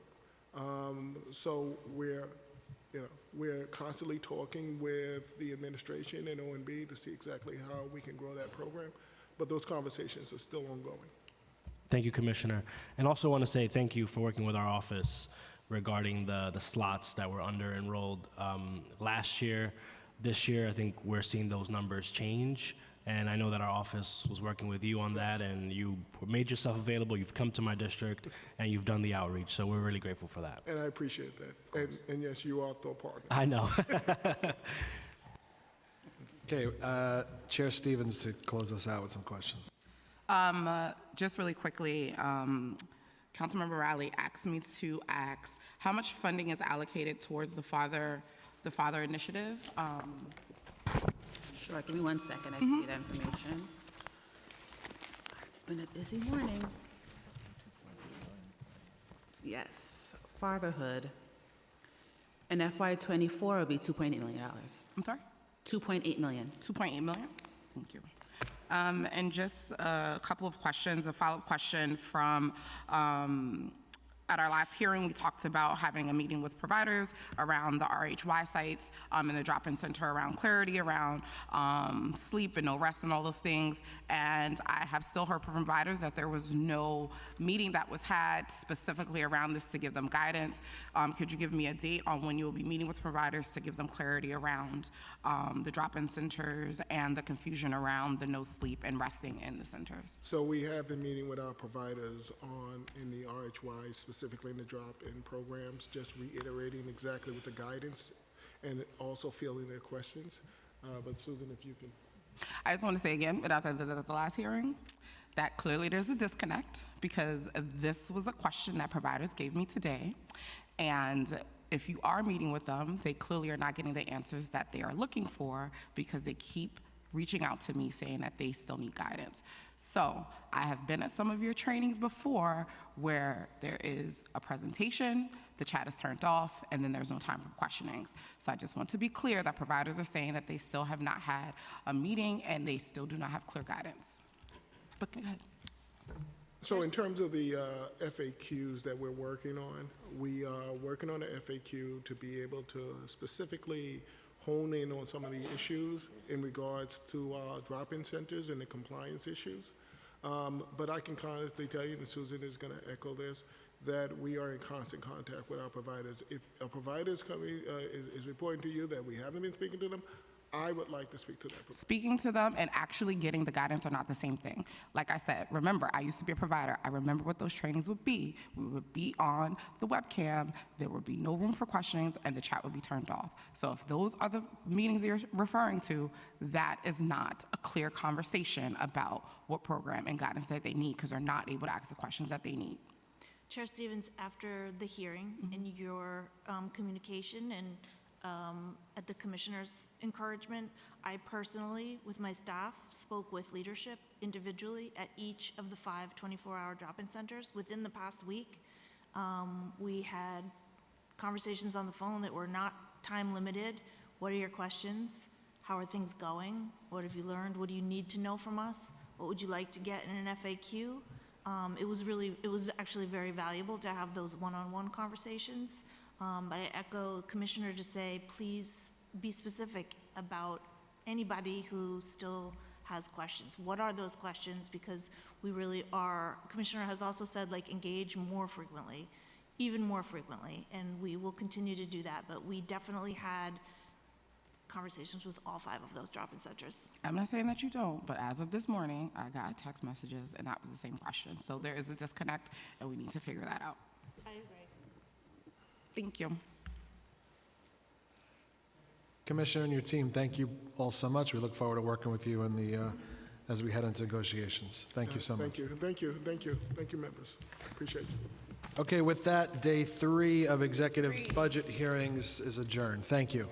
So we're constantly talking with the administration and ONB to see exactly how we can grow that program, but those conversations are still ongoing. Thank you, Commissioner. And also want to say thank you for working with our office regarding the slots that were under-enrolled last year. This year, I think we're seeing those numbers change, and I know that our office was working with you on that, and you made yourself available, you've come to my district, and you've done the outreach, so we're really grateful for that. And I appreciate that. And yes, you are thought partner. I know. Okay, Chair Stevens to close us out with some questions. Just really quickly, Councilmember Riley asked me to ask how much funding is allocated towards the Father Initiative. Sure, give me 1 second. I can give you that information. Sorry, it's been a busy morning. Yes, fatherhood. In FY24 will be $2.8 million. I'm sorry? $2.8 million. $2.8 million? Thank you. And just a couple of questions, a follow-up question from at our last hearing, we talked about having a meeting with providers around the RHY sites and the drop-in center around clarity, around sleep and no rest and all those things. And I have still heard from providers that there was no meeting that was had specifically around this to give them guidance. Could you give me a date on when you will be meeting with providers to give them clarity around the drop-in centers and the confusion around the no sleep and resting in the centers? So we have been meeting with our providers in the RHY, specifically in the drop-in programs, just reiterating exactly what the guidance and also fielding their questions. But Susan, if you can. I just want to say again, but as I said at the last hearing, that clearly there's a disconnect because this was a question that providers gave me today. And if you are meeting with them, they clearly are not getting the answers that they are looking for because they keep reaching out to me saying that they still need guidance. So I have been at some of your trainings before where there is a presentation, the chat is turned off, and then there's no time for questionings. So I just want to be clear that providers are saying that they still have not had a meeting and they still do not have clear guidance. But go ahead. So in terms of the FAQs that we're working on, we are working on the FAQ to be able to specifically hone in on some of the issues in regards to drop-in centers and the compliance issues. But I can honestly tell you, and Susan is going to echo this, that we are in constant contact with our providers. If a provider is coming, is reporting to you that we haven't been speaking to them, I would like to speak to that provider. Speaking to them and actually getting the guidance are not the same thing. Like I said, remember, I used to be a provider. I remember what those trainings would be. We would be on the webcam, there would be no room for questionings, and the chat would be turned off. So if those are the meetings you're referring to, that is not a clear conversation about what program and guidance that they need because they're not able to ask the questions that they need. Chair Stevens, after the hearing and your communication and at the commissioner's encouragement, I personally, with my staff, spoke with leadership individually at each of the 5 24-hour drop-in centers within the past week. We had conversations on the phone that were not time limited. What are your questions? How are things going? What have you learned? What do you need to know from us? What would you like to get in an FAQ? It was actually very valuable to have those one-on-one conversations. But I echo Commissioner to say, please be specific about anybody who still has questions. What are those questions? Because we really are, Commissioner has also said, like, engage more frequently, even more frequently, and we will continue to do that. But we definitely had conversations with all 5 of those drop-in centers. I'm not saying that you don't, but as of this morning, I got text messages and that was the same question. So there is a disconnect and we need to figure that out. I agree. Thank you. Commissioner and your team, thank you all so much. We look forward to working with you in the, as we head into negotiations. Thank you so much. Thank you, members. Appreciate you. Okay, with that, day 3 of executive budget hearings is adjourned. Thank you.